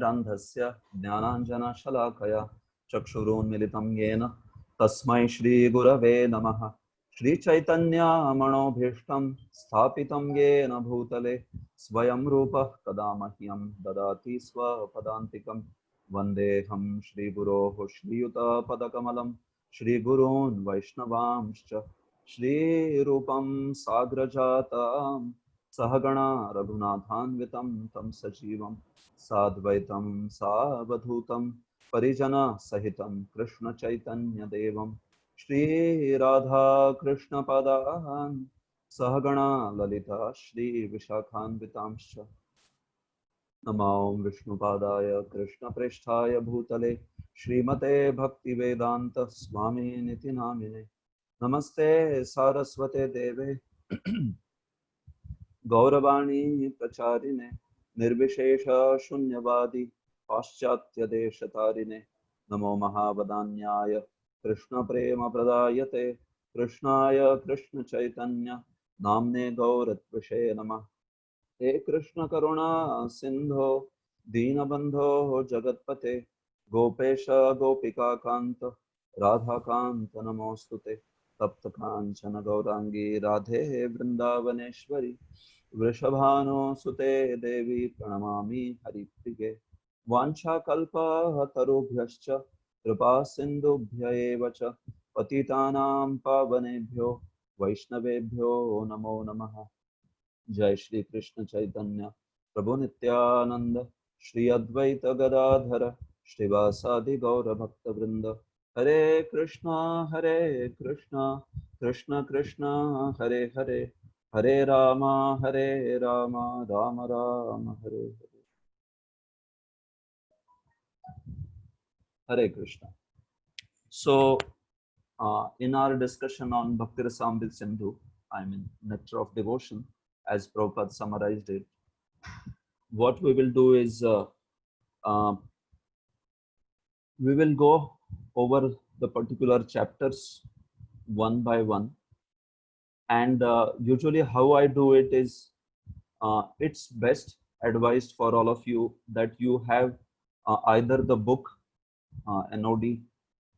Randhasya Jnananjana Shalakaya Chakshurunmilitam Yena Tasmai Shri Gurave Namaha Shri Chaitanya Manobhishtam Sthapitam Yena Bhutale Swayam Rupa Kadamahyam Dadati Swapadantikam Vandeham Shri Guroho Shri Yuta Padakamalam Shri Gurun Vaishnavamscha Shri Rupam Sagrajatam Sahagana Raghunathanvitam Tam Sajivam Sadvaitam Savadhutam Parijana Sahitam Krishna Chaitanya Devam Shri Radha Krishna Padahan Sahagana Lalita Shri Vishakhan Vitamscha Namam Vishnu Padaya Krishna Presthaya Bhutale Srimate Bhakti Vedanta Swami Niti Namine Namaste Saraswate Deve Gauravani Pracharine Nirvishesha Shunyavadi Paschatya Deshatarine Namo Mahavadanyaya Krishna Prema Pradayate Krishnaya Krishna Chaitanya Namne Gauratvishe Namah He Krishna Karuna Sindho Deenabandho Jagatpate Gopesha Gopika Kanta Radha Kanta Namostute Tapta Kanchana Gaurangi Radhe Vrindavaneshwari Vrishabhano Sute Devi Pranamami Hariprige Vancha Kalpa Tarubhyascha Kripa Sindhubhya Evacha Patitanam Pavanebhyo Vaishnavebhyo Namo Namaha Jai Shri Krishna Chaitanya Prabhu Nityananda Shri Advaita Gadadhara Shri Vasadi Gaura Bhakta Vrinda Hare Krishna Krishna Krishna Hare Hare Hare Rama Rama Rama Hare Hare Krishna. So, in our discussion on Bhakti Rasamrita Sindhu, I mean Nectar of Devotion, as Prabhupada summarized it, what we will do is uh, we will go over the particular chapters one by one. And usually how I do it is, it's best advised for all of you that you have either the book, NOD,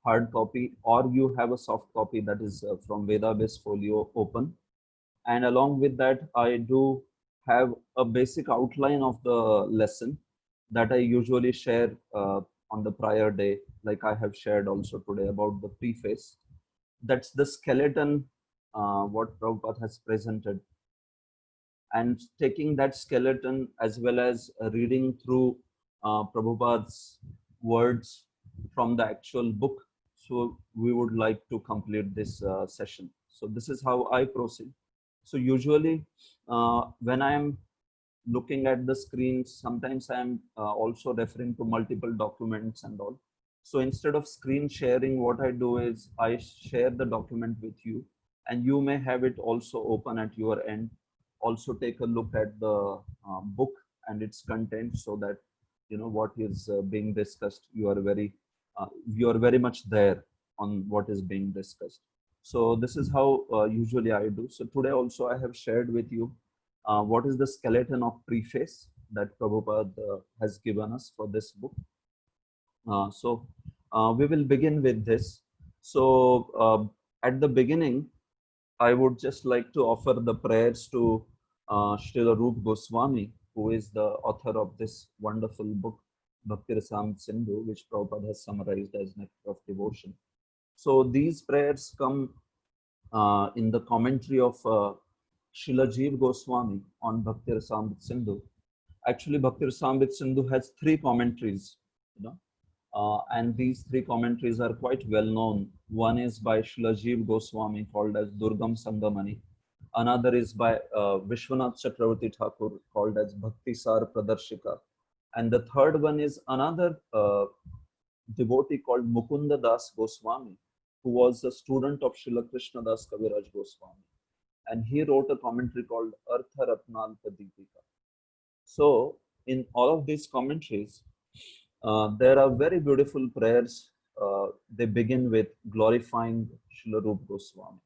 hard copy, or you have a soft copy that is from Vedabase Folio open. And along with that, I do have a basic outline of the lesson that I usually share on the prior day, like I have shared also today about the preface. That's the skeleton, what Prabhupada has presented. And taking that skeleton as well as reading through Prabhupada's words from the actual book. So we would like to complete this session. So this is how I proceed. So usually when I am looking at the screen, sometimes I am also referring to multiple documents and all. So instead of screen sharing, what I do is I share the document with you, and you may have it also open at your end. Also take a look at the book and its content, so that you know what is being discussed. You are very much there on what is being discussed. So this is how usually I do. So today also I have shared with you what is the skeleton of preface that Prabhupada has given us for this book. So we will begin with this. So at the beginning, I would just like to offer the prayers to Srila Rup Goswami, who is the author of this wonderful book, Bhakti Rasamrita Sindhu, which Prabhupada has summarized as Nectar of Devotion. So these prayers come in the commentary of Srila Jeev Goswami on Bhakti Rasamrita Sindhu. Actually, Bhakti Rasamrita Sindhu has three commentaries, you know, and these three commentaries are quite well known. One is by Srila Jeev Goswami called as Durgam Sangamani. Another is by Vishwanath Chakravarti Thakur called as Bhakti Sar Pradarshika. And the third one is another devotee called Mukunda Das Goswami, who was a student of Srila Krishna Das Kaviraj Goswami. And he wrote a commentary called Artha Ratnalpa Deepika. So, in all of these commentaries, there are very beautiful prayers. They begin with glorifying Srila Rupa Goswami.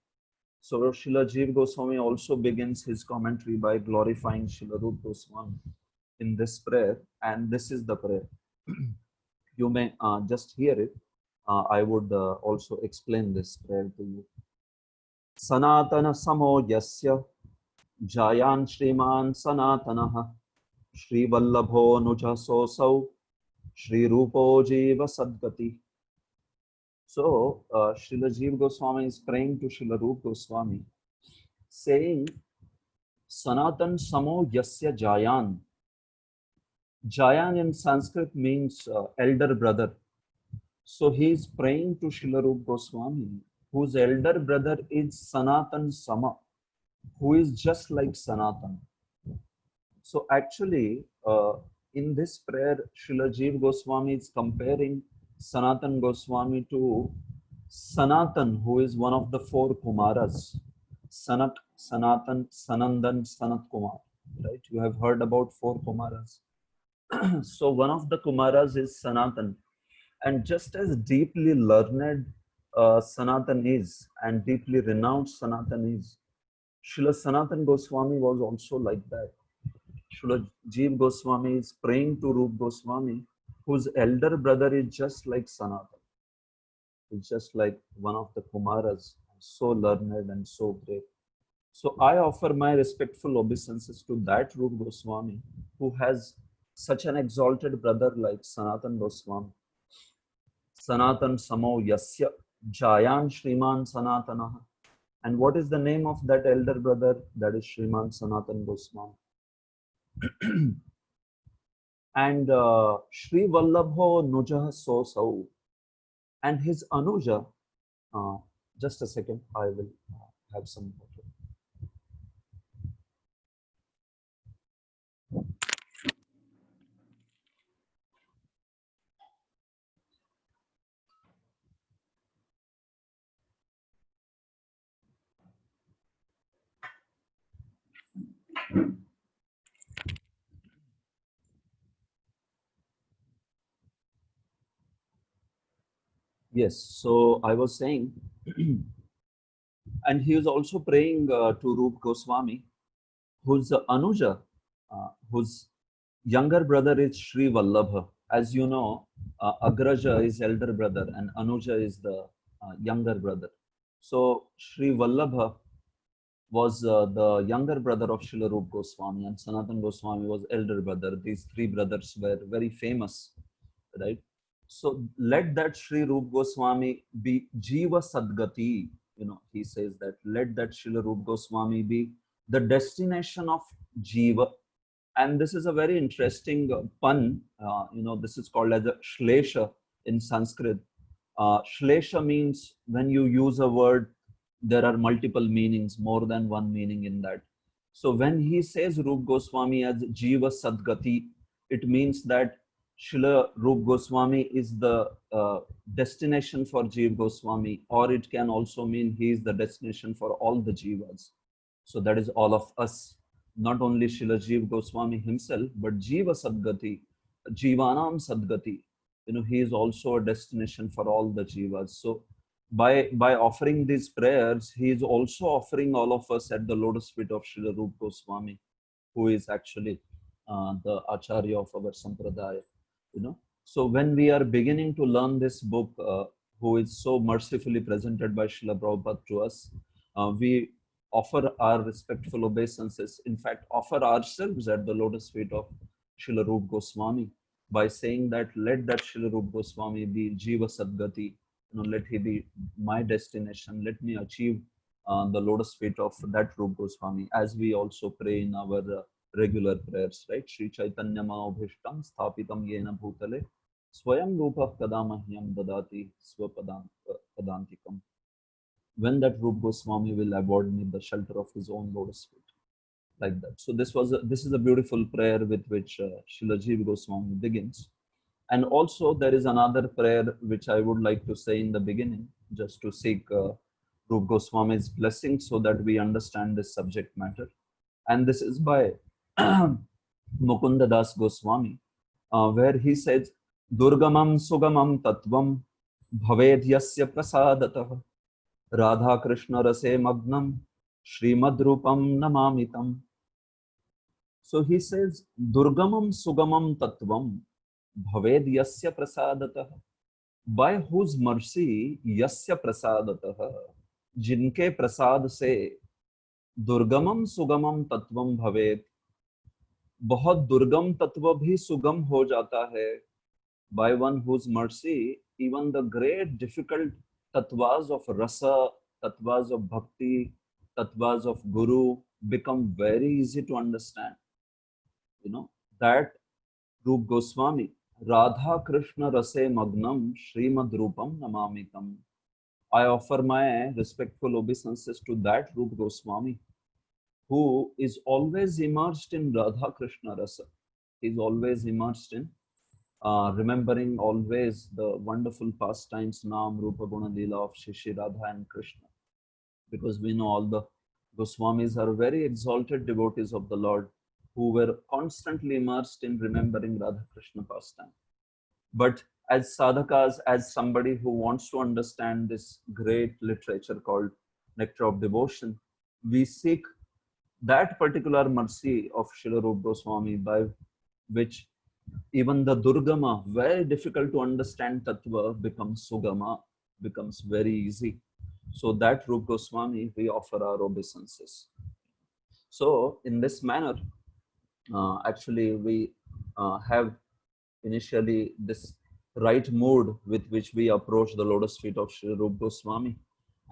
So, Srila Jeev Goswami also begins his commentary by glorifying Srila Rupa Goswami in this prayer, and this is the prayer. You may just hear it. I would also explain this prayer to you. Sanatana samo yasya jayan shriman sanatanaha Shri Vallabho Nuja Sosau Shri Rupo Jiva Sadgati. So, Srila Jiva Goswami is praying to Srila Rupa Goswami, saying, Sanatan Samo Yasya Jayan. Jayan in Sanskrit means elder brother. So, he is praying to Srila Rupa Goswami, whose elder brother is Sanatan Sama, who is just like Sanatan. So, actually, in this prayer, Srila Jiva Goswami is comparing Sanatan Goswami to Sanatan, who is one of the four Kumaras. Sanat, Sanatan, Sanandan, Sanat Kumar. Right? You have heard about four Kumaras. So one of the Kumaras is Sanatan. And just as deeply learned Sanatan is and deeply renowned Sanatan is, Srila Sanatan Goswami was also like that. Srila Jiva Goswami is praying to Rupa Goswami, whose elder brother is just like Sanatan. It's just like one of the Kumaras, so learned and so great. So I offer my respectful obeisances to that Rupa Goswami, who has such an exalted brother like Sanatan Goswami. Sanatan Samo Yasya Jayan Shriman Sanatanaha. And what is the name of that elder brother? That is Shriman Sanatan Goswami. And Shri Vallabho Nujah Sosau. And his Anuja, just a second, I will have some water. Yes, so I was saying, and he is also praying to Rupa Goswami, whose Anuja, whose younger brother is Sri Vallabha. As you know, Agraja is elder brother and Anuja is the younger brother. So Sri Vallabha was the younger brother of Srila Rupa Goswami, and Sanatan Goswami was elder brother. These three brothers were very famous, right? So let that Sri Rupa Goswami be Jiva Sadgati. He says that let that Srila Rupa Goswami be the destination of Jiva. And this is a very interesting pun. This is called as a Shlesha in Sanskrit. Shlesha means when you use a word, there are multiple meanings, more than one meaning in that. So when he says Rupa Goswami as Jiva Sadgati, it means that Srila Rupa Goswami is the destination for Jiva Goswami, or it can also mean he is the destination for all the Jivas. So that is all of us, not only Srila Jiva Goswami himself, but Jiva Sadgati, Jivanam Sadgati. He is also a destination for all the Jivas. So by offering these prayers, he is also offering all of us at the lotus feet of Srila Rupa Goswami, who is actually the Acharya of our Sampradaya. So when we are beginning to learn this book, who is so mercifully presented by Srila Prabhupada to us, we offer our respectful obeisances, in fact, offer ourselves at the lotus feet of Srila Rupa Goswami by saying that let that Srila Rupa Goswami be Jiva Sadgati, let he be my destination, let me achieve the lotus feet of that Rupa Goswami, as we also pray in our regular prayers, right? Shri Chaitanya Mahabhishtam Sthapitam Yena Bhutale Swayam Rupa Kadamahyam Dadati Swapadantikam. When that Rupa Goswami will award me the shelter of his own lotus feet, like that. So this is a beautiful prayer with which Srila Jiva Goswami begins. And also there is another prayer which I would like to say in the beginning, just to seek Rupa Goswami's blessing so that we understand this subject matter. And this is by Mukunda Das Goswami, where he says, Durgamam Sugamam Tatvam Bhaved Yasya Prasadatah Radha Krishna Rase Magnam Srimad Rupam Namamitam. So he says, Durgamam Sugamam Tattvam. bhaved yasya prasadatah. By whose mercy yasya prasadatah, जिनके प्रसाद से दुर्गमम सुगमम तत्वम भवेत, बहुत दुर्गम तत्व भी सुगम हो जाता है. By one whose mercy even the great difficult tattvas of rasa, tattvas of bhakti, tattvas of guru become very easy to understand. You know that Rup Goswami, Radha Krishna Rase Magnam Srimad Rupam Namamitam. I offer my respectful obeisances to that Rup Goswami, who is always immersed in Radha Krishna Rasa. He is always immersed in remembering always the wonderful pastimes, Nam, Rupa, Guna, Leela of Shri Radha and Krishna. Because we know all the Goswamis are very exalted devotees of the Lord who were constantly immersed in remembering Radha Krishna pastime. But as sadhakas, as somebody who wants to understand this great literature called Nectar of Devotion, we seek that particular mercy of Srila Rupa Goswami by which even the Durgama, very difficult to understand Tattva, becomes Sugama, becomes very easy. So that Rupa Goswami, we offer our obeisances. So in this manner, actually we have initially this right mood with which we approach the lotus feet of Sri Rupa Goswami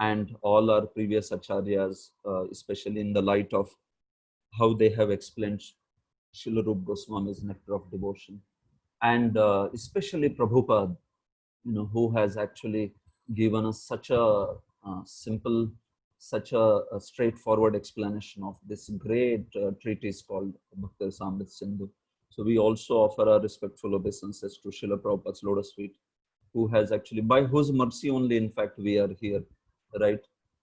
and all our previous acharyas, especially in the light of how they have explained Srila Rupa Goswami's Nectar of Devotion. And especially Prabhupada, who has actually given us such a simple, such a straightforward explanation of this great treatise called Bhakti Rasamrita Sindhu. So we also offer our respectful obeisances to Srila Prabhupada's lotus feet, who has actually, by whose mercy only, in fact, we are here, right?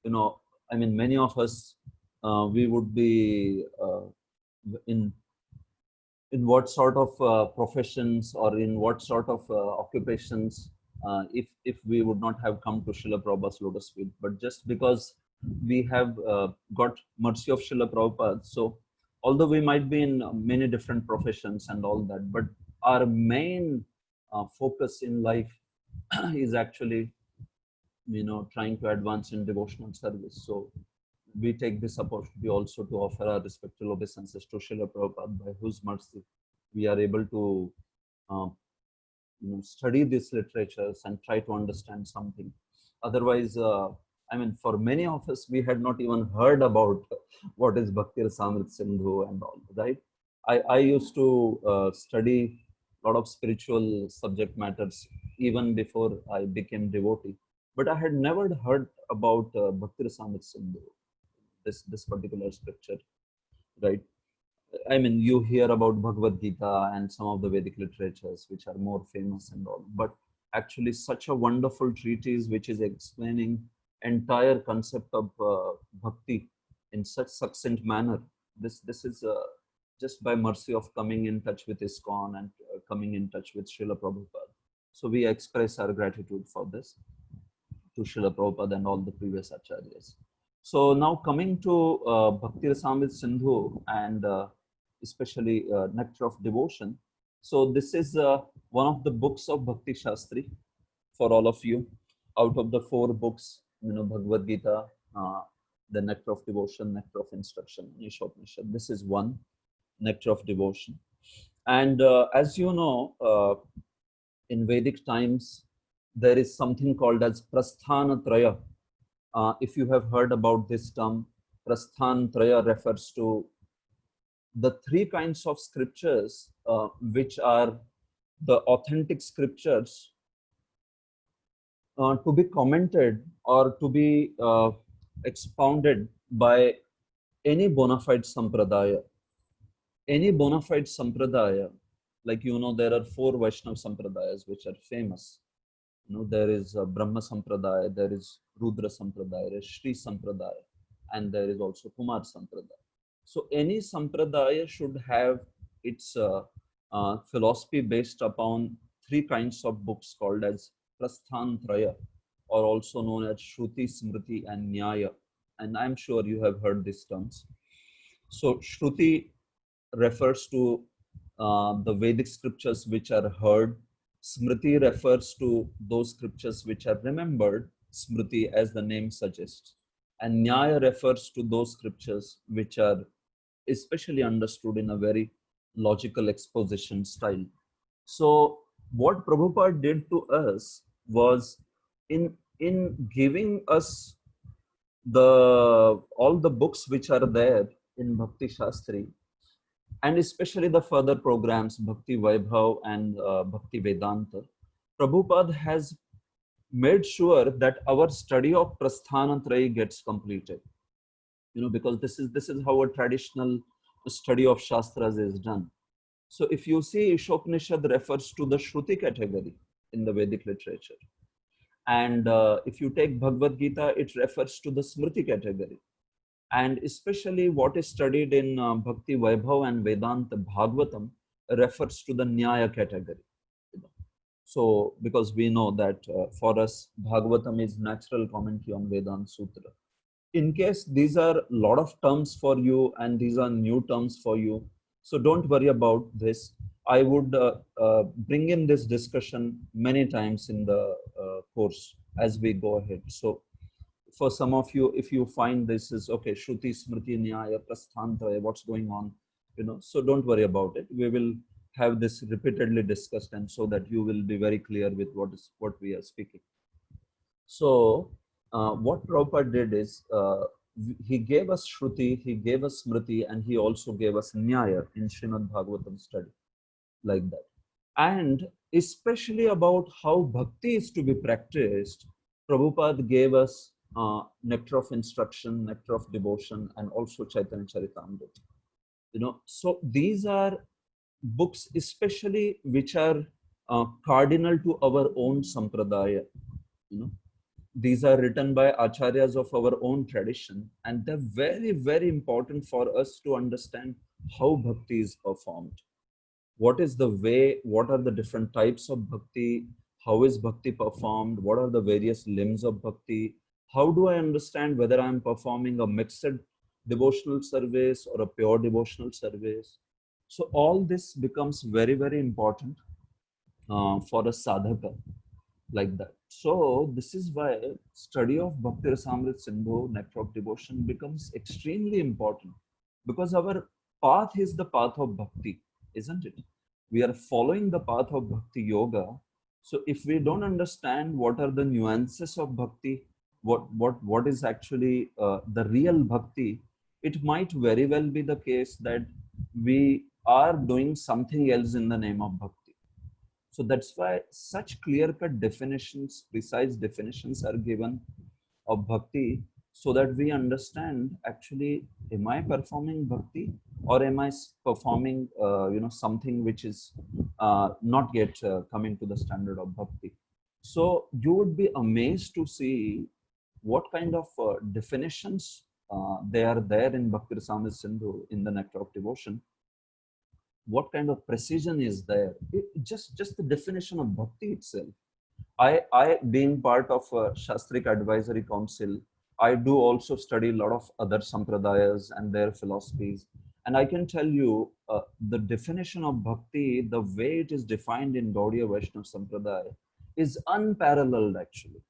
I mean, many of us, we would be in what sort of professions or in what sort of occupations if we would not have come to Srila Prabhupada's lotus feet. But just because we have got mercy of Srila Prabhupada, so although we might be in many different professions and all that, but our main focus in life is actually, trying to advance in devotional service. So we take this opportunity also to offer our respectful obeisances to Srila Prabhupada, by whose mercy we are able to study these literatures and try to understand something. Otherwise, I mean, for many of us, we had not even heard about what is Bhakti Rasamrita Sindhu and all, right? I used to study a lot of spiritual subject matters even before I became devotee, but I had never heard about Bhakti Rasamrita Sindhu, this particular scripture, right? I mean, you hear about Bhagavad Gita and some of the Vedic literatures which are more famous and all, but actually such a wonderful treatise which is explaining entire concept of bhakti in such succinct manner. This is just by mercy of coming in touch with ISKCON and coming in touch with Srila Prabhupada. So we express our gratitude for this to Srila Prabhupada and all the previous acharyas. So now coming to Bhakti Rasamrita Sindhu and especially Nectar of Devotion. So this is one of the books of Bhakti Shastri for all of you. Out of the 4 books, Bhagavad Gita, the Nectar of Devotion, Nectar of Instruction, Ishopanishad. This is one, Nectar of Devotion. And as you know, in Vedic times, there is something called as Prasthana Traya. If you have heard about this term, Prasthana Traya refers to the 3 kinds of scriptures which are the authentic scriptures to be commented or to be expounded by any bona fide sampradaya. Any bona fide sampradaya, like there are 4 Vaishnava sampradayas which are famous. There is Brahma Sampradaya, there is Rudra Sampradaya, there is Shri Sampradaya, and there is also Kumar Sampradaya. So any sampradaya should have its philosophy based upon 3 kinds of books called as Prasthantraya, or also known as Shruti, Smriti, and Nyaya. And I'm sure you have heard these terms. So Shruti refers to the Vedic scriptures which are heard. Smriti refers to those scriptures which are remembered, Smriti as the name suggests. And Nyaya refers to those scriptures which are especially understood in a very logical exposition style. So what Prabhupada did to us was in giving us all the books which are there in Bhakti Shastri, and especially the further programs, Bhakti Vaibhav and Bhakti Vedanta, Prabhupada has made sure that our study of Prasthanatrayi gets completed. Because this is how a traditional study of Shastras is done. So if you see, Ishopanishad refers to the Shruti category in the Vedic literature. And if you take Bhagavad Gita, it refers to the Smriti category. And especially what is studied in Bhakti Vaibhav and Vedanta Bhagavatam refers to the Nyaya category. So because we know that for us, Bhagavatam is natural commentary on Vedanta Sutra. In case these are a lot of terms for you and these are new terms for you, so don't worry about this. I would bring in this discussion many times in the course as we go ahead. So for some of you, if you find this is okay, Shruti, Smriti, Nyaya, Prasthantraya, what's going on, so don't worry about it. We will have this repeatedly discussed, and so that you will be very clear with what we are speaking. So what Prabhupada did is he gave us Shruti, he gave us Smriti, and he also gave us Nyaya in Srimad Bhagavatam study, like that. And especially about how bhakti is to be practiced, Prabhupada gave us Nectar of Instruction, Nectar of Devotion, and also Chaitanya Charitamrita. So these are books especially which are cardinal to our own sampradaya. These are written by acharyas of our own tradition, and they're very, very important for us to understand how bhakti is performed. What is the way, what are the different types of bhakti, how is bhakti performed, what are the various limbs of bhakti, how do I understand whether I'm performing a mixed devotional service or a pure devotional service. So all this becomes very, very important for a sadhaka, like that. So this is why study of Bhakti Rasamrita Sindhu, Nectar of Devotion, becomes extremely important, because our path is the path of bhakti, isn't it? We are following the path of bhakti yoga. So if we don't understand what are the nuances of bhakti, what is actually the real bhakti, it might very well be the case that we are doing something else in the name of bhakti. So that's why such clear-cut definitions, precise definitions are given of bhakti, so that we understand actually, am I performing bhakti or am I performing something which is not yet coming to the standard of bhakti. So you would be amazed to see what kind of definitions they are there in Bhakti Rasamrita Sindhu, in the Nectar of Devotion. What kind of precision is there? Just the definition of bhakti itself. I being part of a Shastrik Advisory Council, I do also study a lot of other sampradayas and their philosophies. And I can tell you the definition of bhakti, the way it is defined in Gaudiya Vaishnava Sampradaya, is unparalleled actually.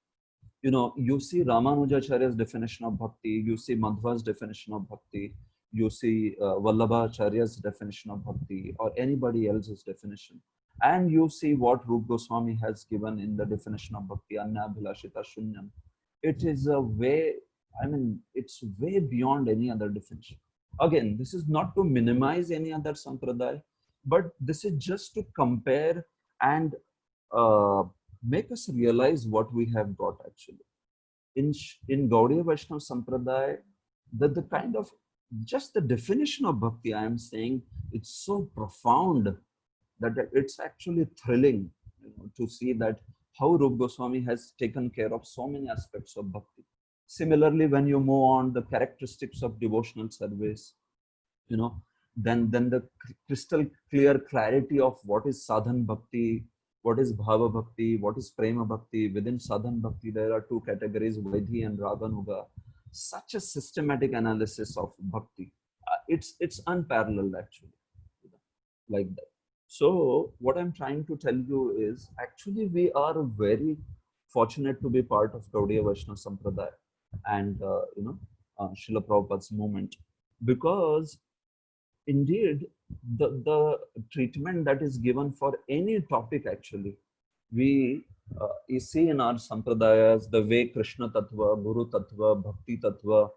You see Ramanujacharya's definition of bhakti, you see Madhva's definition of bhakti, you see Vallabhacharya's definition of bhakti, or anybody else's definition. And you see what Rup Goswami has given in the definition of bhakti, Annabhilashita Shunyam. It is a way, it's way beyond any other definition. Again, this is not to minimize any other sampradaya, but this is just to compare and make us realize what we have got actually. In Gaudiya Vaishnava Sampradaya, the kind of, just the definition of bhakti, I am saying, it's so profound that it's actually thrilling to see that how Rup Goswami has taken care of so many aspects of bhakti. Similarly, when you move on, the characteristics of devotional service, then the crystal clear clarity of what is sadhan bhakti, what is bhava bhakti, what is prema bhakti. Within sadhan bhakti, there are two categories, Vaidhi and Raganuga. Such a systematic analysis of bhakti. It's unparalleled actually, like that. So what I'm trying to tell you is actually we are very fortunate to be part of Gaudiya Vaishnava Sampradaya and Srila Prabhupada's movement, because indeed the treatment that is given for any topic actually we you see in our sampradayas the way Krishna Tattva, Guru Tattva, Bhakti Tattva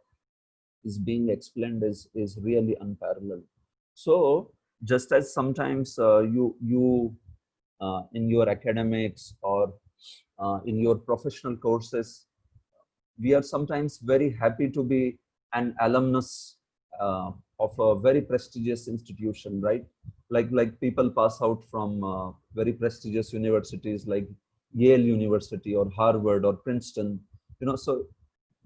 is being explained is really unparalleled. So just as sometimes you in your academics or in your professional courses, we are sometimes very happy to be an alumnus of a very prestigious institution, right? Like people pass out from very prestigious universities like Yale University or Harvard or Princeton, so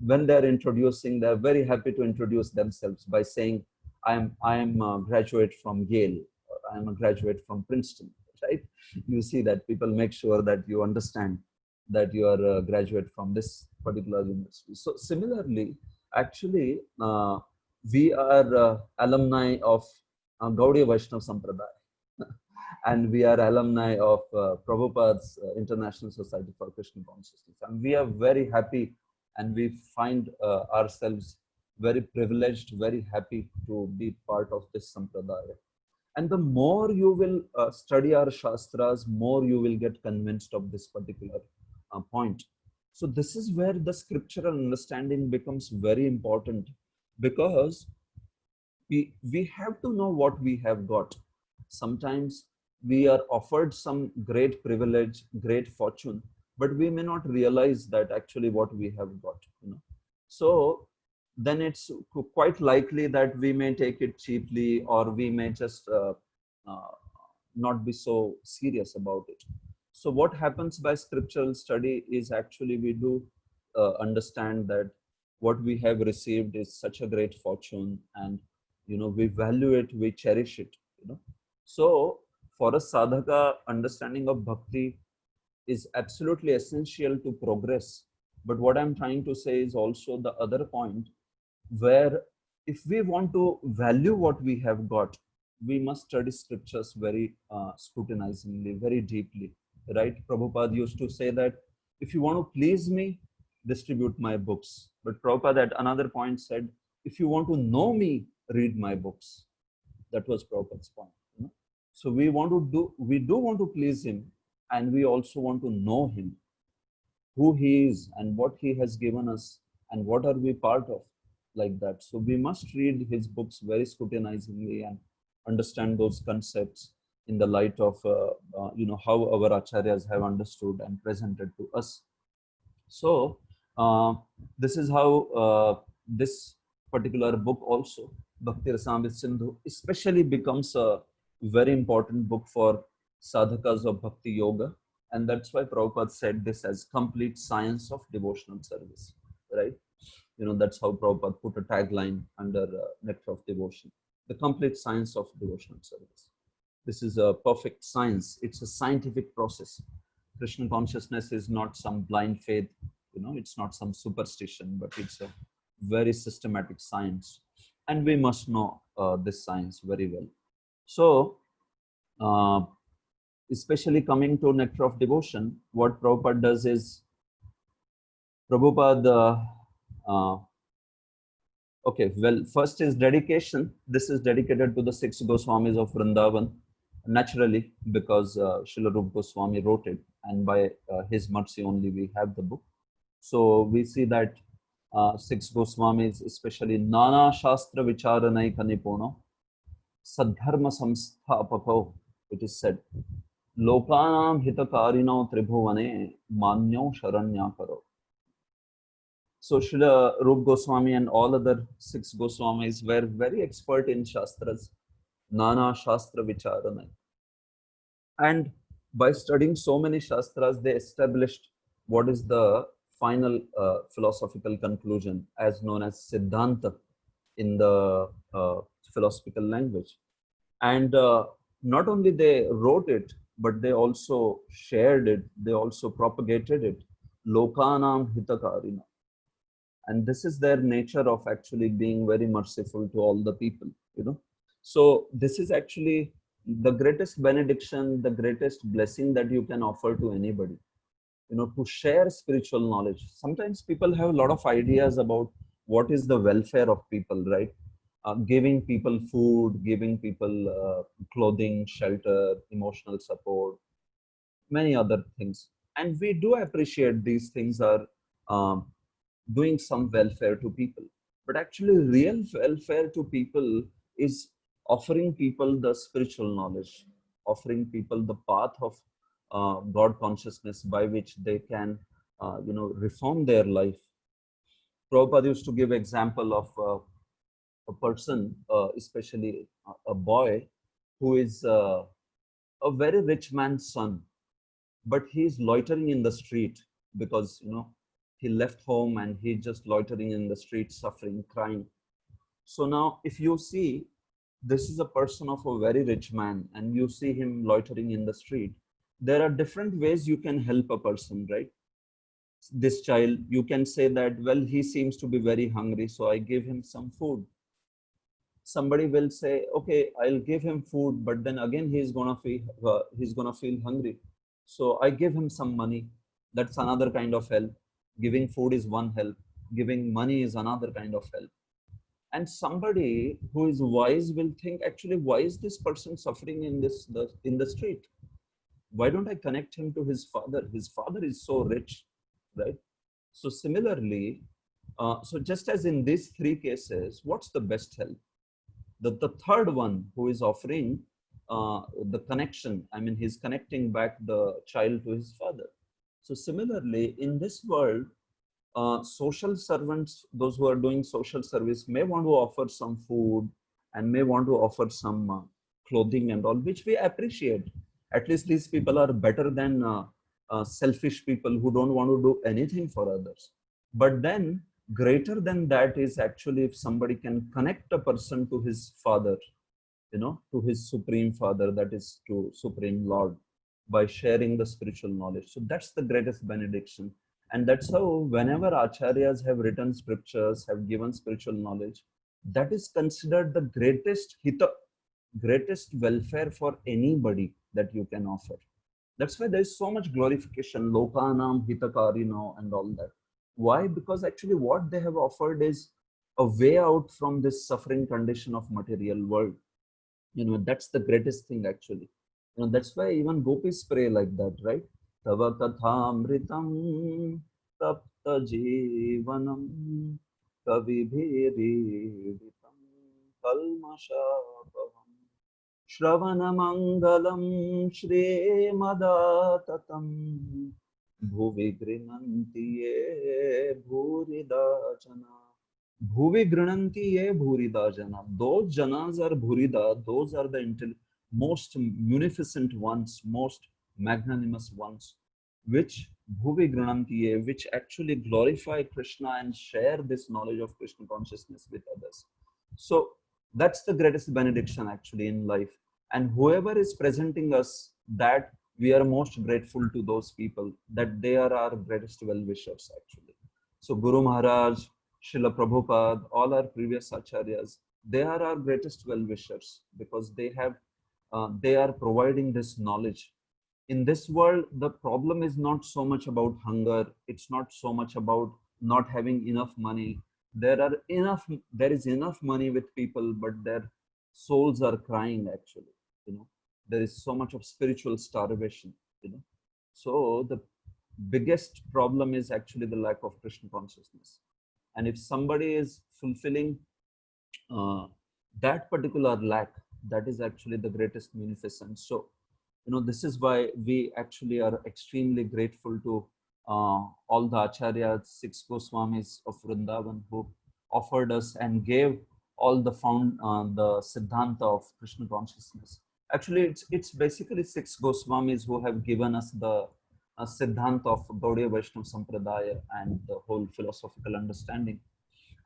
when they're introducing, they're very happy to introduce themselves by saying, I am a graduate from Yale, or I'm a graduate from Princeton, right? You see that people make sure that you understand that you are a graduate from this particular university. So similarly, actually, we are alumni of Gaudiya Vaishnava Sampradaya. And we are alumni of Prabhupada's International Society for Krishna Consciousness. And we are very happy and we find ourselves very privileged, very happy to be part of this Sampradaya. And the more you will study our Shastras, more you will get convinced of this particular point. So this is where the scriptural understanding becomes very important, because we have to know what we have got. Sometimes we are offered some great privilege, great fortune, but we may not realize that actually what we have got. So then it's quite likely that we may take it cheaply, or we may just not be so serious about it. So what happens by scriptural study is actually we do understand that what we have received is such a great fortune, and we value it, we cherish it. So for a sadhaka, understanding of bhakti is absolutely essential to progress. But what I'm trying to say is also the other point, where if we want to value what we have got, we must study scriptures very scrutinizingly, very deeply, right? Prabhupada used to say that if you want to please me, distribute my books. But Prabhupada at another point said, if you want to know me, read my books. That was Prabhupada's point. So we do want to please him, and we also want to know him, who he is and what he has given us and what are we part of, like that. So we must read his books very scrutinizingly and understand those concepts in the light of how our acharyas have understood and presented to us. So this is how this particular book also, Bhakti Rasamrita Sindhu, especially becomes a very important book for sadhakas of Bhakti Yoga. And that's why Prabhupada said this as complete science of devotional service, right? That's how Prabhupada put a tagline under Nectar of Devotion, the complete science of devotional service. This is a perfect science. It's a scientific process. Krishna consciousness is not some blind faith, it's not some superstition, but it's a very systematic science. And we must know this science very well. So, especially coming to Nectar of Devotion, what Prabhupada does is, Prabhupada, okay, well, first is dedication. This is dedicated to the 6 Goswamis of Vrindavan, naturally, because Srila Rupa Goswami wrote it, and by his mercy only we have the book. So we see that 6 Goswamis, especially Nana Shastra Vicharanai Kanipono, Sadharma Samsthapako, it is said, Lokanam Hitakarino Tribhuvane Manyo Sharanyakaro. So Srila Rupa Goswami and all other 6 Goswamis were very expert in Shastras, Nana Shastra Vicharanai. And by studying so many Shastras, they established what is the final philosophical conclusion, as known as Siddhanta in the philosophical language. And not only they wrote it, but they also shared it, they also propagated it, Lokanam Hitakarina. And this is their nature of actually being very merciful to all the people. So this is actually the greatest benediction, the greatest blessing that you can offer to anybody, to share spiritual knowledge. Sometimes people have a lot of ideas about what is the welfare of people, right? Giving people food, giving people clothing, shelter, emotional support, many other things. And we do appreciate these things are um, doing some welfare to people. But actually, real welfare to people is offering people the spiritual knowledge, offering people the path of God consciousness by which they can, reform their life. Prabhupada used to give example of a person, especially a boy, who is a very rich man's son, but he's loitering in the street because he left home and he's just loitering in the street, suffering, crying. So now if you see this is a person of a very rich man and you see him loitering in the street, there are different ways you can help a person, right? This child, you can say that, well, he seems to be very hungry, so I give him some food. Somebody will say, okay, I'll give him food, but then again he's gonna feel hungry, so I give him some money. That's another kind of help. Giving food is one help, giving money is another kind of help. And somebody who is wise will think, actually, why is this person suffering in the street? Why don't I connect him to his father? His father is so rich, right? So similarly, so just as in these three cases, what's the best help? The third one, who is offering the connection, I mean, he's connecting back the child to his father. So similarly, in this world, social servants, those who are doing social service, may want to offer some food and may want to offer some clothing and all, which we appreciate. At least these people are better than selfish people who don't want to do anything for others. But then greater than that is actually if somebody can connect a person to his father, to his supreme father, that is to supreme Lord, by sharing the spiritual knowledge. So that's the greatest benediction. And that's how whenever acharyas have written scriptures, have given spiritual knowledge, that is considered the greatest hita, greatest welfare for anybody that you can offer. That's why there is so much glorification, lokanam hitakarino and all that. Why? Because actually what they have offered is a way out from this suffering condition of material world. That's the greatest thing actually. That's why even gopis pray like that, right? Tava kathamritam tapta jivanam kavibhiriditam kalmashapaham shravanamangalam shrimadatam bhuvi grinanti ye bhurida jana. Bhuvi grinanti ye bhurida jana. Those janas are bhurida, those are the most munificent ones, most magnanimous ones, which bhuvi grinanti ye, which actually glorify Krishna and share this knowledge of Krishna consciousness with others. So that's the greatest benediction actually in life. And whoever is presenting us that, we are most grateful to those people, that they are our greatest well-wishers actually. So Guru Maharaj, Srila Prabhupada, all our previous acharyas, they are our greatest well-wishers because they are providing this knowledge. In this world, the problem is not so much about hunger. It's not so much about not having enough money. There is enough money with people, but their souls are crying actually. There is so much of spiritual starvation. So the biggest problem is actually the lack of Krishna consciousness. And if somebody is fulfilling uh, that particular lack, that is actually the greatest munificence. So this is why we actually are extremely grateful to all the acharyas, 6 Goswamis of Vrindavan, who offered us and gave all the the Siddhanta of Krishna consciousness. Actually, it's basically 6 Goswamis who have given us the Siddhanta of Gaudiya Vaishnava Sampradaya and the whole philosophical understanding.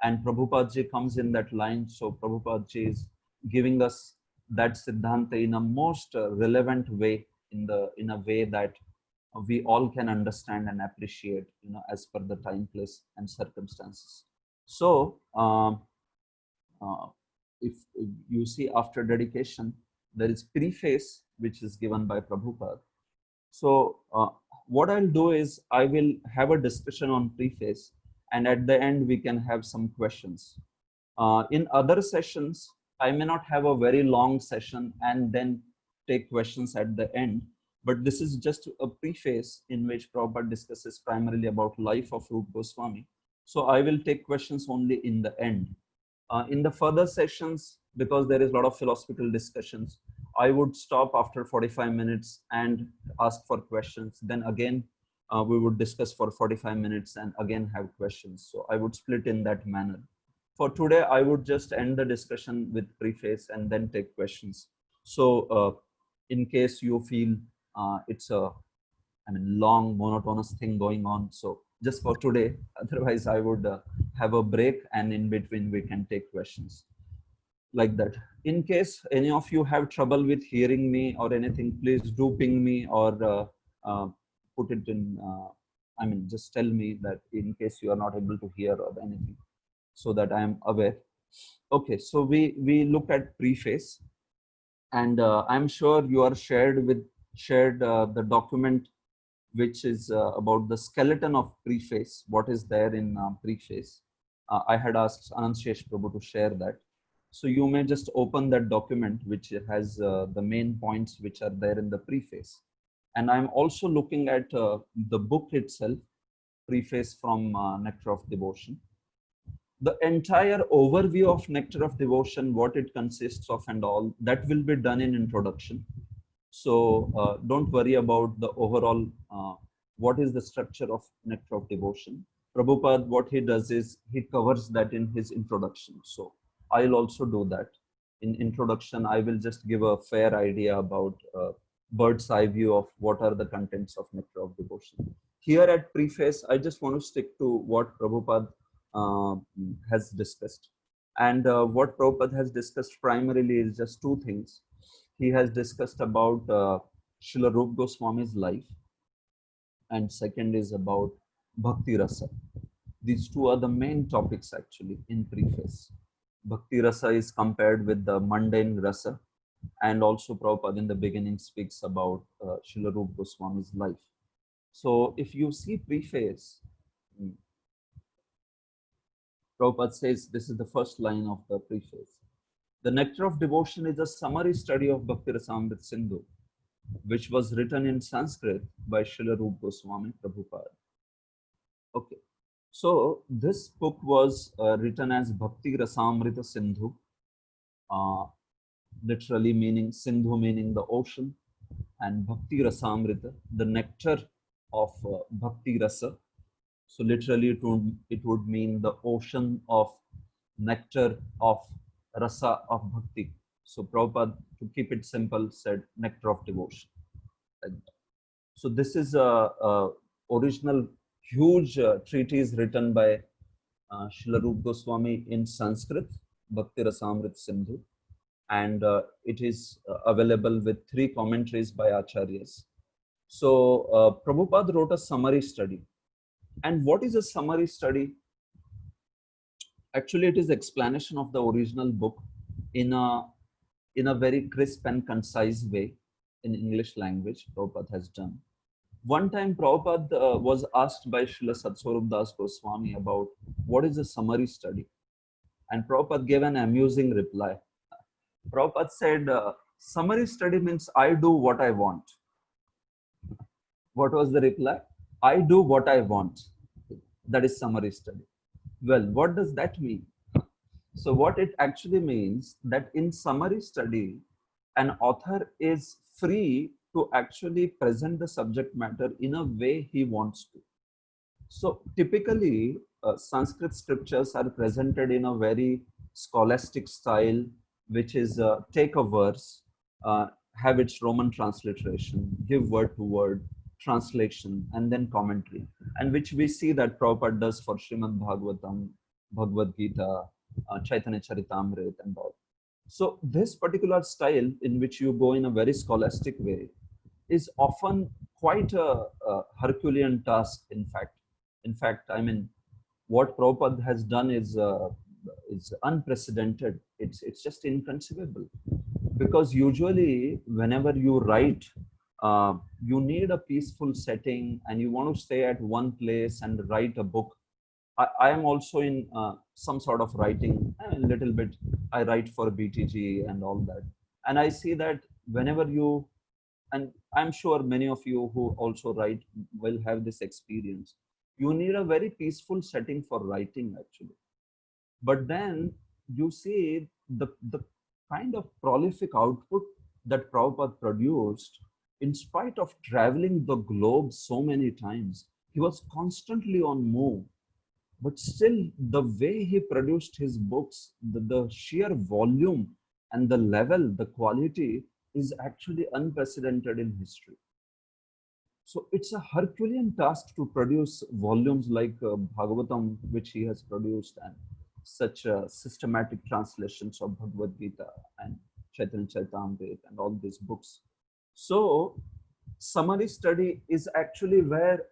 And Prabhupada ji comes in that line. So Prabhupada ji is giving us that Siddhanta in a most relevant way, in a way that we all can understand and appreciate, as per the time, place, and circumstances. So if you see, after dedication, there is preface, which is given by Prabhupada. So what I'll do is I will have a discussion on preface, and at the end we can have some questions. In other sessions, I may not have a very long session and then take questions at the end, but this is just a preface in which Prabhupada discusses primarily about life of Rupa Goswami. So I will take questions only in the end. In the further sessions, because there is a lot of philosophical discussions, I would stop after 45 minutes and ask for questions. Then again, we would discuss for 45 minutes and again have questions. So I would split in that manner. For today, I would just end the discussion with preface and then take questions. So in case you feel it's a long monotonous thing going on, so just for today, otherwise I would have a break, and in between we can take questions like that. In case any of you have trouble with hearing me or anything, please do ping me or put it in, just tell me that in case you are not able to hear or anything, so that I am aware. Okay, so we looked at preface, and I'm sure you are shared the document which is about the skeleton of preface, what is there in preface. I had asked Anand Shesh Prabhu to share that. So you may just open that document, which has the main points which are there in the preface. And I'm also looking at the book itself, Preface from Nectar of Devotion. The entire overview of Nectar of Devotion, what it consists of and all, that will be done in introduction. So don't worry about the overall, what is the structure of Nectar of Devotion. Prabhupada, what he does is he covers that in his introduction. So I'll also do that. In introduction, I will just give a fair idea about bird's eye view of what are the contents of Nectar of Devotion. Here at preface, I just want to stick to what Prabhupada has discussed. And what Prabhupada has discussed primarily is just two things. He has discussed about Srila Rupa Goswami's life, and second is about Bhakti Rasa. These two are the main topics actually in preface. Bhakti Rasa is compared with the mundane Rasa, and also Prabhupada in the beginning speaks about Srila Rupa Goswami's life. So if you see preface, Prabhupada says, this is the first line of the preface. The Nectar of Devotion is a summary study of Bhakti Rasamrita Sindhu, which was written in Sanskrit by Srila Rupa Goswami Prabhupada. Okay, so this book was written as Bhakti Rasamrita Sindhu, literally meaning Sindhu meaning the ocean, and Bhakti Rasamrita, the nectar of Bhakti Rasa. So literally it would mean the ocean of nectar of rasa of bhakti. So Prabhupada, to keep it simple, said nectar of devotion. So this is a original huge treatise written by Srila Rupa Goswami in Sanskrit, Bhakti Rasamrita Sindhu, and it is available with 3 commentaries by acharyas. So Prabhupada wrote a summary study. And what is a summary study? Actually, it is explanation of the original book in a very crisp and concise way in English language. Prabhupada has done. One time, Prabhupada was asked by Srila Satswarup Das Goswami about what is a summary study, and Prabhupada gave an amusing reply. Prabhupada said, "Summary study means I do what I want." What was the reply? I do what I want. That is summary study. Well, what does that mean? So what it actually means that in summary study, an author is free to actually present the subject matter in a way he wants to. So typically, Sanskrit scriptures are presented in a very scholastic style, which is take a verse, have its Roman transliteration, give word to word, translation, and then commentary, and which we see that Prabhupada does for Srimad Bhagavatam, Bhagavad Gita, Chaitanya Charitamrita, and all. So this particular style in which you go in a very scholastic way is often quite a Herculean task, in fact. In fact, I mean, what Prabhupada has done is unprecedented. It's just inconceivable. because usually whenever you write, you need a peaceful setting and you want to stay at one place and write a book. I am also in some sort of writing a little bit. I write for BTG and all that. And I see that whenever you, and I'm sure many of you who also write will have this experience, you need a very peaceful setting for writing actually. But then you see the kind of prolific output that Prabhupada produced, in spite of traveling the globe so many times, he was constantly on move. But still, the way he produced his books, the sheer volume and the level, the quality is actually unprecedented in history. So it's a Herculean task to produce volumes like Bhagavatam, which he has produced, and such systematic translations of Bhagavad Gita and Chaitanya Charitamrita and all these books. So summary study is actually where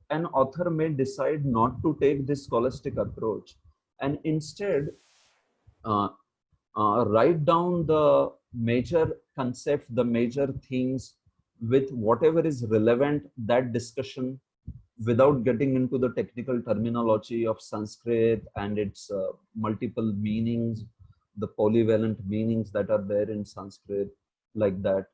an author may decide not to take this scholastic approach and instead uh, write down the major concept, the major things with whatever is relevant, that discussion, without getting into the technical terminology of Sanskrit and its multiple meanings, the polyvalent meanings that are there in Sanskrit, like that.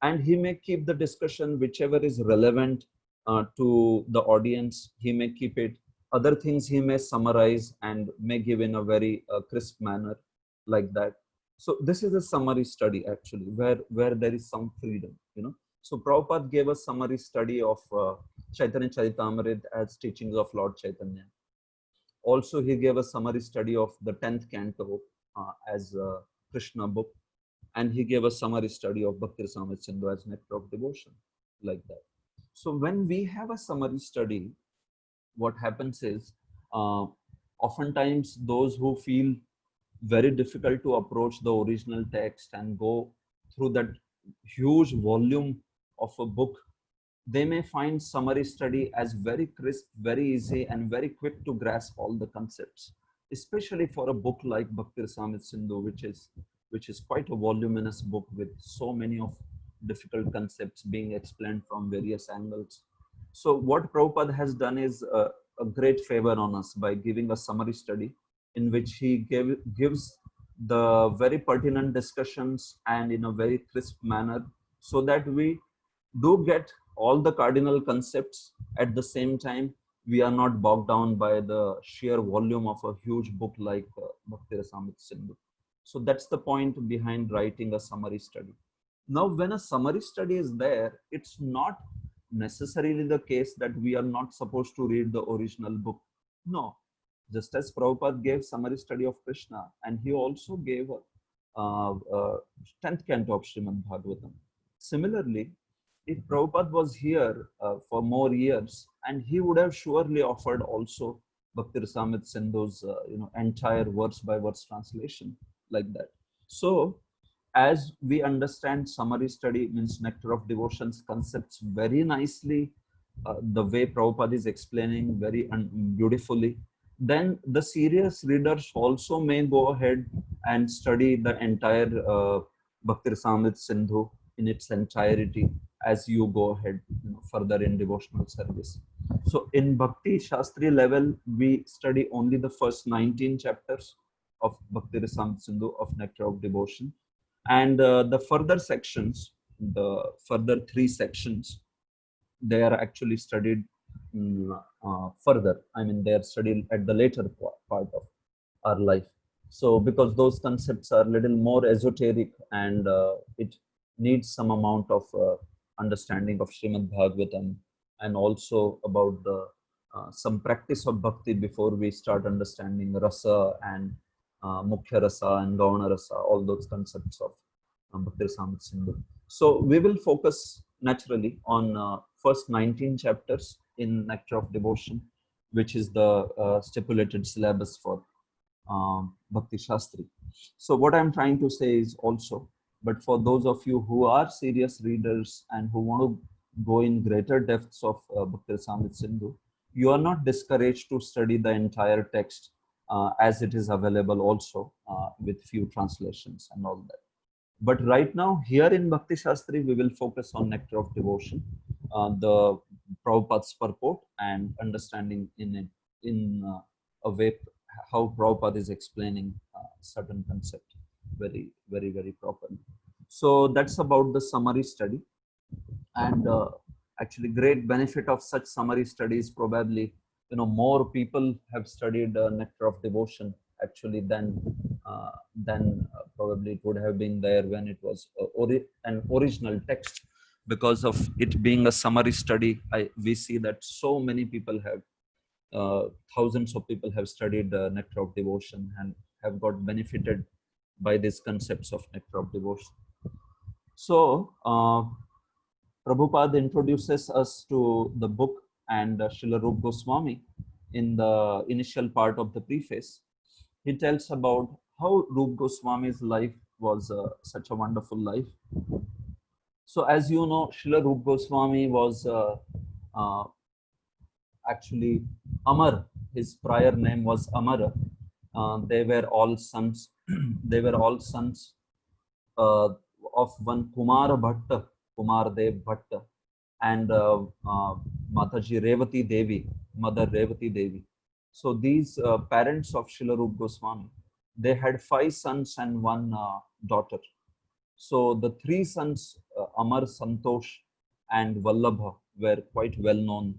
And he may keep the discussion whichever is relevant to the audience, he may keep it. Other things he may summarize and may give in a very crisp manner, like that. So this is a summary study actually, where there is some freedom, you know. So Prabhupada gave a summary study of Chaitanya Charitamrita as teachings of Lord Chaitanya. Also, he gave a summary study of the 10th canto as a Krishna book. And he gave a summary study of Bhakti Rasamrita Sindhu as Nectar of Devotion, like that. So when we have a summary study, what happens is, oftentimes those who feel very difficult to approach the original text and go through that huge volume of a book, they may find summary study as very crisp, very easy, and very quick to grasp all the concepts, especially for a book like Bhakti Rasamrita Sindhu, which is quite a voluminous book with so many of difficult concepts being explained from various angles. So what Prabhupada has done is a great favor on us by giving a summary study in which he gives the very pertinent discussions and in a very crisp manner, so that we do get all the cardinal concepts. At the same time, we are not bogged down by the sheer volume of a huge book like Bhakti Rasamrita Sindhu. So that's the point behind writing a summary study. Now, when a summary study is there, it's not necessarily the case that we are not supposed to read the original book. No, just as Prabhupada gave summary study of Krishna, and he also gave a 10th canto of Srimad Bhagavatam. Similarly, if Prabhupada was here for more years, and he would have surely offered also Bhakti Rasamrita Sindhu's entire verse by verse translation, like that. So as we understand, summary study means Nectar of Devotions concepts very nicely, the way Prabhupada is explaining very beautifully, then the serious readers also may go ahead and study the entire Bhakti Rasamrita Sindhu in its entirety as you go ahead further in devotional service. So in Bhakti Shastri level, we study only the first 19 chapters of Bhakti Rasamrita Sindhu of Nectar of Devotion. And the further sections, the further 3 sections, they are actually studied further. I mean, they are studied at the later part of our life. So because those concepts are a little more esoteric and it needs some amount of understanding of Srimad Bhagavatam, and also about the some practice of bhakti before we start understanding rasa and mukhya rasa and gauna rasa, all those concepts of Bhakti Rasamrita Sindhu. So we will focus naturally on first 19 chapters in Nectar of Devotion, which is the stipulated syllabus for Bhakti Shastri. So what I'm trying to say is also, but for those of you who are serious readers and who want to go in greater depths of Bhakti Rasamrita Sindhu, you are not discouraged to study the entire text as it is available also with few translations and all that. But right now, here in Bhakti Shastri, we will focus on Nectar of Devotion, the Prabhupada's purport, and understanding in a way how Prabhupada is explaining certain concept very properly. So that's about the summary study. And actually great benefit of such summary studies, probably more people have studied Nectar of Devotion actually than probably it would have been there when it was an original text. Because of it being a summary study, we see that so many people have thousands of people have studied Nectar of Devotion and have got benefited by these concepts of Nectar of Devotion. So Prabhupada introduces us to the book, and Srila Rupa Goswami, in the initial part of the preface, he tells about how Rupa Goswami's life was such a wonderful life. So as you know, Srila Rupa Goswami was uh, actually Amar. His prior name was Amar. They were all sons. They were all sons of one Kumar Bhatta, Kumar Dev Bhatta, and Mataji Revati Devi, Mother Revati Devi. So these parents of Srila Rupa Goswami, they had 5 sons and 1 daughter. So the 3 sons, Amar, Santosh, and Vallabha, were quite well known.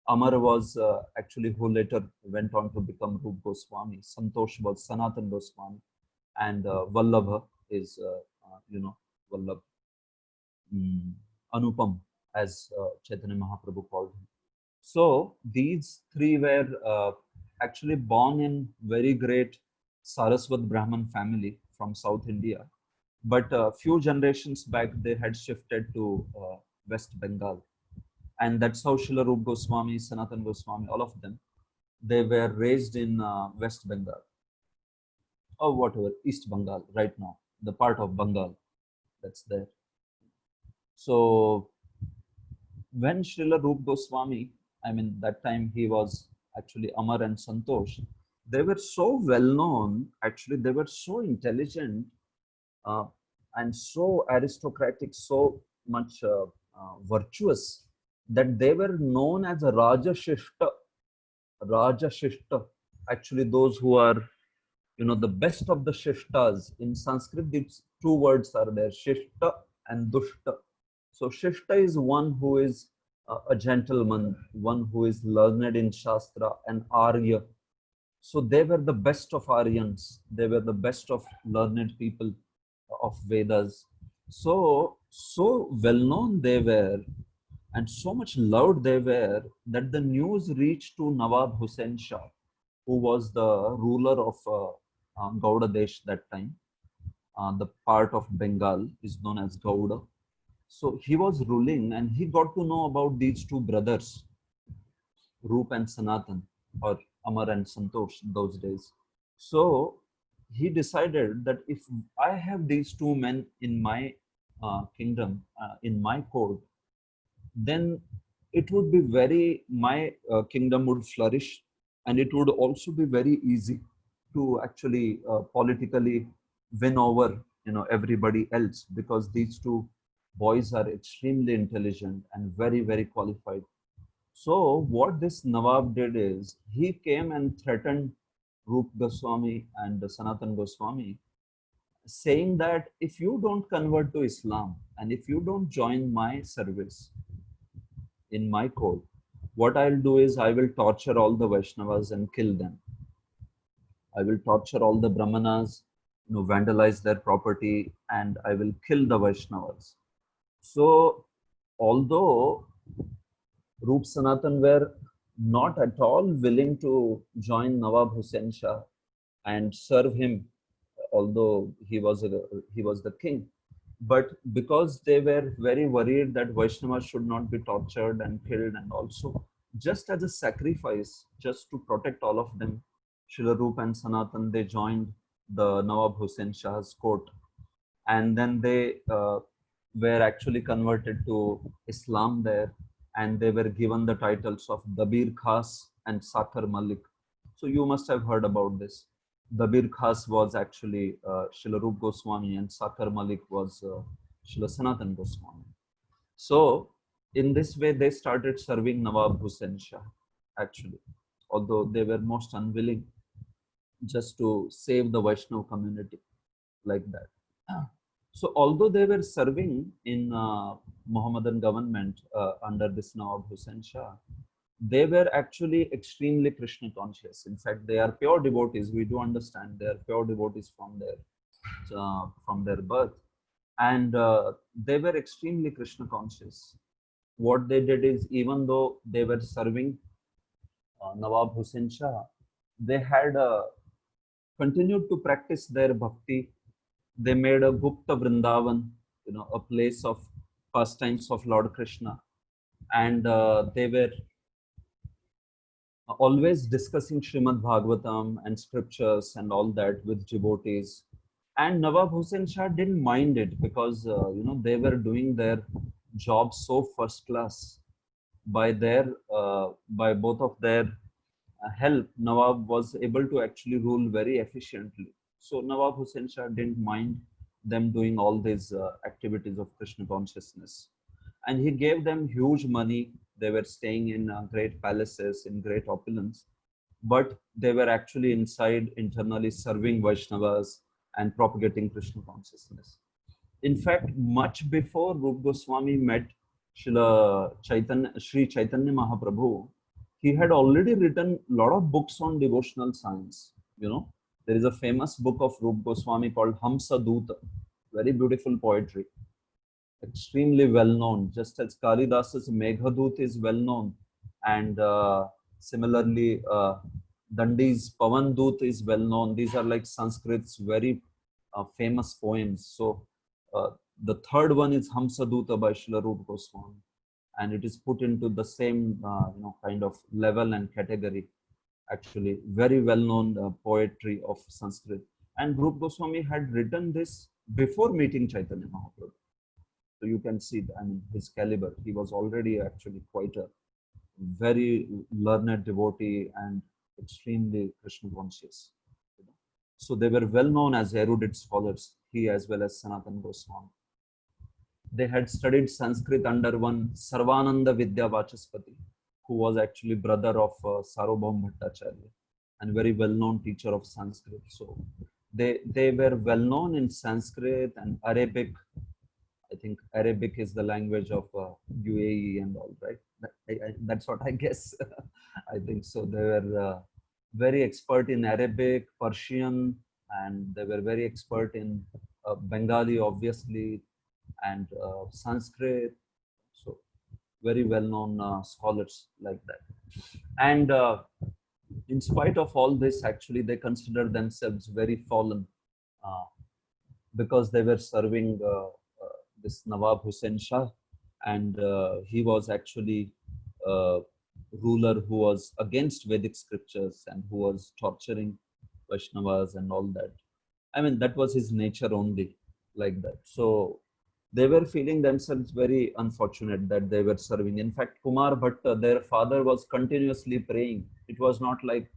Amar was actually who later went on to become Rupa Goswami. Santosh was Sanatan Goswami, and Vallabha is, Vallabh. Anupam, as Chaitanya Mahaprabhu called him. So these 3 were actually born in very great Saraswat Brahman family from South India. But a few generations back, they had shifted to West Bengal. And that's how Srila Rupa Goswami, Sanatan Goswami, all of them, they were raised in West Bengal. Or whatever, East Bengal right now, the part of Bengal that's there. So when Srila Rupa Goswami, I mean, that time he was actually Amar and Santosh, they were so well known, actually, they were so intelligent uh, and so aristocratic, so much virtuous, that they were known as a Raja Shishta. Raja Shishta, actually, those who are, the best of the Shishtas. In Sanskrit, these 2 words are there, Shishta and Dushta. So Shishta is one who is a gentleman, one who is learned in Shastra, and Arya. So they were the best of Aryans. They were the best of learned people of Vedas. So well known they were, and so much loved they were, that the news reached to Nawab Hussain Shah, who was the ruler of Gauda Desh that time. The part of Bengal is known as Gauda. So he was ruling, and he got to know about these 2 brothers, Roop and Sanatan, or Amar and Santosh those days. So he decided that if I have these 2 men in my kingdom, in my court, then it would be my kingdom would flourish, and it would also be very easy to actually politically win over everybody else, because these 2 boys are extremely intelligent and very qualified. So what this Nawab did is, he came and threatened Rup Goswami and Sanatan Goswami, saying that if you don't convert to Islam and if you don't join my service in my court, what I'll do is I will torture all the Vaishnavas and kill them. I will torture all the Brahmanas, vandalize their property, and I will kill the Vaishnavas. So although Rup Sanatan were not at all willing to join Nawab Hussain Shah and serve him, although he was the king, but because they were very worried that Vaishnavas should not be tortured and killed, and also just as a sacrifice, just to protect all of them, Srila Rupa and Sanatan, they joined the Nawab Hussain Shah's court, and then they were actually converted to Islam there, and they were given the titles of Dabir Khas and Sakhar Malik. So you must have heard about this. Dabir Khas was actually Srila Rup Goswami, and Sakar Malik was Srila Sanatan Goswami. So in this way, they started serving Nawab Hussain Shah, actually, although they were most unwilling, just to save the Vaishnav community like that. So although they were serving in Mohammedan government under this Nawab Hussain Shah, they were actually extremely Krishna conscious. In fact, they are pure devotees. We do understand they are pure devotees from their birth, and they were extremely Krishna conscious. What they did is, even though they were serving Nawab Hussain Shah, they had continued to practice their bhakti. They made a Gupta Vrindavan, a place of pastimes of Lord Krishna, and they were always discussing Srimad Bhagavatam and scriptures and all that with devotees. And Nawab Hussain Shah didn't mind it, because they were doing their job so first class. By both of their help, Nawab was able to actually rule very efficiently. So Nawab Hussain Shah didn't mind them doing all these activities of Krishna consciousness. And he gave them huge money. They were staying in great palaces, in great opulence, but they were actually inside internally serving Vaishnavas and propagating Krishna consciousness. In fact, much before Rup Goswami met Sri Chaitanya Mahaprabhu, he had already written a lot of books on devotional science. There is a famous book of Rup Goswami called Hamsa Duta, very beautiful poetry, extremely well known, just as Kalidas's Meghadut is well known, and similarly Dandi's Pavan Dut is well known. These are like Sanskrit's very famous poems. So the third one is Hamsaduta by Srila Rupa Goswami, and it is put into the same kind of level and category. Actually, very well known poetry of Sanskrit. And Rupa Goswami had written this before meeting Chaitanya Mahaprabhu. So you can see, his caliber. He was already actually quite a very learned devotee and extremely Krishna conscious. So they were well known as erudite scholars, he as well as Sanatan Goswami. They had studied Sanskrit under one Sarvananda Vidya Vachaspati, who was actually brother of Sarvabhaum Bhattacharya and very well known teacher of Sanskrit. So they were well known in Sanskrit and Arabic. I think Arabic is the language of UAE and all, right? That's what I guess. I think so. They were very expert in Arabic, Persian, and they were very expert in Bengali, obviously, and Sanskrit. So very well-known scholars like that. And in spite of all this, actually, they consider themselves very fallen because they were serving this Nawab Hussain Shah, and he was actually a ruler who was against Vedic scriptures and who was torturing Vaishnavas and all that. That was his nature only, like that. So they were feeling themselves very unfortunate that they were serving. In fact, Kumar Bhatta, their father, was continuously praying. It was not like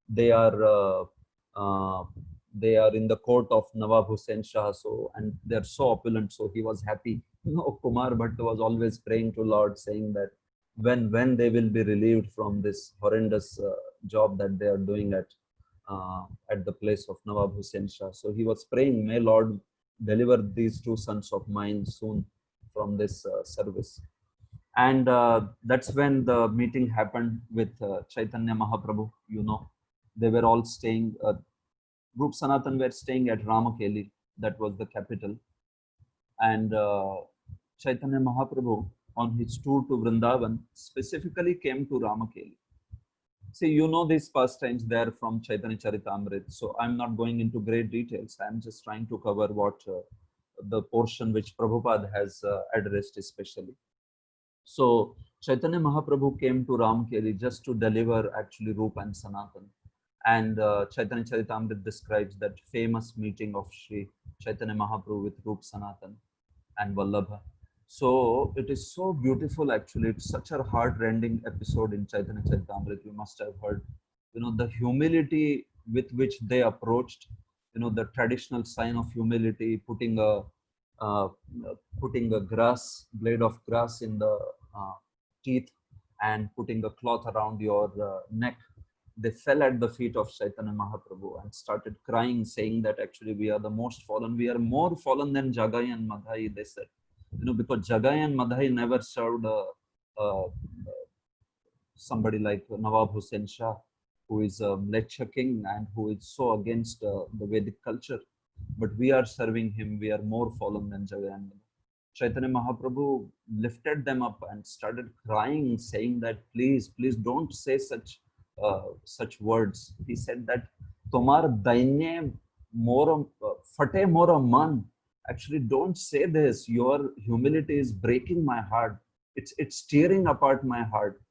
they are in the court of Nawab Hussain Shah, and they're so opulent, so he was happy. No, Kumar Bhatta was always praying to Lord, saying that when they will be relieved from this horrendous job that they are doing at the place of Nawab Hussain Shah. So he was praying, may Lord deliver these two sons of mine soon from this service. And that's when the meeting happened with Chaitanya Mahaprabhu. They were all staying, Group Sanatan were staying at Ramakeli, that was the capital. And Chaitanya Mahaprabhu, on his tour to Vrindavan, specifically came to Ramakeli. See, these pastimes there from Chaitanya Charitamrita, so I'm not going into great details. I'm just trying to cover what the portion which Prabhupada has addressed especially. So Chaitanya Mahaprabhu came to Ramakeli just to deliver actually Rupa and Sanatan. And Chaitanya Charitamrita describes that famous meeting of Sri Chaitanya Mahaprabhu with Rupa Sanatan and Vallabha. So it is so beautiful, actually. It's such a heart-rending episode in Chaitanya Charitamrita. You must have heard, the humility with which they approached, the traditional sign of humility, uh, putting a blade of grass in the teeth and putting a cloth around your neck. They fell at the feet of Chaitanya Mahaprabhu and started crying, saying that actually we are the most fallen. We are more fallen than Jagai and Madhai, they said. Because Jagai and Madhai never served uh, somebody like Nawab Hussain Shah, who is a lecture king and who is so against the Vedic culture. But we are serving him. We are more fallen than Jagai and Madhai. Chaitanya Mahaprabhu lifted them up and started crying, saying that please, please don't say such words. He said that Tomar daine more fate more man. Actually, don't say this. Your humility is breaking my heart. It's tearing apart my heart.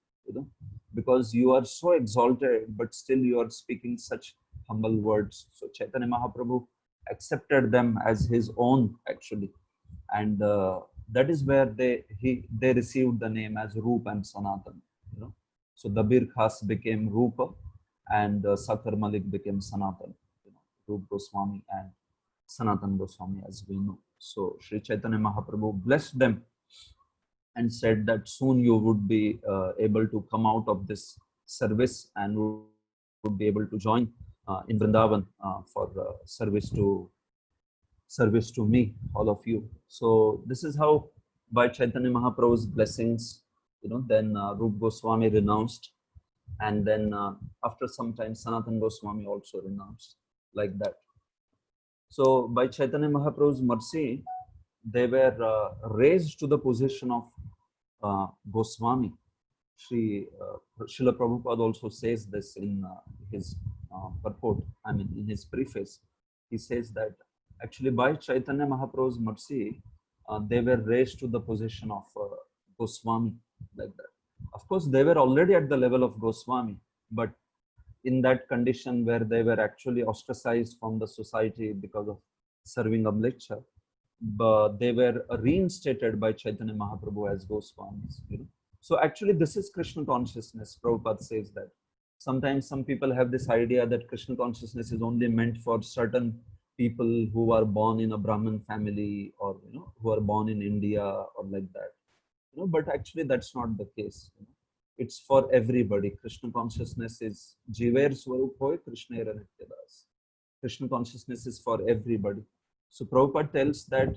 Because you are so exalted, but still you are speaking such humble words. So Chaitanya Mahaprabhu accepted them as his own, actually, and that is where they received the name as Roop and Sanatan. So Dabir Khas became Rupa, and Sakhar Malik became Sanatan. Roop Goswami and Sanatan Goswami, as we know. So Sri Chaitanya Mahaprabhu blessed them and said that soon you would be able to come out of this service and would be able to join in Vrindavan for service to me, all of you. So this is how, by Chaitanya Mahaprabhu's blessings, then Rup Goswami renounced, and then after some time Sanatan Goswami also renounced, like that. So by Chaitanya Mahaprabhu's mercy, they were raised to the position of Goswami. Srila Prabhupada also says this in his purport, in his preface. He says that actually by Chaitanya Mahaprabhu's mercy, they were raised to the position of Goswami, like that. Of course, they were already at the level of Goswami, but in that condition where they were actually ostracized from the society because of serving Amritsar, but they were reinstated by Chaitanya Mahaprabhu as Goswamis. So actually, this is Krishna consciousness. Prabhupada says that. Sometimes some people have this idea that Krishna consciousness is only meant for certain people who are born in a Brahmin family, or who are born in India, or like that. But actually that's not the case. It's for everybody. Krishna consciousness is Jiver Swarup Hoy Krishna Nityadas. Krishna consciousness is for everybody. So Prabhupada tells that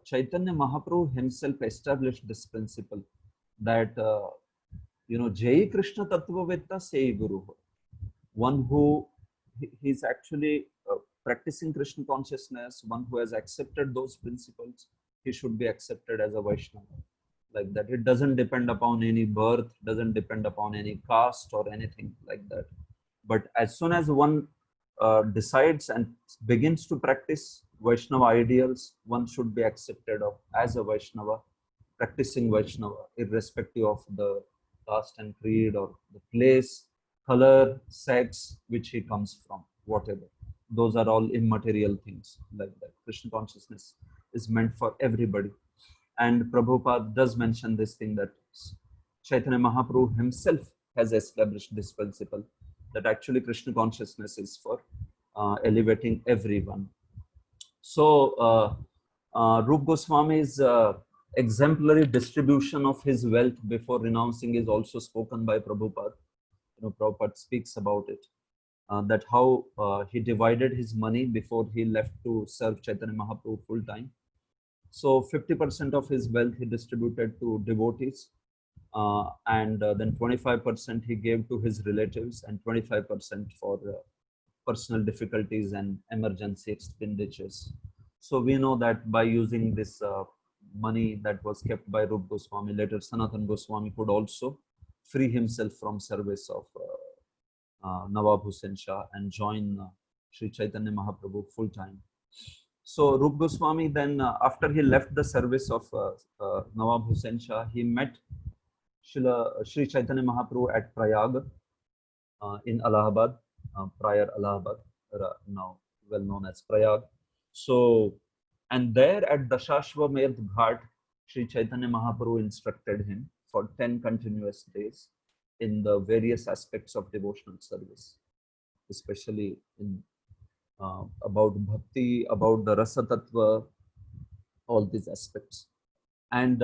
Chaitanya Mahaprabhu himself established this principle that Jai Krishna Tattva Vetta Sei Guru. One who he's actually practicing Krishna consciousness, one who has accepted those principles, he should be accepted as a Vaishnava. Like that. It doesn't depend upon any birth, doesn't depend upon any caste or anything like that. But as soon as one decides and begins to practice Vaishnava ideals, one should be accepted as a Vaishnava, practicing Vaishnava, irrespective of the caste and creed or the place, color, sex, which he comes from, whatever. Those are all immaterial things, like that. Krishna consciousness is meant for everybody. And Prabhupada does mention this thing that Chaitanya Mahaprabhu himself has established this principle that actually Krishna consciousness is for elevating everyone. So Rup Goswami's exemplary distribution of his wealth before renouncing is also spoken by Prabhupada. Prabhupada speaks about it, that how he divided his money before he left to serve Chaitanya Mahaprabhu full time. So 50% of his wealth he distributed to devotees, and then 25% he gave to his relatives, and 25% for personal difficulties and emergency expenditures. So we know that by using this money that was kept by Rup Goswami, later Sanatan Goswami could also free himself from service of Nawab Hussain Shah and join Sri Chaitanya Mahaprabhu full time. So Rup Goswami then, after he left the service of Nawab Hussain Shah, he met Sri Chaitanya Mahaprabhu at Prayag in Allahabad, prior Allahabad, now well known as Prayag. So, and there at Dashashwamedh Ghat, Sri Chaitanya Mahaprabhu instructed him for 10 continuous days in the various aspects of devotional service. especially in about bhakti, about the rasa tattva, all these aspects. And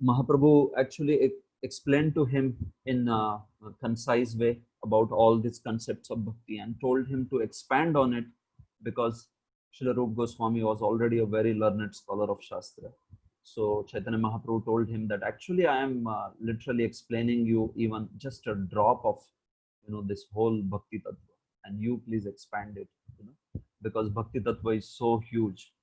Mahaprabhu actually explained to him in a concise way about all these concepts of bhakti and told him to expand on it, because Srila Rupa Goswami was already a very learned scholar of Shastra. So Chaitanya Mahaprabhu told him that actually I am literally explaining you even just a drop of this whole bhakti tattva, and you please expand it, because bhakti tattva is so huge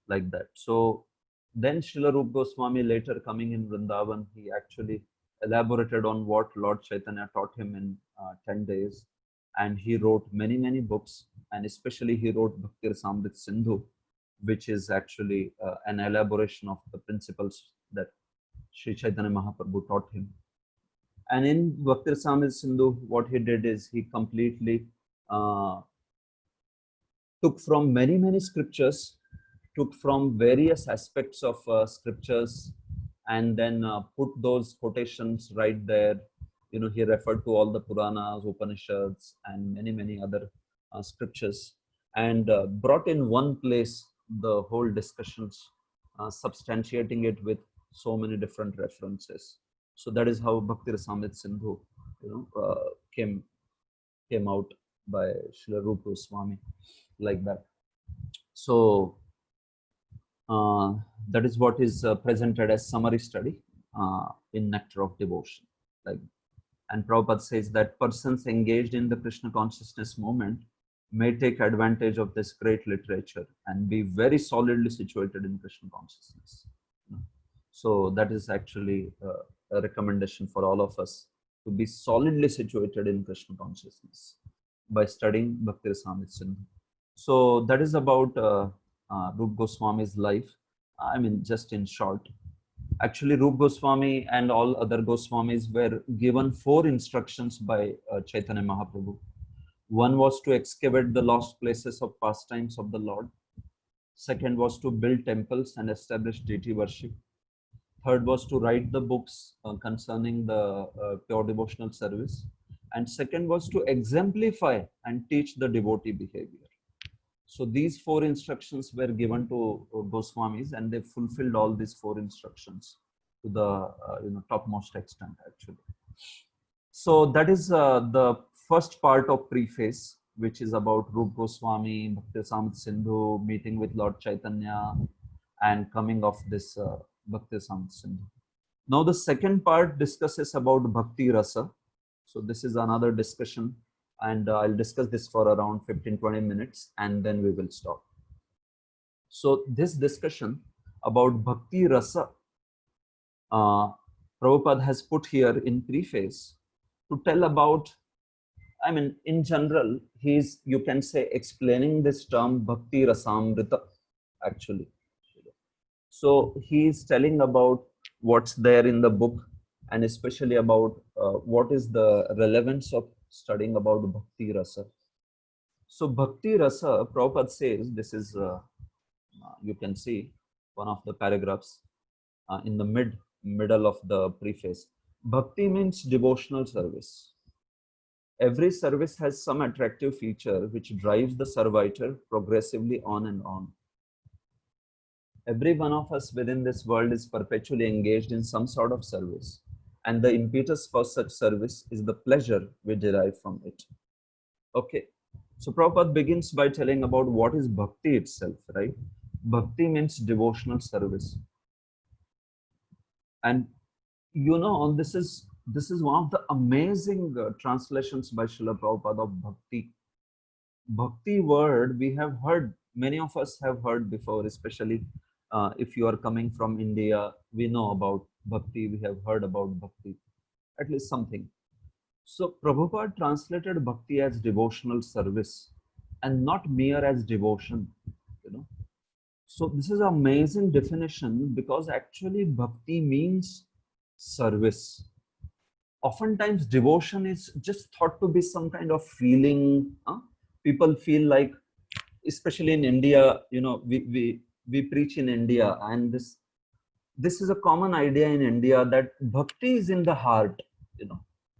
like that. So then Srila Rupa Goswami, later coming in Vrindavan, he actually elaborated on what Lord Chaitanya taught him in 10 days. And he wrote many, many books, and especially he wrote Bhakti Rasamrita Sindhu, which is actually an elaboration of the principles that Sri Chaitanya Mahaprabhu taught him. And in Bhakti Rasamrita Sindhu, what he did is he completely took from many, many scriptures, took from various aspects of scriptures, and then put those quotations right there. He referred to all the Puranas, Upanishads, and many, many other scriptures, and brought in one place the whole discussions, substantiating it with so many different references. So that is how Bhakti Rasamrita Sindhu, came out by Srila Rupa Goswami, like that. So that is what is presented as summary study in Nectar of Devotion. And Prabhupada says that persons engaged in the Krishna consciousness movement may take advantage of this great literature and be very solidly situated in Krishna consciousness. So that is actually a recommendation for all of us to be solidly situated in Krishna consciousness by studying Bhakti Rasamrita Sindhu. So that is about Rupa Goswami's life. I mean, just in short. Actually, Rupa Goswami and all other Goswamis were given 4 instructions by Chaitanya Mahaprabhu. One was to excavate the lost places of pastimes of the Lord. Second was to build temples and establish deity worship. Third was to write the books concerning the pure devotional service. And second was to exemplify and teach the devotee behavior. So these 4 instructions were given to Goswamis, and they fulfilled all these 4 instructions to the topmost extent, actually. So that is the first part of preface, which is about Rupa Goswami, Bhakti Rasamrita Sindhu, meeting with Lord Chaitanya, and coming of this Bhakti Rasamrita Sindhu. Now the second part discusses about Bhakti Rasa. So this is another discussion, and I'll discuss this for around 15-20 minutes, and then we will stop. So this discussion about Bhakti Rasa, Prabhupada has put here in preface to tell about, I mean, in general, he's, you can say, explaining this term Bhakti Rasamrita, actually. So he's telling about what's there in the book, and especially about what is the relevance of studying about Bhakti Rasa. So Bhakti Rasa, Prabhupada says, this is, you can see one of the paragraphs in the middle of the preface. Bhakti means devotional service. Every service has some attractive feature which drives the servitor progressively on and on. Every one of us within this world is perpetually engaged in some sort of service, and the impetus for such service is the pleasure we derive from it. Okay, so Prabhupada begins by telling about what is bhakti itself, right? Bhakti means devotional service. And this is one of the amazing translations by Srila Prabhupada of bhakti. Bhakti word we have heard, many of us have heard before, especially if you are coming from India, we know about bhakti, we have heard about bhakti, at least something. So Prabhupada translated bhakti as devotional service and not mere as devotion, So this is an amazing definition, because actually bhakti means service. Oftentimes devotion is just thought to be some kind of feeling. People feel like, especially in India, we preach in India, and this is a common idea in India that bhakti is in the heart.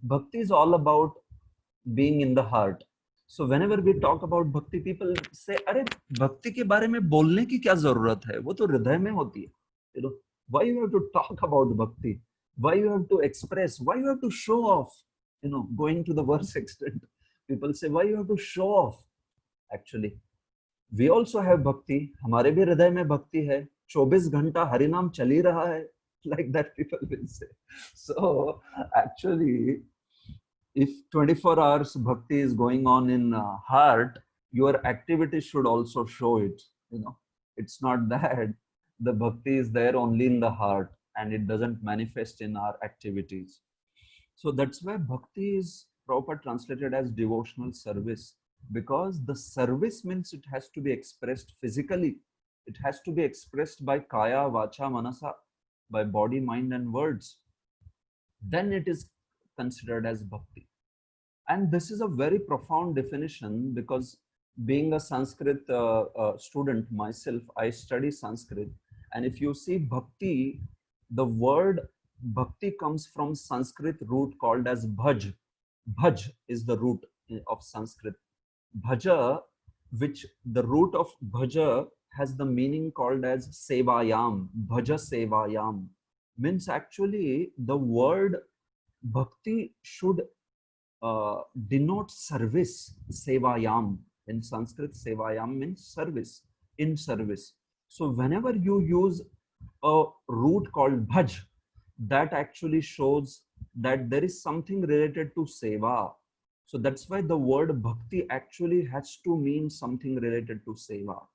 Bhakti is all about being in the heart. So whenever we talk about bhakti, people say, "अरे भक्ति के बारे में बोलने की क्या जरूरत है? वो तो हृदय में होती है." You know, why you have to talk about bhakti? Why you have to express? Why you have to show off? You know, going to the worst extent, people say, "Why you have to show off?" Actually, we also have bhakti. हमारे भी हृदय में भक्ति है. 24 घंटा हरि नाम चल ही रहा है. Like that, people will say. So actually, if 24 hours bhakti is going on in heart, your activity should also show it. You know, it's not that the bhakti is there only in the heart and it doesn't manifest in our activities. So that's why bhakti is proper translated as devotional service, because the service means it has to be expressed physically. It has to be expressed by kaya, vacha, manasa, by body, mind, and words. Then it is considered as bhakti. And this is a very profound definition, because being a Sanskrit student myself, I study Sanskrit. And if you see bhakti, the word bhakti comes from Sanskrit root called as bhaj. Bhaj is the root of Sanskrit. Bhaja, which the root of bhaja has the meaning called as sevayam. Bhaja sevayam means actually the word bhakti should denote service. Sevayam in Sanskrit, sevayam means service, in service. So whenever you use a root called bhaj, that actually shows that there is something related to seva. So that's why the word bhakti actually has to mean something related to seva.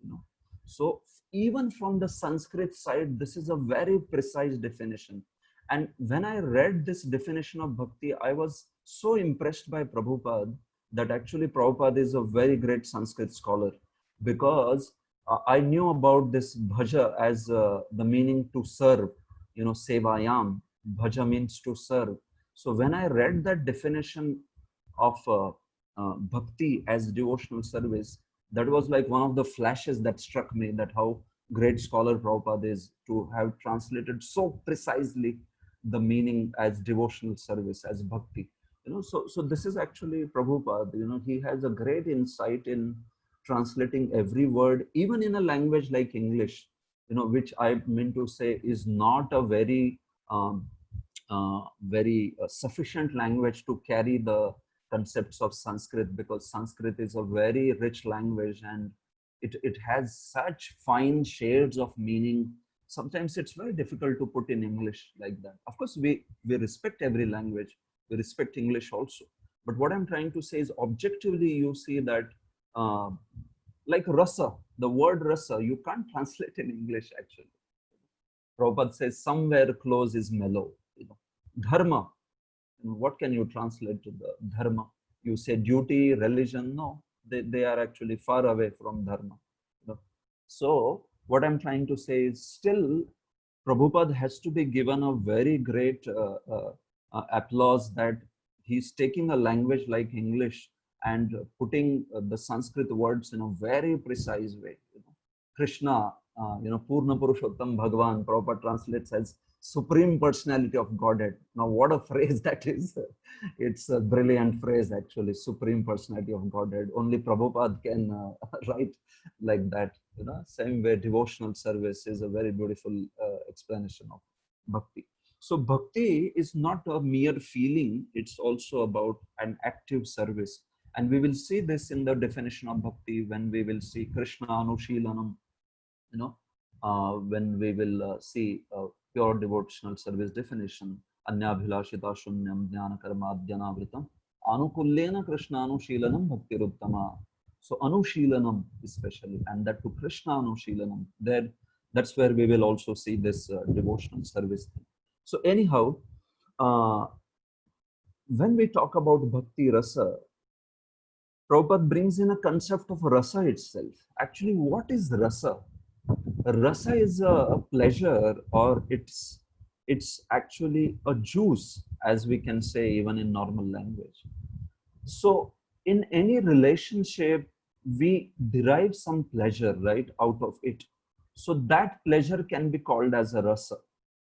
You know, so even from the Sanskrit side, this is a very precise definition. And when I read this definition of bhakti, I was so impressed by Prabhupada that actually Prabhupada is a very great Sanskrit scholar, because I knew about this bhaja as the meaning to serve, you know, sevayam. Bhaja means to serve. So when I read that definition of bhakti as devotional service, that was like one of the flashes that struck me, that how great scholar Prabhupada is to have translated so precisely the meaning as devotional service, as bhakti. You know, so this is actually Prabhupada. You know, he has a great insight in translating every word, even in a language like English, you know, which I mean to say is not a very sufficient language to carry the concepts of Sanskrit, because Sanskrit is a very rich language and it has such fine shades of meaning. Sometimes it's very difficult to put in English like that. Of course, we respect every language, we respect English also. But what I'm trying to say is, objectively, you see that uh, like rasa, the word rasa, you can't translate in English actually. Prabhupada says somewhere close is mellow. You know, dharma, what can you translate to the dharma? You say duty, religion. No, they are actually far away from dharma. You know? So what I'm trying to say is, still Prabhupada has to be given a very great applause that he's taking a language like English and putting the Sanskrit words in a very precise way. You know? Krishna, you know, Purna Purushottam Bhagavan, Prabhupada translates as Supreme Personality of Godhead. Now, what a phrase that is! It's a brilliant phrase, actually. Supreme Personality of Godhead. Only Prabhupada can write like that. You know, same way devotional service is a very beautiful explanation of bhakti. So bhakti is not a mere feeling; it's also about an active service. And we will see this in the definition of bhakti when we will see Krishna Anushilanam. You know, when we will see pure devotional service definition, anyabhilashita shunyam jnana karmadhyanavritam anukullena krishnanushilanam bhaktiruttama. So anushilanam especially, and that to Krishna anushilanam, there, that's where we will also see this devotional service thing. So anyhow, uh, when we talk about bhakti rasa, Prabhupada brings in a concept of rasa itself. Actually, what is rasa? Rasa is a pleasure, or it's actually a juice, as we can say even in normal language. So in any relationship, we derive some pleasure, right, out of it. So that pleasure can be called as a rasa.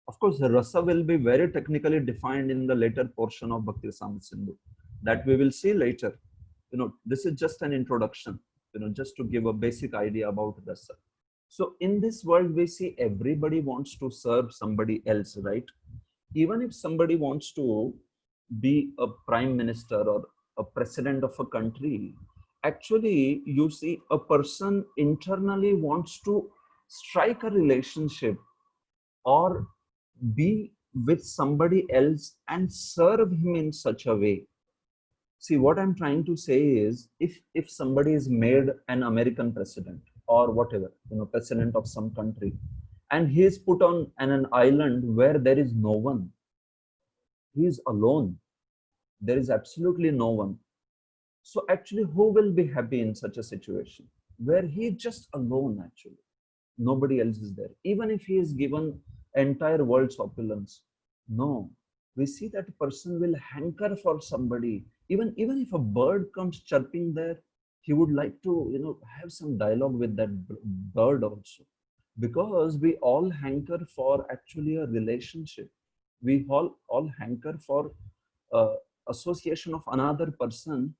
Of course, the rasa will be very technically defined in the later portion of Bhakti Rasamrita Sindhu. that we will see later. This is just an introduction, just to give a basic idea about rasa. So in this world, we see everybody wants to serve somebody else, right? Even if somebody wants to be a prime minister or a president of a country, actually, you see a person internally wants to strike a relationship or be with somebody else and serve him in such a way. See, what I'm trying to say is, if somebody is made an American president or whatever, president of some country, and he is put on an island where there is no one, he is alone. There is absolutely no one. So actually, who will be happy in such a situation where he is just alone? Actually, nobody else is there. Even if he is given entire world's opulence, no. We see that person will hanker for somebody. Even if a bird comes chirping there, he would like to have some dialogue with that bird also, because we all hanker for actually a relationship. We all hanker for uh, association of another person,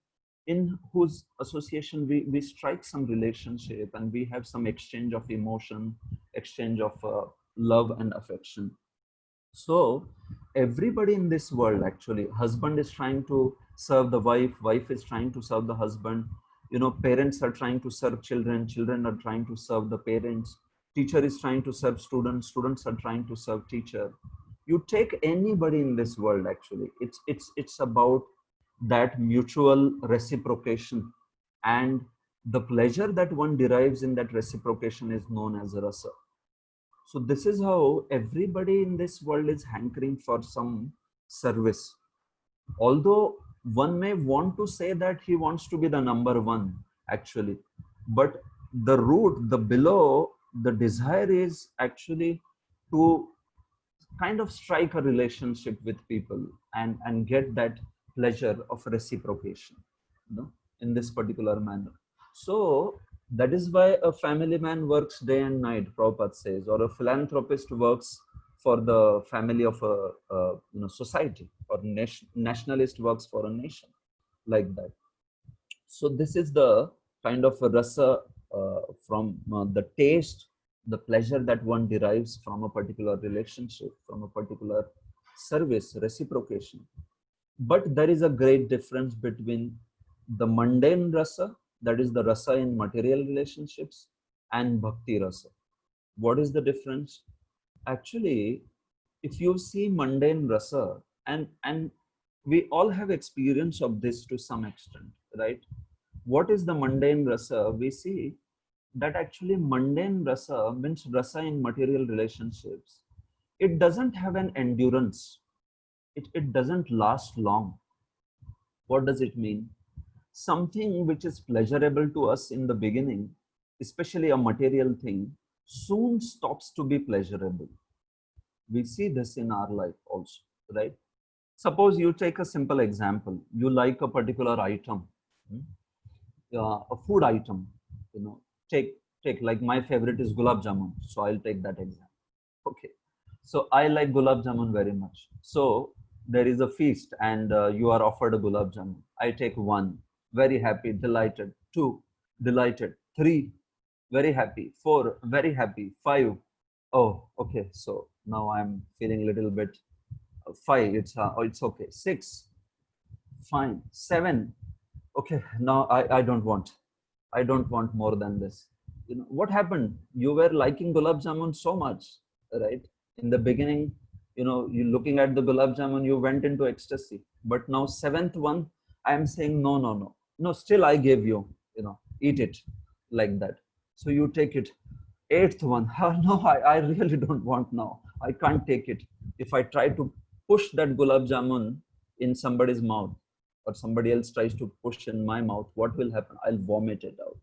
in whose association we strike some relationship and we have some exchange of emotion, exchange of love and affection. So everybody in this world, actually, husband is trying to serve the wife, wife is trying to serve the husband, parents are trying to serve children, children are trying to serve the parents, teacher is trying to serve students, students are trying to serve teacher. You take anybody in this world, actually, it's about that mutual reciprocation, and the pleasure that one derives in that reciprocation is known as rasa. So this is how everybody in this world is hankering for some service. Although one may want to say that he wants to be the number one, actually, but the root, the below, the desire is actually to kind of strike a relationship with people and get that pleasure of reciprocation, in this particular manner. So that is why a family man works day and night, Prabhupada says, or a philanthropist works for the family of a society, or nationalist works for a nation, like that. So this is the kind of a rasa, from the taste, the pleasure that one derives from a particular relationship, from a particular service, reciprocation. But there is a great difference between the mundane rasa, that is the rasa in material relationships, and bhakti rasa. What is the difference? Actually, if you see mundane rasa, and we all have experience of this to some extent, right? What is the mundane rasa? We see that actually mundane rasa means rasa in material relationships. It doesn't have an endurance. It doesn't last long. What does it mean? Something which is pleasurable to us in the beginning, especially a material thing, soon stops to be pleasurable. We see this in our life also, right? Suppose you take a simple example. You like a particular item, a food item, you know, take like my favorite is gulab jamun. So I'll take that example. Okay. So I like gulab jamun very much. So there is a feast and you are offered a gulab jamun. I take one, very happy, delighted. Two, delighted. Three, very happy. Four, very happy. Five, oh, okay. So now I'm feeling a little bit. Five, it's okay. Six, fine. Seven, okay. Now I don't want. I don't want more than this. What happened? You were liking gulab jamun so much, right? In the beginning, you looking at the gulab jamun, you went into ecstasy. But now seventh one, I am saying no, no, no, no. Still, I gave you, eat it, like that. So you take it. Eighth one, no, I really don't want now. I can't take it. If I try to push that gulab jamun in somebody's mouth, or somebody else tries to push in my mouth, what will happen? I'll vomit it out.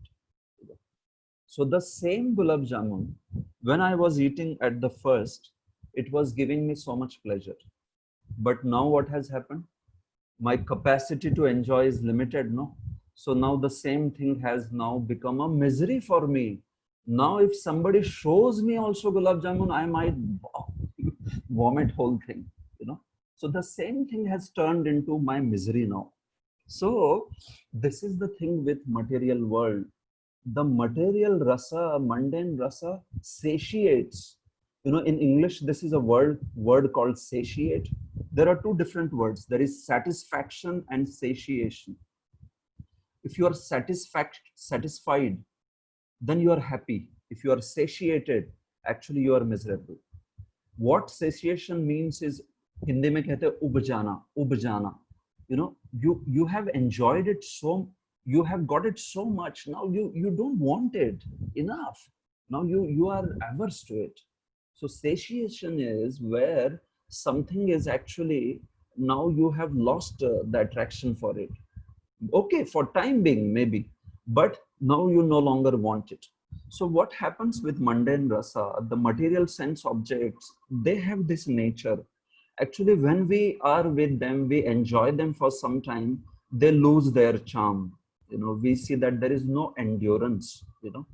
So the same gulab jamun, when I was eating at the first, it was giving me so much pleasure. But now what has happened? My capacity to enjoy is limited, no? So now the same thing has now become a misery for me. Now if somebody shows me also gulab jamun, I might vomit whole thing, So the same thing has turned into my misery now. So this is the thing with material world. The material rasa, mundane rasa, satiates. You know, in English, this is a word called satiate. There are two different words. There is satisfaction and satiation. If you are satisfied, then you are happy. If you are satiated, actually you are miserable. What satiation means is Hindi में कहते हैं उब जाना. You know, you have enjoyed it so, you have got it so much. Now you don't want it enough. Now you are averse to it. So satiation is where something is actually, now you have lost the attraction for it. Okay, for time being maybe, but now you no longer want it. So what happens with mundane rasa, the material sense objects, they have this nature. Actually, when we are with them, we enjoy them for some time, they lose their charm. You know, we see that there is no endurance, you know.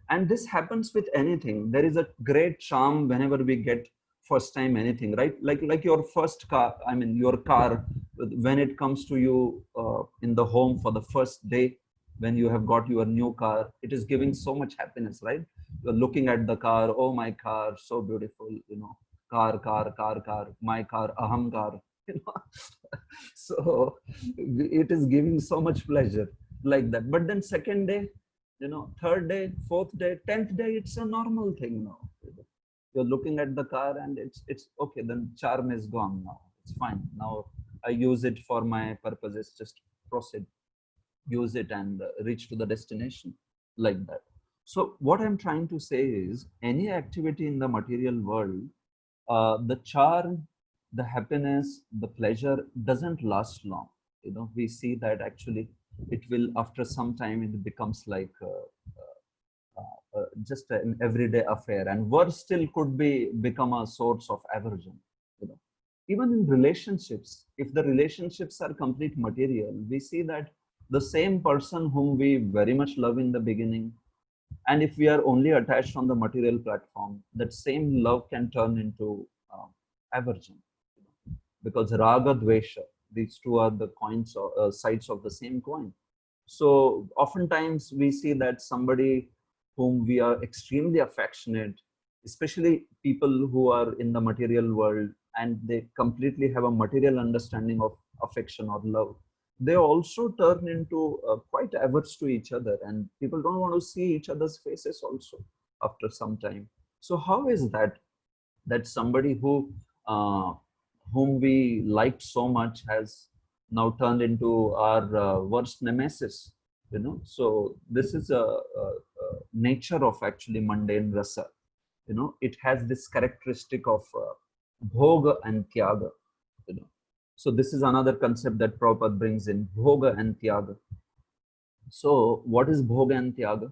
And this happens with anything. There is a great charm whenever we get first time anything, right? Like your first car, I mean your car, when it comes to you in the home for the first day, when you have got your new car, it is giving so much happiness, right? You're looking at the car, oh my car, so beautiful, you know, car, my car, aham car, you know. So it is giving so much pleasure like that. But then second day, you know, third day, fourth day, 10th day, it's a normal thing now. You're looking at the car and it's okay, then charm is gone now. It's fine. Now I use it for my purposes, just proceed, use it and reach to the destination like that. So what I'm trying to say is any activity in the material world, the charm, the happiness, the pleasure doesn't last long. You know, we see that actually it will, after some time, it becomes like just an everyday affair, and worse still could be become a source of aversion. You know, even in relationships, if the relationships are complete material, we see that the same person whom we very much love in the beginning, and if we are only attached on the material platform, that same love can turn into aversion, because raga dvesha, these two are the coins or sides of the same coin. So oftentimes we see that somebody whom we are extremely affectionate, especially people who are in the material world and they completely have a material understanding of affection or love, they also turn into quite averse to each other, and people don't want to see each other's faces also after some time. So how is that, that somebody who whom we liked so much has now turned into our worst nemesis, you know? So this is a nature of actually mundane rasa. You know, it has this characteristic of bhoga and tyaga, you know. So this is another concept that Prabhupada brings in, bhoga and tyaga. So what is bhoga and tyaga?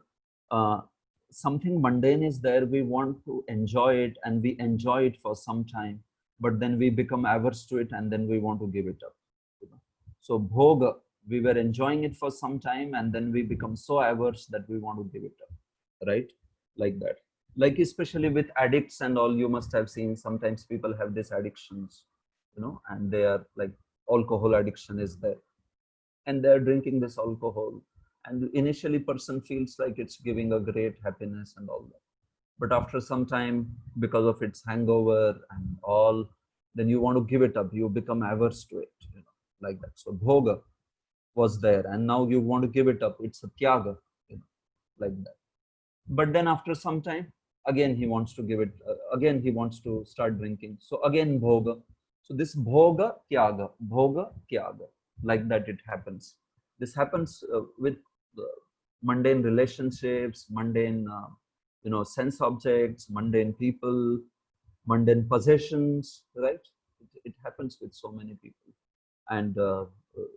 Uh, Something mundane is there, we want to enjoy it and we enjoy it for some time, but then we become averse to it and then we want to give it up. You know? So bhoga, we were enjoying it for some time and then we become so averse that we want to give it up, right? Like that. Like especially with addicts and all, you must have seen sometimes people have these addictions, you know, and they are like alcohol addiction is there, and they're drinking this alcohol, and initially person feels like it's giving a great happiness and all that, but after some time, because of its hangover and all, then you want to give it up, you become averse to it, you know, like that. So bhoga was there and now you want to give it up, it's a tyaga, you know, like that. But then after some time, again he wants to give it, again he wants to start drinking, so again bhoga. So this bhoga tyaga, like that it happens. This happens with mundane relationships, mundane you know, sense objects, mundane people, mundane possessions, right? It happens with so many people, and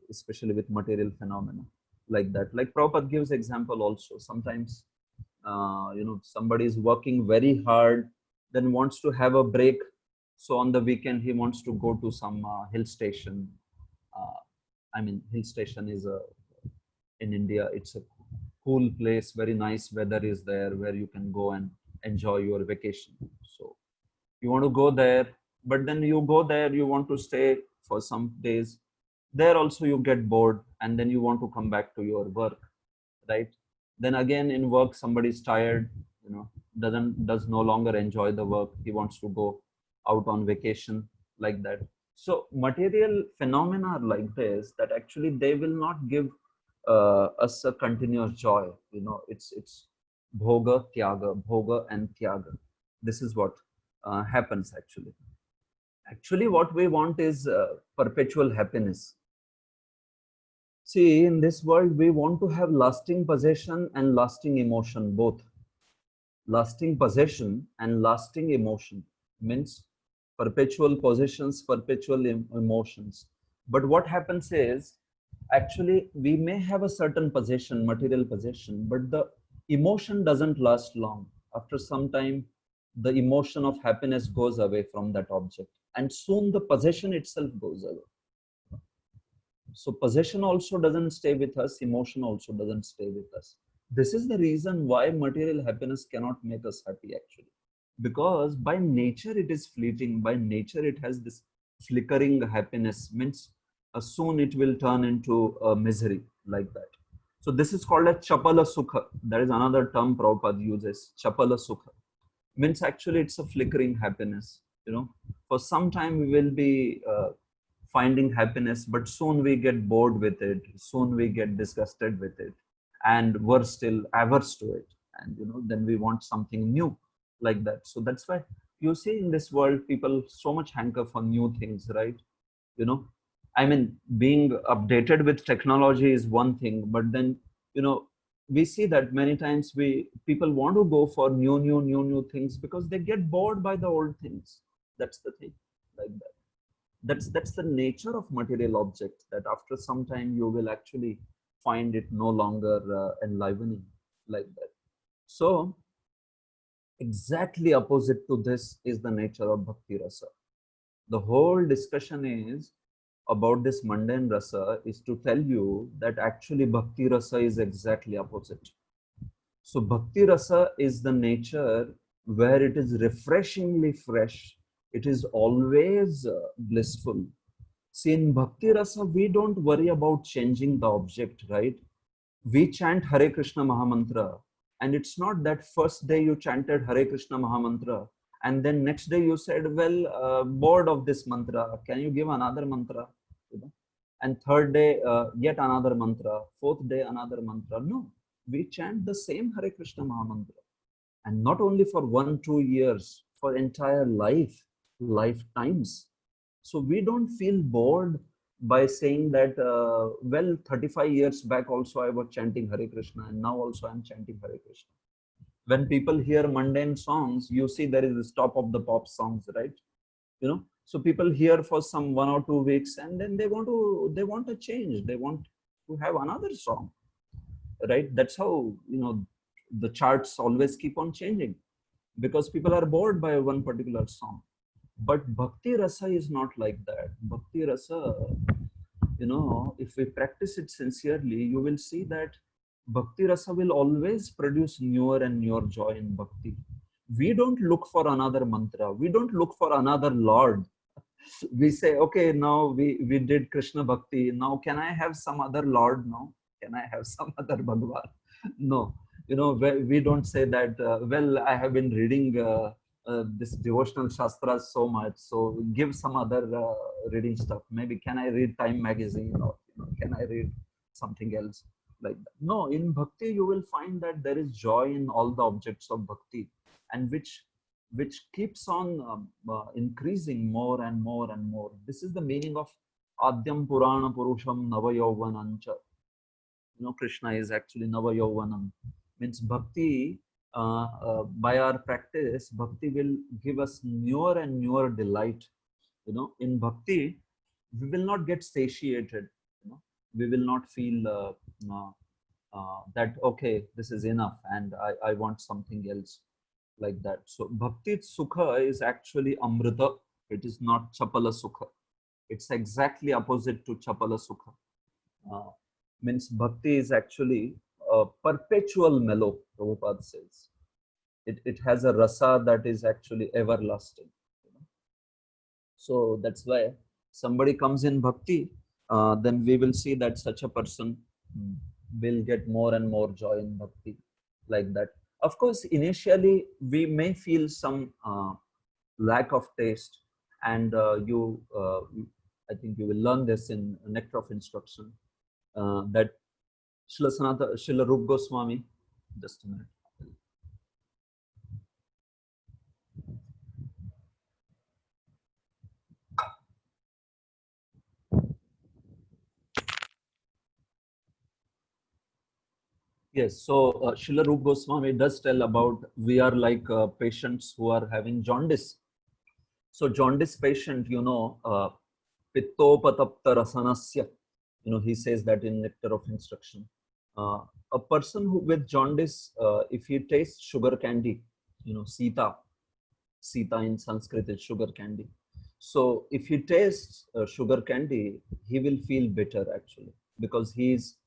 especially with material phenomena like that. Like Prabhupada gives example also, sometimes you know, somebody is working very hard, then wants to have a break. So on the weekend, he wants to go to some hill station. Uh, I mean, hill station is a, in India, it's a cool place, very nice weather is there where you can go and enjoy your vacation. So you want to go there, but then you go there, you want to stay for some days. there also you get bored and then you want to come back to your work, right? Then again in work somebody is tired, you know, does no longer enjoy the work, he wants to go out on vacation, like that. So material phenomena are like this, that actually they will not give us a continuous joy, you know. It's bhoga and tyaga. This is what happens actually. Actually what we want is perpetual happiness. See, in this world, we want to have lasting possession and lasting emotion, both. Lasting possession and lasting emotion means perpetual possessions, perpetual emotions. But what happens is, actually, we may have a certain possession, material possession, but the emotion doesn't last long. After some time, the emotion of happiness goes away from that object, and soon the possession itself goes away. So possession also doesn't stay with us, emotion also doesn't stay with us. This is the reason why material happiness cannot make us happy actually. Because by nature it is fleeting, by nature it has this flickering happiness, means soon it will turn into misery, like that. So this is called a chapala sukha. That is another term Prabhupada uses, chapala sukha. Means actually it's a flickering happiness, you know. For some time we will be finding happiness, but soon we get bored with it, soon we get disgusted with it, and worse still, averse to it, and you know, then we want something new, like that. So that's why you see in this world people so much hanker for new things, right? You know, I mean, being updated with technology is one thing, but then, you know, we see that many times people want to go for new things because they get bored by the old things. That's the thing, like that. That's the nature of material object, that after some time you will actually find it no longer enlivening, like that. So exactly opposite to this is the nature of bhakti rasa. The whole discussion is about this mundane rasa, is to tell you that actually bhakti rasa is exactly opposite. So bhakti rasa is the nature where it is refreshingly fresh, it is always blissful. See, in Bhakti Rasa, we don't worry about changing the object, right? We chant Hare Krishna Mahamantra. And it's not that first day you chanted Hare Krishna Mahamantra, and then next day you said, well, bored of this mantra, can you give another mantra? You know? And third day, yet another mantra. Fourth day, another mantra. No, we chant the same Hare Krishna Mahamantra. And not only for 1-2 years, for entire lifetimes. So we don't feel bored by saying that, well, 35 years back also I was chanting Hare Krishna, and now also I'm chanting Hare Krishna. When people hear mundane songs, you see there is this top of the pop songs, right? You know, so people hear for some 1 or 2 weeks, and then they want a change. They want to have another song, right? That's how, you know, the charts always keep on changing, because people are bored by one particular song. But bhakti rasa is not like that. Bhakti rasa, you know, if we practice it sincerely, you will see that bhakti rasa will always produce newer and newer joy in bhakti. We don't look for another mantra, we don't look for another lord. We say, okay, now we did Krishna bhakti, now can I have some other lord now? Can I have some other Bhagwan? No, you know, we don't say that, well, I have been reading this devotional shastras so much, so give some other reading stuff. Maybe can I read Time magazine, or you know, can I read something else, like that? No, in bhakti you will find that there is joy in all the objects of bhakti, and which keeps on increasing more and more and more. This is the meaning of Adyam Purana Purusham Navayovanancha. You know, Krishna is actually Navayovanam. Means bhakti, by our practice, bhakti will give us newer and newer delight. You know, in bhakti, we will not get satiated. You know, we will not feel that, okay, this is enough and I want something else, like that. So bhakti sukha is actually amrita. It is not chapala sukha. It's exactly opposite to chapala sukha. Uh, Means bhakti is actually a perpetual mellow, Prabhupada says. It has a rasa that is actually everlasting. You know? So that's why somebody comes in bhakti then we will see that such a person will get more and more joy in bhakti, like that. Of course, initially we may feel some lack of taste, and I think you will learn this in Nectar of Instruction, that Srila Rup Goswami, just a minute. Yes, so Srila Rup Goswami does tell about we are like patients who are having jaundice. So jaundice patient, pittopatapta rasanasya, he says that in Nectar of Instruction. A person who with jaundice, if he tastes sugar candy, Sita in Sanskrit is sugar candy. So if he tastes sugar candy, he will feel bitter actually, because he is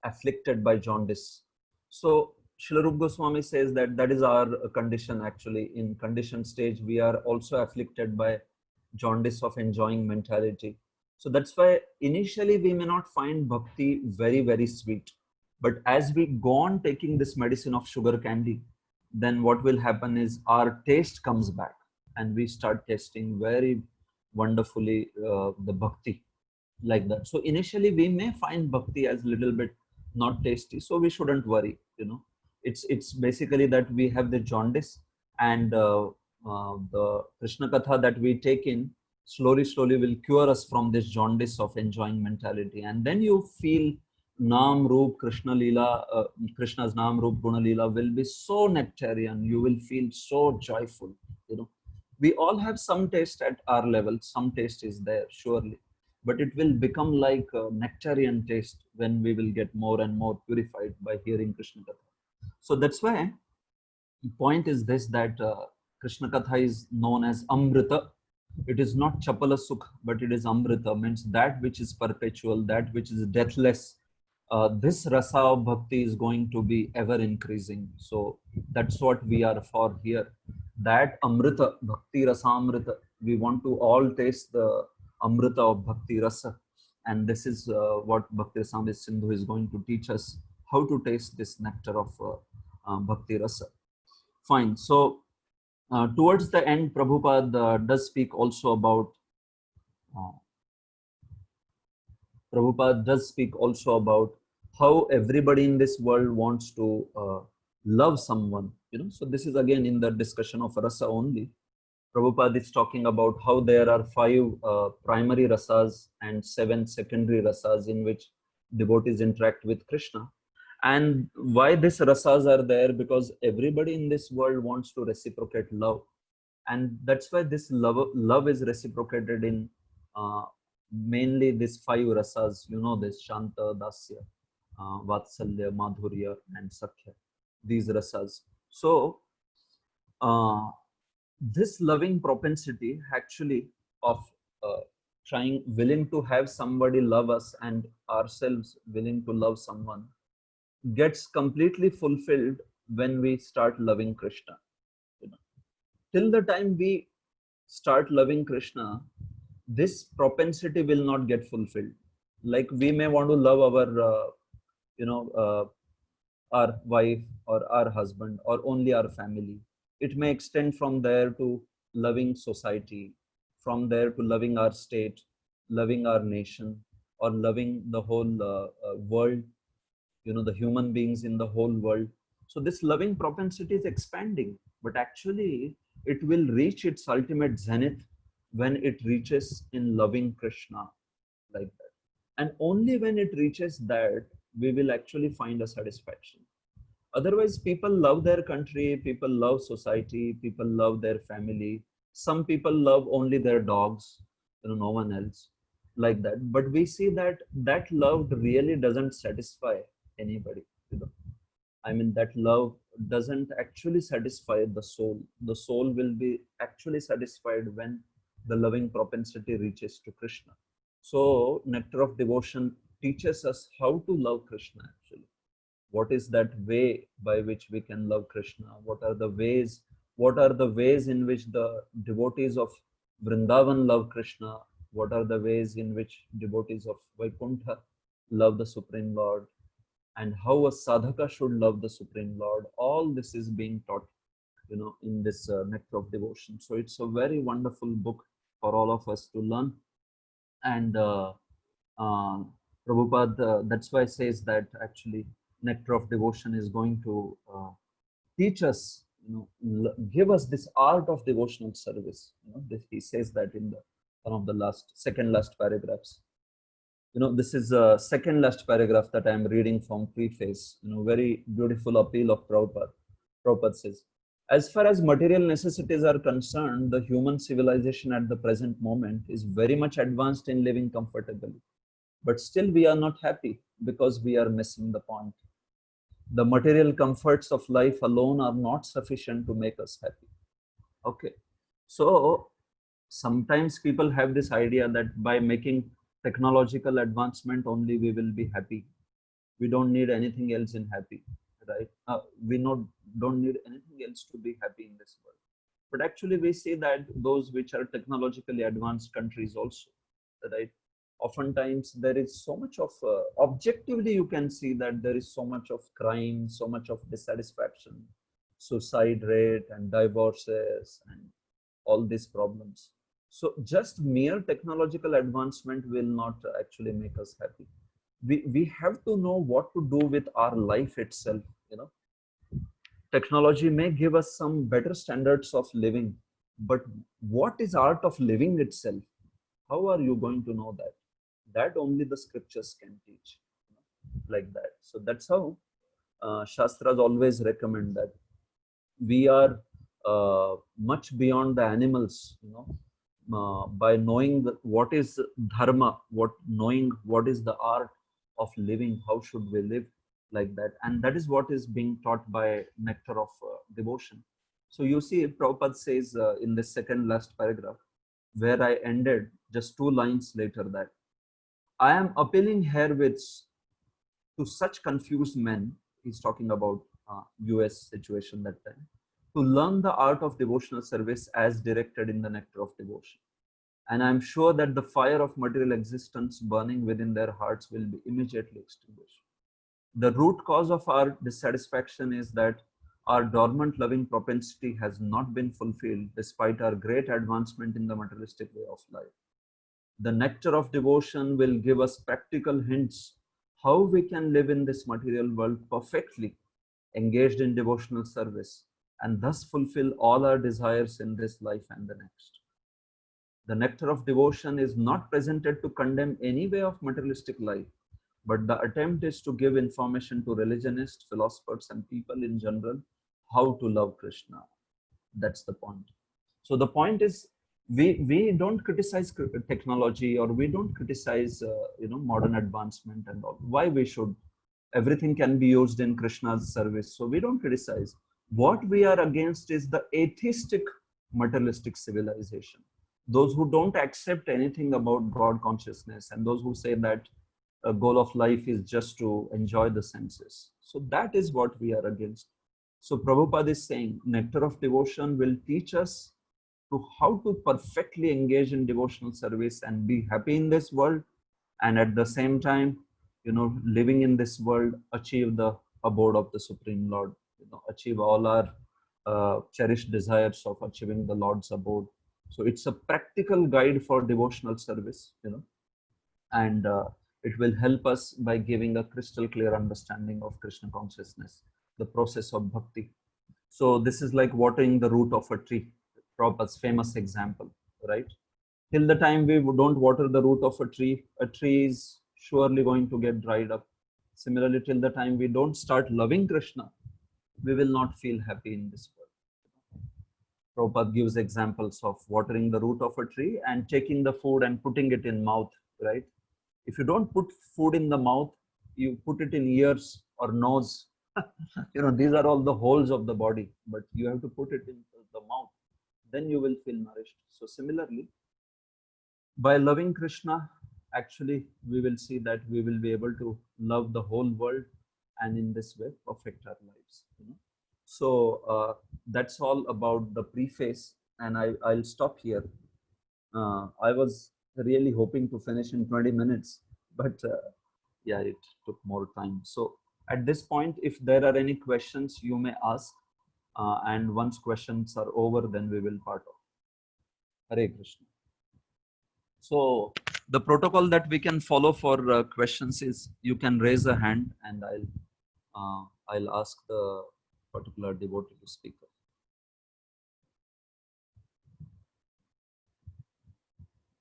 afflicted by jaundice. So Srila Rupa Goswami says that that is our condition actually. In conditioned stage, we are also afflicted by jaundice of enjoying mentality. So that's why initially we may not find bhakti very, very sweet. But as we go on taking this medicine of sugar candy, then what will happen is our taste comes back and we start tasting very wonderfully the bhakti, like that. So initially we may find bhakti as little bit not tasty, so we shouldn't worry. It's basically that we have the jaundice, and the Krishna Katha that we take in slowly will cure us from this jaundice of enjoying mentality, and then you feel Naam Roop Krishna Leela, Krishna's Naam Roop Guna Leela will be so nectarian. You will feel so joyful. We all have some taste at our level. Some taste is there, surely, but it will become like a nectarian taste when we will get more and more purified by hearing Krishna Katha. So that's why the point is this, that Krishna Katha is known as Amrita. It is not Chapala Sukh, but it is Amrita, means that which is perpetual, that which is deathless. This rasa of bhakti is going to be ever increasing. So that's what we are for here. That Amrita, Bhakti Rasa Amrita, we want to all taste the Amrita of Bhakti Rasa. And this is what Bhakti Rasamrita Sindhu is going to teach us, how to taste this nectar of Bhakti Rasa. Fine. So towards the end, Prabhupada does speak also about how everybody in this world wants to love someone. So this is again in the discussion of rasa only. Prabhupada is talking about how there are 5 primary rasas and 7 secondary rasas in which devotees interact with Krishna. And why these rasas are there? Because everybody in this world wants to reciprocate love. And that's why this love is reciprocated in mainly these 5 rasas, this Shanta, Dasya, Vatsalya, Madhurya, and Sakhya, these rasas. So this loving propensity actually of willing to have somebody love us and ourselves willing to love someone gets completely fulfilled when we start loving Krishna. Till the time we start loving Krishna, this propensity will not get fulfilled. Like we may want to love our wife or our husband or only our family. It may extend from there to loving society, from there to loving our state, loving our nation, or loving the whole world, the human beings in the whole world. So this loving propensity is expanding, but actually it will reach its ultimate zenith when it reaches in loving Krishna, like that. And only when it reaches that, we will actually find a satisfaction. Otherwise, people love their country, people love society, people love their family. Some people love only their dogs, no one else, like that. But we see that that love really doesn't satisfy anybody. I mean, that love doesn't actually satisfy the soul. The soul will be actually satisfied when the loving propensity reaches to Krishna. So, Nectar of Devotion teaches us how to love Krishna actually. What is that way by which we can love Krishna? What are the ways in which the devotees of Vrindavan love Krishna? what are the ways in which devotees of Vaikuntha love the Supreme Lord, and how a sadhaka should love the Supreme Lord. All this is being taught, in this Nectar of Devotion. So it's a very wonderful book for all of us to learn. And uh, Prabhupada, that's why says that actually Nectar of Devotion is going to teach us, give us this art of devotional service. He says that in the one of the second last paragraphs. This is a second last paragraph that I am reading from preface. Very beautiful appeal of Prabhupada. Prabhupada says, as far as material necessities are concerned, the human civilization at the present moment is very much advanced in living comfortably. But still we are not happy because we are missing the point. The material comforts of life alone are not sufficient to make us happy. Okay. So sometimes people have this idea that by making technological advancement only we will be happy. We don't need anything else in happy, right? Don't need anything else to be happy in this world. But actually we see that those which are technologically advanced countries also, right? Oftentimes there is so much of, objectively you can see that there is so much of crime, so much of dissatisfaction, suicide rate and divorces and all these problems. So just mere technological advancement will not actually make us happy. We have to know what to do with our life itself. Technology may give us some better standards of living, but what is art of living itself? How are you going to know that? That only the scriptures can teach, like that. So that's how Shastras always recommend that we are much beyond the animals, by knowing what is dharma, knowing what is the art of living, how should we live, like that. And that is what is being taught by Nectar of Devotion. So you see, Prabhupada says in the second last paragraph, where I ended just 2 lines later, that I am appealing herewith to such confused men, he's talking about US situation that time, to learn the art of devotional service as directed in the Nectar of Devotion. And I'm sure that the fire of material existence burning within their hearts will be immediately extinguished. The root cause of our dissatisfaction is that our dormant loving propensity has not been fulfilled despite our great advancement in the materialistic way of life. The Nectar of Devotion will give us practical hints how we can live in this material world perfectly, engaged in devotional service, and thus fulfill all our desires in this life and the next. The Nectar of Devotion is not presented to condemn any way of materialistic life, but the attempt is to give information to religionists, philosophers, and people in general how to love Krishna. That's the point. So the point is, we don't criticize technology, or we don't criticize modern advancement and all. Why we should? Everything can be used in Krishna's service, so we don't criticize. What we are against is the atheistic materialistic civilization, those who don't accept anything about God consciousness, and those who say that a goal of life is just to enjoy the senses. So that is what we are against. So Prabhupada is saying Nectar of Devotion will teach us to how to perfectly engage in devotional service and be happy in this world, and at the same time, living in this world, achieve the abode of the Supreme Lord, achieve all our cherished desires of achieving the Lord's abode. So it's a practical guide for devotional service, and it will help us by giving a crystal clear understanding of Krishna consciousness, the process of bhakti. So this is like watering the root of a tree, Prabhupada's famous example, right? Till the time we don't water the root of a tree is surely going to get dried up. Similarly, till the time we don't start loving Krishna, we will not feel happy in this world. Prabhupada gives examples of watering the root of a tree and taking the food and putting it in mouth, right? If you don't put food in the mouth, you put it in ears or nose. These are all the holes of the body, but you have to put it in the mouth. Then you will feel nourished. So similarly, by loving Krishna, actually, we will see that we will be able to love the whole world, and in this way perfect our lives. So that's all about the preface, and I'll stop here. I was really hoping to finish in 20 minutes, but yeah, it took more time. So at this point, if there are any questions, you may ask. And once questions are over, then we will part off. Hare Krishna. So the protocol that we can follow for questions is you can raise a hand and I'll ask the particular devotee to speak.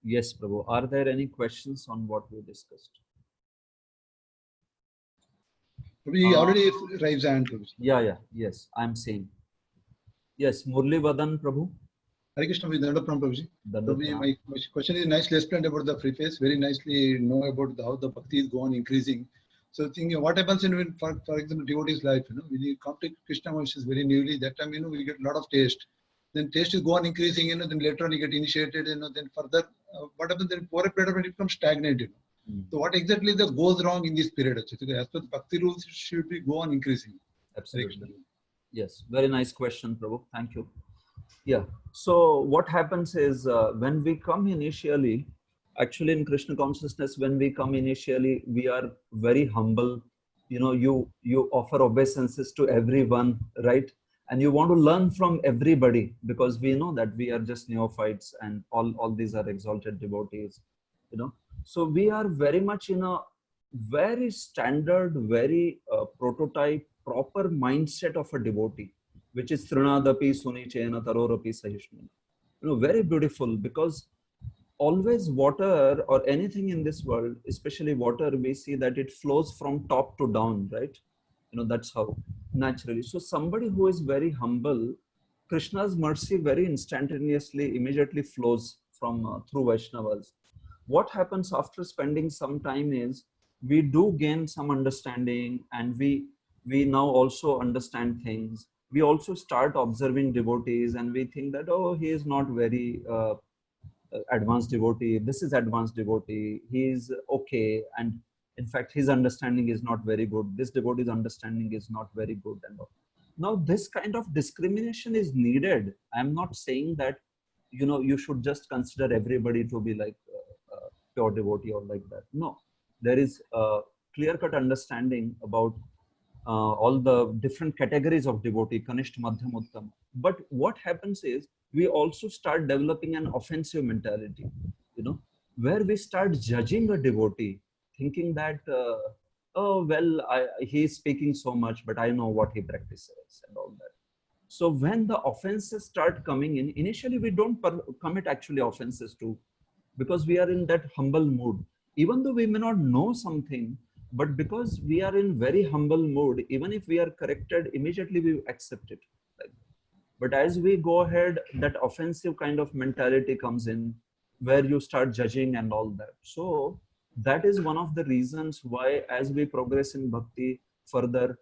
Yes, Prabhu. Are there any questions on what we discussed? We already raised hand. Yeah. Yes, I'm saying. Yes, Murli Vadan, Prabhu. Hare Krishna, with Dandavat Pranam, Prabhuji. My question is nicely explained about the preface. Very nicely know about how the bhakti is going increasing. So thinking what happens in for example devotee's life, when you come to Krishna consciousness very newly, that time we get a lot of taste. Then taste is go on increasing, then later on you get initiated, then further what happens then for a period when it becomes stagnant, So what exactly goes wrong in this period? Actually, as per the bhakti rules, it should be go on increasing. Absolutely. Yes, very nice question, Prabhu. Thank you. Yeah. So what happens is when we come initially, actually in Krishna consciousness, when we come initially, we are very humble. You offer obeisances to everyone, right? And you want to learn from everybody because we know that we are just neophytes and all these are exalted devotees, So we are very much in a very standard, very prototype, proper mindset of a devotee, which is Srinadapi Sunichena Tarorapi Sahishnu. Very beautiful because always water or anything in this world, especially water, we see that it flows from top to down, right? That's how naturally. So somebody who is very humble, Krishna's mercy very instantaneously, immediately flows from through Vaishnavas. What happens after spending some time is we do gain some understanding and we now also understand things. We also start observing devotees and we think that, oh, he is not very advanced devotee, this is advanced devotee, he is okay, and in fact his understanding is not very good, this devotee's understanding is not very good, and all. Now this kind of discrimination is needed. I'm not saying that you should just consider everybody to be like pure devotee or like that. No, there is a clear cut understanding about all the different categories of devotee, Kanishth, Madhyam, Uttam. But what happens is we also start developing an offensive mentality, where we start judging a devotee, thinking that, oh, well, he is speaking so much, but I know what he practices and all that. So when the offenses start coming in, initially we don't commit actually offenses too, because we are in that humble mood. Even though we may not know something, but because we are in very humble mood, even if we are corrected, immediately we accept it. But as we go ahead, that offensive kind of mentality comes in, where you start judging and all that. So that is one of the reasons why, as we progress in bhakti further,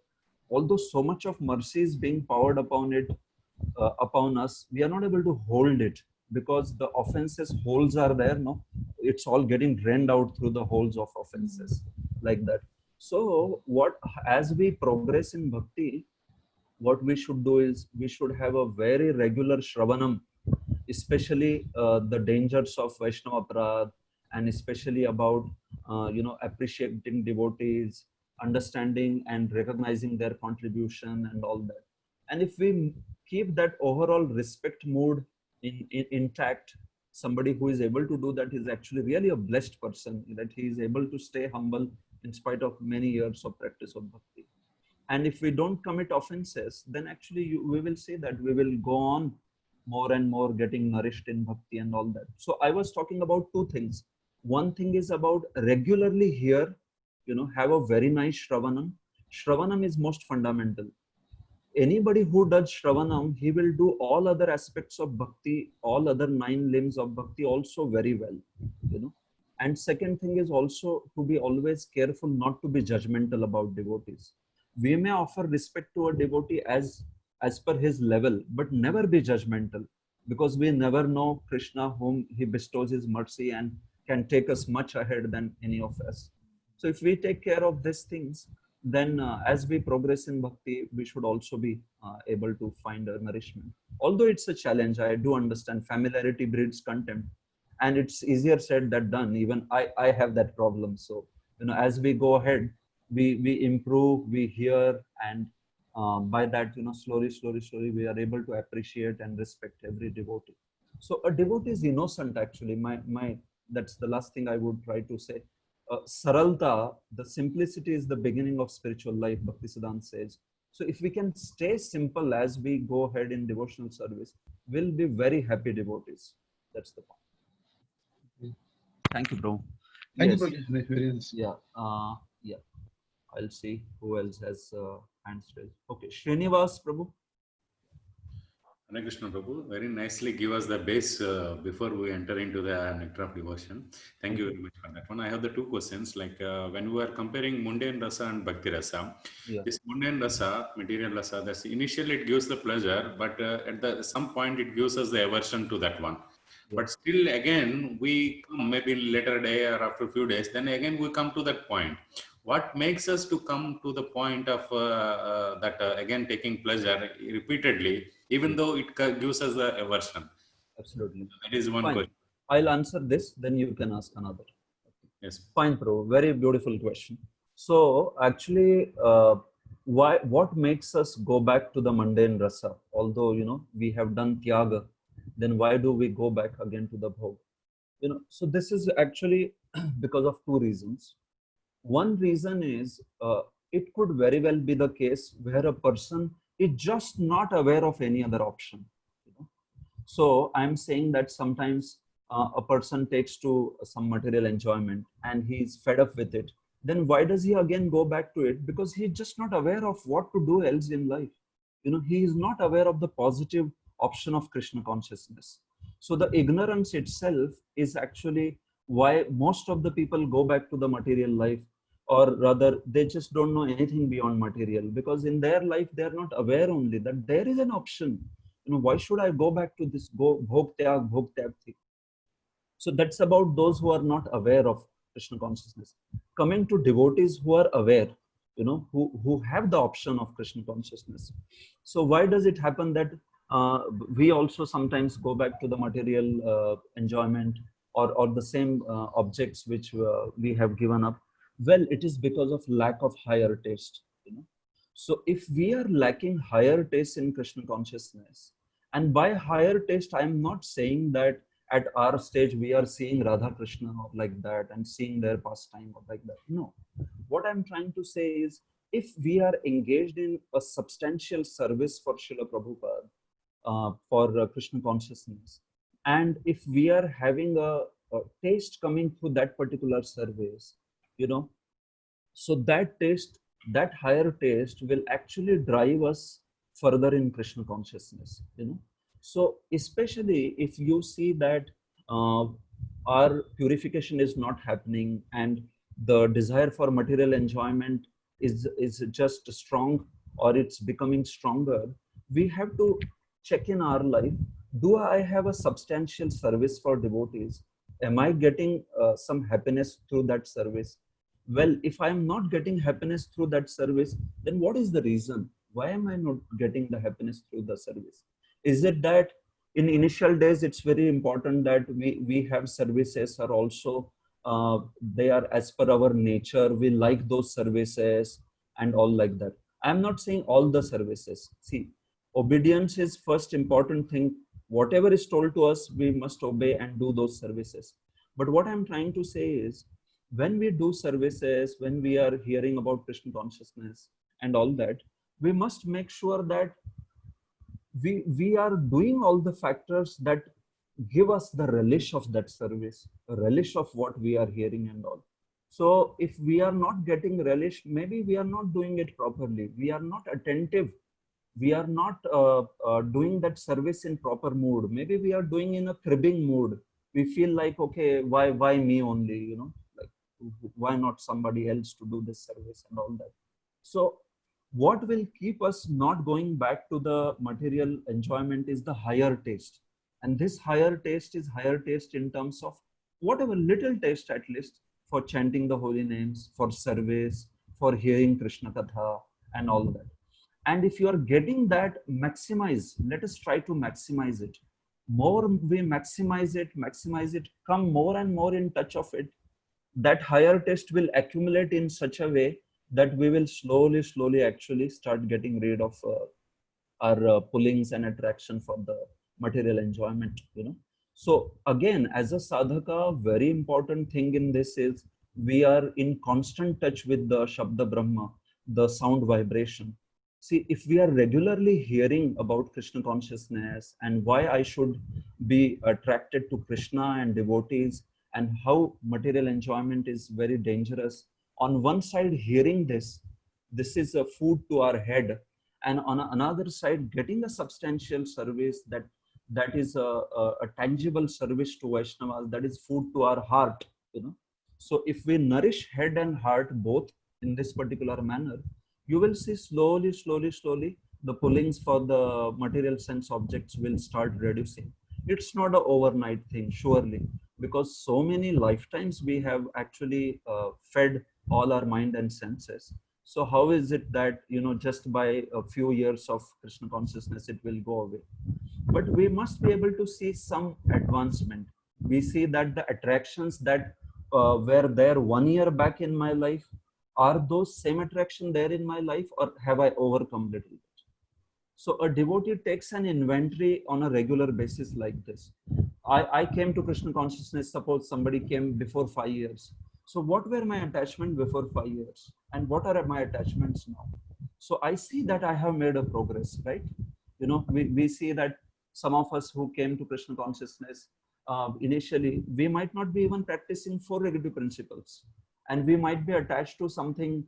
although so much of mercy is being poured upon us, we are not able to hold it because the offenses holes are there. No, it's all getting drained out through the holes of offenses, like that. So as we progress in bhakti, what we should do is we should have a very regular shravanam, especially the dangers of Vaishnava Aparadh, and especially about appreciating devotees, understanding and recognizing their contribution and all that. And if we keep that overall respect mood intact, somebody who is able to do that is actually really a blessed person, that he is able to stay humble in spite of many years of practice of bhakti. And if we don't commit offenses, then actually we will see that we will go on more and more getting nourished in bhakti and all that. So I was talking about two things. One thing is about regularly hear, have a very nice Shravanam. Shravanam is most fundamental. Anybody who does Shravanam, he will do all other aspects of bhakti, all other 9 limbs of bhakti also very well, And second thing is also to be always careful not to be judgmental about devotees. We may offer respect to a devotee as per his level, but never be judgmental, because we never know Krishna whom he bestows his mercy and can take us much ahead than any of us. So if we take care of these things, then as we progress in bhakti, we should also be able to find a nourishment. Although it's a challenge, I do understand familiarity breeds contempt. and it's easier said than done. Even I have that problem. So, as we go ahead, we improve, we hear, and by that, slowly, we are able to appreciate and respect every devotee. So a devotee is innocent, actually. That's the last thing I would try to say. Saralta, the simplicity is the beginning of spiritual life, Bhaktisiddhanta says. So if we can stay simple as we go ahead in devotional service, we'll be very happy devotees. That's the point. Thank you, bro. Thank Yes. you, Prabhu. Very nice. Yeah. Yeah. I'll see who else has hands raised. Okay, Srinivas, Prabhu. Hare Krishna Prabhu, very nicely give us the base before we enter into the nectar of devotion. Thank you very much for that one. I have the two questions. Like when we are comparing mundane rasa and bhakti rasa, Yeah. this mundane rasa, material rasa, that's initially it gives the pleasure, but at some point it gives us the aversion to that one. Yeah. But still, again, we come maybe later day or after a few days, then again we come to that point. What makes us to come to the point of that again taking pleasure repeatedly, even though it gives us the aversion? Absolutely. That is one Fine. question. I'll answer this, then you can ask another. Yes. Fine, Pro. Very beautiful question. So actually, what makes us go back to the mundane rasa? Although, we have done tyaga, then why do we go back again to the bhog? So this is actually because of two reasons. One reason is it could very well be the case where a person is just not aware of any other option. So I'm saying that sometimes a person takes to some material enjoyment and he's fed up with it. Then why does he again go back to it? Because he's just not aware of what to do else in life. He is not aware of the positive option of Krishna consciousness. So the ignorance itself is actually why most of the people go back to the material life, or rather they just don't know anything beyond material, because in their life they are not aware only that there is an option. Why should I go back to this bhog tyag thing? So that's about those who are not aware of Krishna consciousness. Coming to devotees who are aware, who have the option of Krishna consciousness. So why does it happen that we also sometimes go back to the material enjoyment or the same objects which we have given up? Well, it is because of lack of higher taste. So if we are lacking higher taste in Krishna consciousness, and by higher taste, I am not saying that at our stage we are seeing Radha Krishna or like that and seeing their pastime or like that. No. What I'm trying to say is, if we are engaged in a substantial service for Srila Prabhupada, for Krishna consciousness, and if we are having a taste coming through that particular service, so that taste, that higher taste will actually drive us further in Krishna consciousness. So especially if you see that our purification is not happening and the desire for material enjoyment is just strong, or it's becoming stronger, we have to check in our life. Do I have a substantial service for devotees? Am I getting some happiness through that service? Well, if I'm not getting happiness through that service, then what is the reason? Why am I not getting the happiness through the service? Is it that in initial days, it's very important that we have services are also, they are as per our nature, we like those services and all like that. I'm not saying all the services. See, obedience is first important thing. Whatever is told to us, we must obey and do those services. But what I'm trying to say is, when we do services, when we are hearing about Krishna consciousness and all that, we must make sure that we are doing all the factors that give us the relish of that service, a relish of what we are hearing and all. So if we are not getting relish, maybe we are not doing it properly. We are not attentive. We are not doing that service in proper mood. Maybe we are doing in a cribbing mood. We feel like, okay, why me only, like, why not somebody else to do this service and all that. So what will keep us not going back to the material enjoyment is the higher taste. And this higher taste is higher taste in terms of whatever little taste, at least, for chanting the holy names, for service, for hearing Krishna Katha and all that. And if you are getting that, maximize, let us try to maximize it. more we maximize it, come more and more in touch of it, that higher taste will accumulate in such a way that we will slowly actually start getting rid of our pullings and attraction for the material enjoyment, you know. So again, as a sadhaka, very important thing in this is we are in constant touch with the Shabda Brahma, the sound vibration. See, if we are regularly hearing about Krishna consciousness and why I should be attracted to Krishna and devotees and how material enjoyment is very dangerous, on one side hearing this is a food to our head, and on another side getting a substantial service that is a tangible service to Vaishnavas, that is food to our heart, you know. So if we nourish head and heart both in this particular manner, you will see slowly the pullings for the material sense objects will start reducing. It's not an overnight thing, surely, because so many lifetimes we have actually fed all our mind and senses. So how is it that, you know, just by a few years of Krishna consciousness it will go away? But we must be able to see some advancement. We see that the attractions that were there 1 year back in my life, are those same attraction there in my life, or have I overcome little bit? So a devotee takes an inventory on a regular basis like this. I came to Krishna consciousness, suppose somebody came before 5 years. So what were my attachment before 5 years? And what are my attachments now? So I see that I have made a progress, right? You know, we see that some of us who came to Krishna consciousness, initially, we might not be even practicing 4 regulative principles. And we might be attached to something,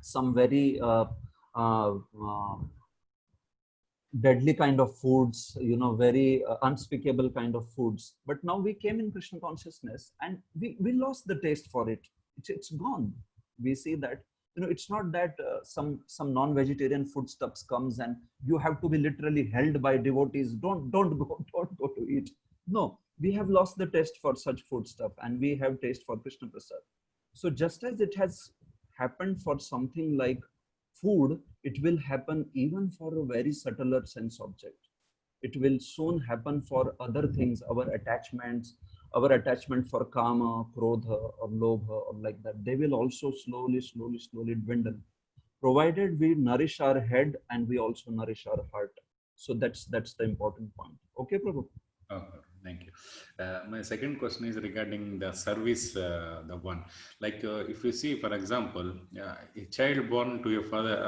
some very deadly kind of foods, you know, very unspeakable kind of foods. But now we came in Krishna consciousness and we lost the taste for it. It's gone. We see that, you know, it's not that some non-vegetarian foodstuffs comes and you have to be literally held by devotees. Don't go to eat. No, we have lost the taste for such foodstuff and we have taste for Krishna Prasad. So just as it has happened for something like food, it will happen even for a very subtler sense object. It will soon happen for other things, our attachments, our attachment for kama, krodha, or lobha, or like that. They will also slowly dwindle, provided we nourish our head and we also nourish our heart. So that's the important point. Okay, Prabhu? Oh, thank you. My second question is regarding the service, the one. Like if you see, for example, a child born to your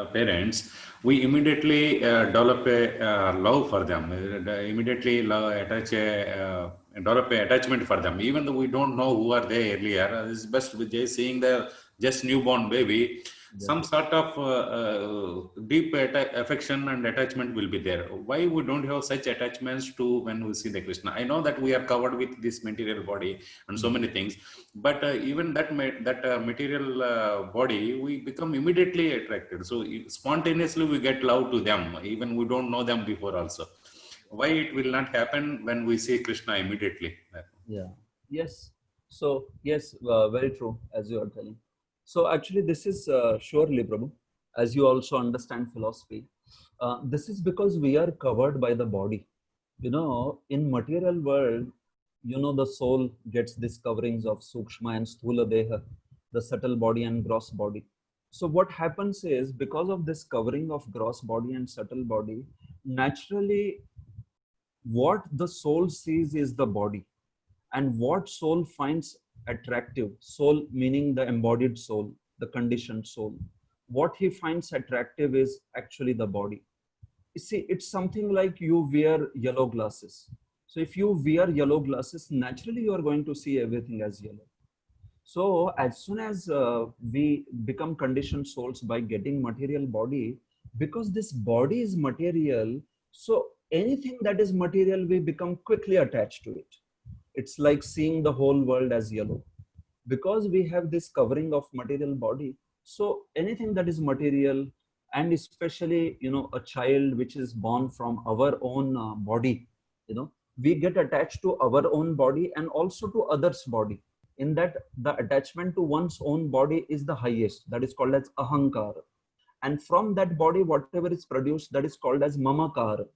parents, we immediately develop a love for them. Immediately develop a attachment for them, even though we don't know who are they earlier. It's best with just seeing the just newborn baby. Yeah. Some sort of deep affection and attachment will be there. Why we don't have such attachments to when we see the Krishna? I know that we are covered with this material body and so many things, but even that material body, we become immediately attracted. So spontaneously we get love to them, even we don't know them before also. Why it will not happen when we see Krishna immediately? Yeah. Yes. So yes, very true, as you are telling. So actually, this is surely, Prabhu, as you also understand philosophy. This is because we are covered by the body. You know, in material world, you know, the soul gets these coverings of sukshma and sthula deha, the subtle body and gross body. So what happens is, because of this covering of gross body and subtle body, naturally, what the soul sees is the body, and what soul finds attractive, soul meaning the embodied soul, the conditioned soul, what he finds attractive is actually the body. You see, it's something like you wear yellow glasses. So if you wear yellow glasses, naturally you are going to see everything as yellow. So as soon as we become conditioned souls by getting material body, because this body is material, so anything that is material, we become quickly attached to it. It's like seeing the whole world as yellow. Because we have this covering of material body, so anything that is material, and especially, you know, a child which is born from our own body, you know, we get attached to our own body and also to others' body. In that, the attachment to one's own body is the highest. That is called as ahankara. And from that body, whatever is produced, that is called as mamakara.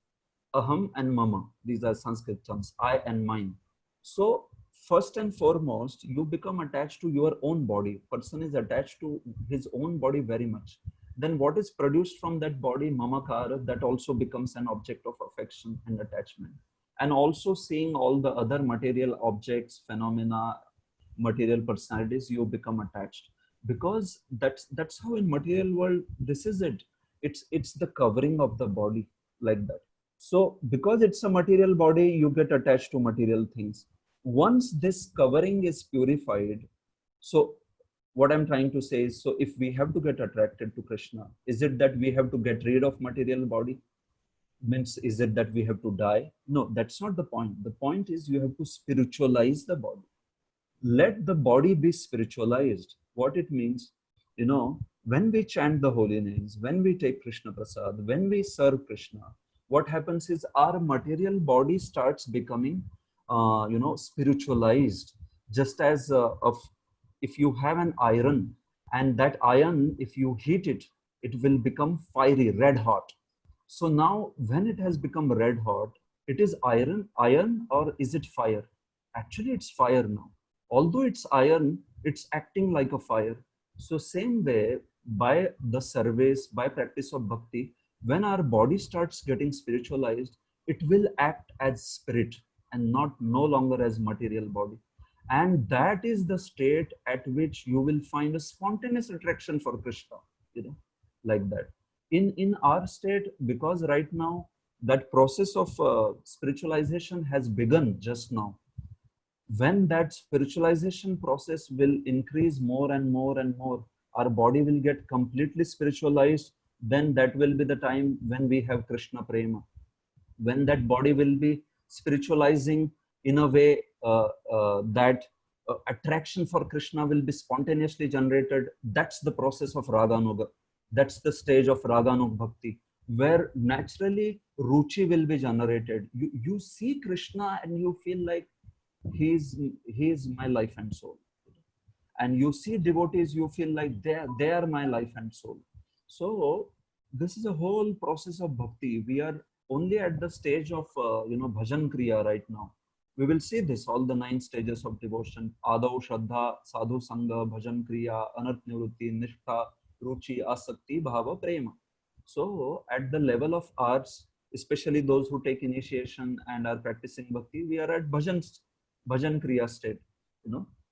aham and mama. These are Sanskrit terms, I and mine. So first and foremost, you become attached to your own body. Person is attached to his own body very much. Then what is produced from that body, mamakara, that also becomes an object of affection and attachment. And also seeing all the other material objects, phenomena, material personalities, you become attached. Because that's how in material world, this is it. It's the covering of the body, like that. So because it's a material body, you get attached to material things. Once this covering is purified, so what I'm trying to say is, so if we have to get attracted to Krishna, is it that we have to get rid of material body? Means, is it that we have to die? No, that's not the point. The point is you have to spiritualize the body. Let the body be spiritualized. What it means, when we chant the holy names, when we take Krishna Prasad, when we serve Krishna, what happens is our material body starts becoming, spiritualized. Just as if you have an iron, and that iron, if you heat it, it will become fiery, red hot. So now, when it has become red hot, it is iron, or is it fire? Actually, it's fire now. Although it's iron, it's acting like a fire. So same way, by the service, by practice of bhakti, when our body starts getting spiritualized, it will act as spirit and not no longer as material body. And that is the state at which you will find a spontaneous attraction for Krishna, like that. In our state, because right now that process of spiritualization has begun just now. When that spiritualization process will increase more and more and more, our body will get completely spiritualized. Then that will be the time when we have Krishna prema, when that body will be spiritualizing in a way that attraction for Krishna will be spontaneously generated. That's the process of Raganuga. That's the stage of Raganug Bhakti, where naturally Ruchi will be generated. You see Krishna and you feel like he's my life and soul. And you see devotees, you feel like they are my life and soul. So this is a whole process of bhakti. We are only at the stage of bhajan kriya right now. We will see this, all the 9 stages of devotion: Adau, Shraddha, Sadhu Sangha, Bhajan Kriya, Anarth Nivrutti, Nishtha, Ruchi, Asakti, Bhava, Prema. So at the level of arts, especially those who take initiation and are practicing bhakti, we are at Bhajan Kriya state,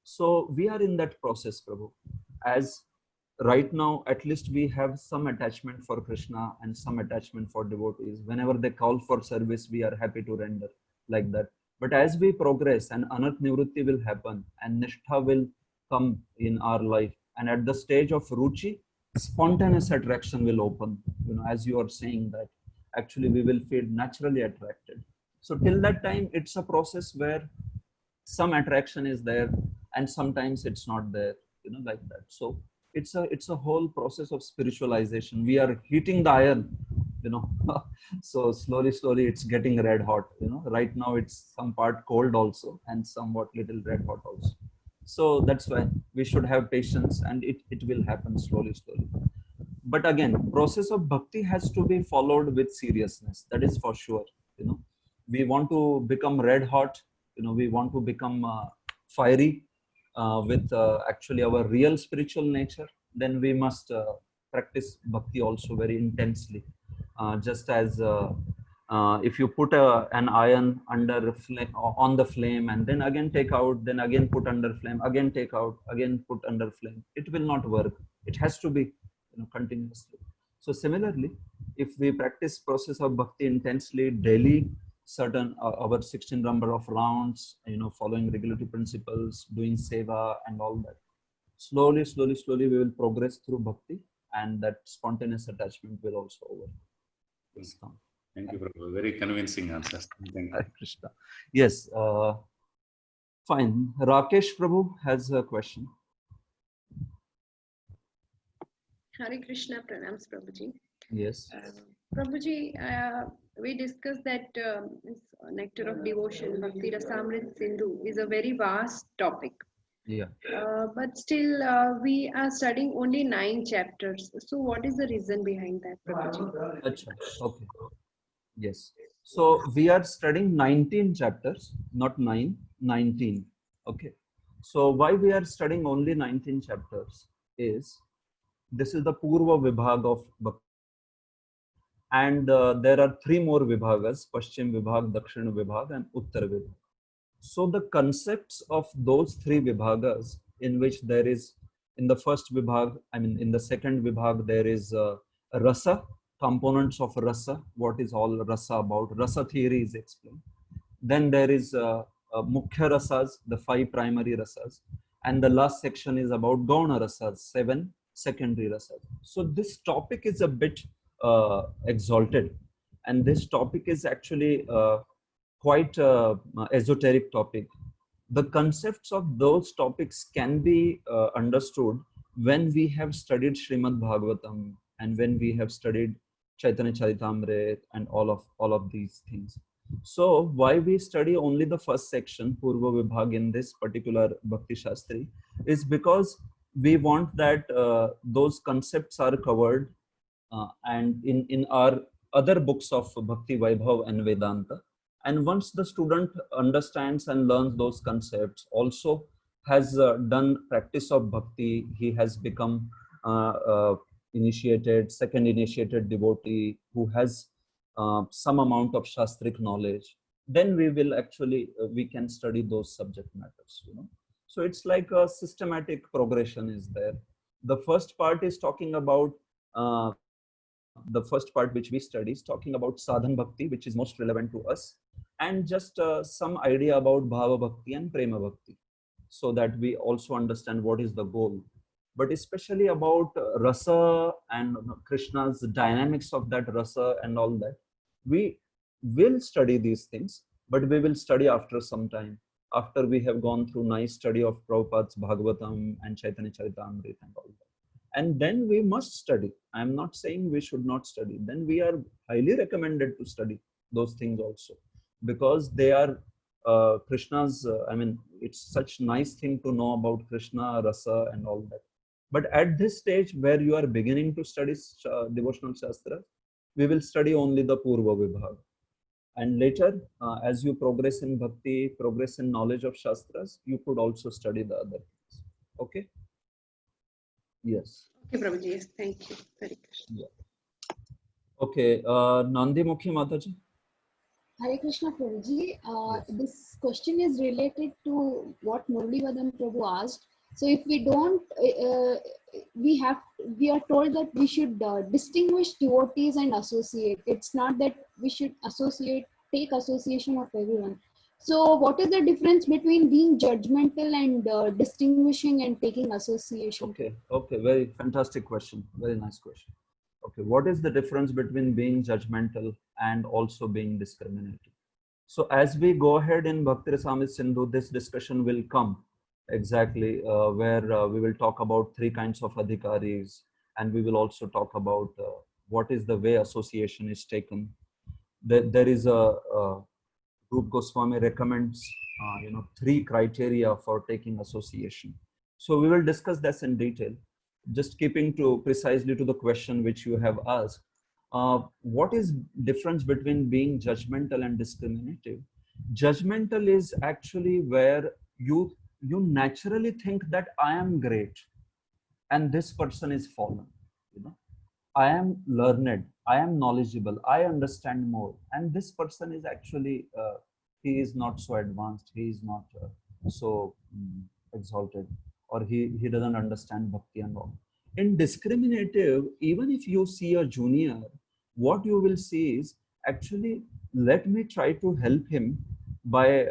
So we are in that process, Prabhu. As right now, at least we have some attachment for Krishna and some attachment for devotees. Whenever they call for service, we are happy to render, like that. But as we progress, and Anarth Nivrutti will happen, and Nishtha will come in our life, and at the stage of Ruchi, spontaneous attraction will open. As you are saying that, actually we will feel naturally attracted. So till that time, it's a process where some attraction is there and sometimes it's not there, like that. So it's a whole process of spiritualization. We are heating the iron, so slowly it's getting red hot. Right now it's some part cold also and somewhat little red hot also. So that's why we should have patience, and it will happen slowly. But again, process of bhakti has to be followed with seriousness, that is for sure. We want to become red hot, we want to become fiery with actually our real spiritual nature, then we must practice bhakti also very intensely. Just as if you put an iron under flame, on the flame, and then again take out, then again put under flame, again take out, again put under flame, it will not work. It has to be continuously. So similarly, if we practice process of bhakti intensely daily, certain our 16 number of rounds, following regulatory principles, doing seva and all that, slowly we will progress through bhakti, and that spontaneous attachment will also over. Thank you, Prabhu. Very convincing answers. Thank you. Hare Krishna. Yes, fine. Rakesh Prabhu has a question. Hare Krishna, pranams Prabhuji. Yes. Prabhuji, we discussed that this nectar of devotion, Bhakti Rasamrit Sindhu, is a very vast topic. Yeah. But still, we are studying only 9 chapters. So, what is the reason behind that, Prabhuji? Achha. Okay. Yes. So we are studying 19 chapters, not 9, 19. Okay. So why we are studying only 19 chapters is this is the Purva Vibhag of Bhakti. And there are 3 more Vibhagas, Paschim Vibhag, Dakshin Vibhag and Uttar Vibhag. So the concepts of those 3 Vibhagas, in which there is, in the first Vibhag, I mean in the second Vibhag, there is Rasa, components of Rasa, what is all Rasa about, Rasa theory is explained. Then there is Mukhya Rasas, the 5 primary Rasas. And the last section is about Gauna Rasas, 7 secondary Rasas. So this topic is a bit exalted. And this topic is actually quite esoteric topic. The concepts of those topics can be understood when we have studied Srimad Bhagavatam and when we have studied Chaitanya Charitamrita and all of these things. So why we study only the first section, Purva Vibhag, in this particular Bhakti Shastri, is because we want that those concepts are covered and in our other books of Bhakti Vaibhav and Vedanta. And once the student understands and learns those concepts, also has done practice of bhakti, he has become initiated, second initiated devotee who has some amount of shastric knowledge, then we will actually, we can study those subject matters, you know. So it's like a systematic progression is there. The first part is talking about the first part which we study is talking about sadhan bhakti, which is most relevant to us, and just some idea about bhava bhakti and prema bhakti, so that we also understand what is the goal. But especially about rasa and Krishna's dynamics of that rasa and all that, we will study these things, but we will study after some time, after we have gone through nice study of Prabhupada's Bhagavatam and Chaitanya Charitamrita and all that. And then we must study. I am not saying we should not study. Then we are highly recommended to study those things also, because they are Krishna's, I mean, it's such nice thing to know about Krishna, rasa and all that. But at this stage where you are beginning to study devotional shastra, we will study only the Purva Vibhag. And later, as you progress in bhakti, progress in knowledge of shastras, you could also study the other things. Okay? Yes. Okay, Prabhuji. Yes, thank you. Very good. Yeah. Okay, Nandi Mukhi Mataji. Hare Krishna Prabhuji. Yes. This question is related to what Murali Vadam Prabhu asked. So if we don't, we are told that we should distinguish devotees and associate. It's not that we should take association of everyone. So what is the difference between being judgmental and distinguishing and taking association? Okay, very fantastic question. Very nice question. Okay, what is the difference between being judgmental and also being discriminating? So as we go ahead in Bhakti Rasamrita Sindhu, this discussion will come exactly where we will talk about 3 kinds of adhikaris, and we will also talk about what is the way association is taken. There is a Rupa Goswami recommends 3 criteria for taking association. So we will discuss this in detail. Just keeping to precisely to the question which you have asked, what is difference between being judgmental and discriminative? Judgmental is actually where you naturally think that I am great and this person is fallen. You know, I am learned, I am knowledgeable, I understand more, and this person is actually he is not so advanced, he is not so exalted, or he doesn't understand bhakti and all. In discriminative, even if you see a junior, what you will see is actually, let me try to help him by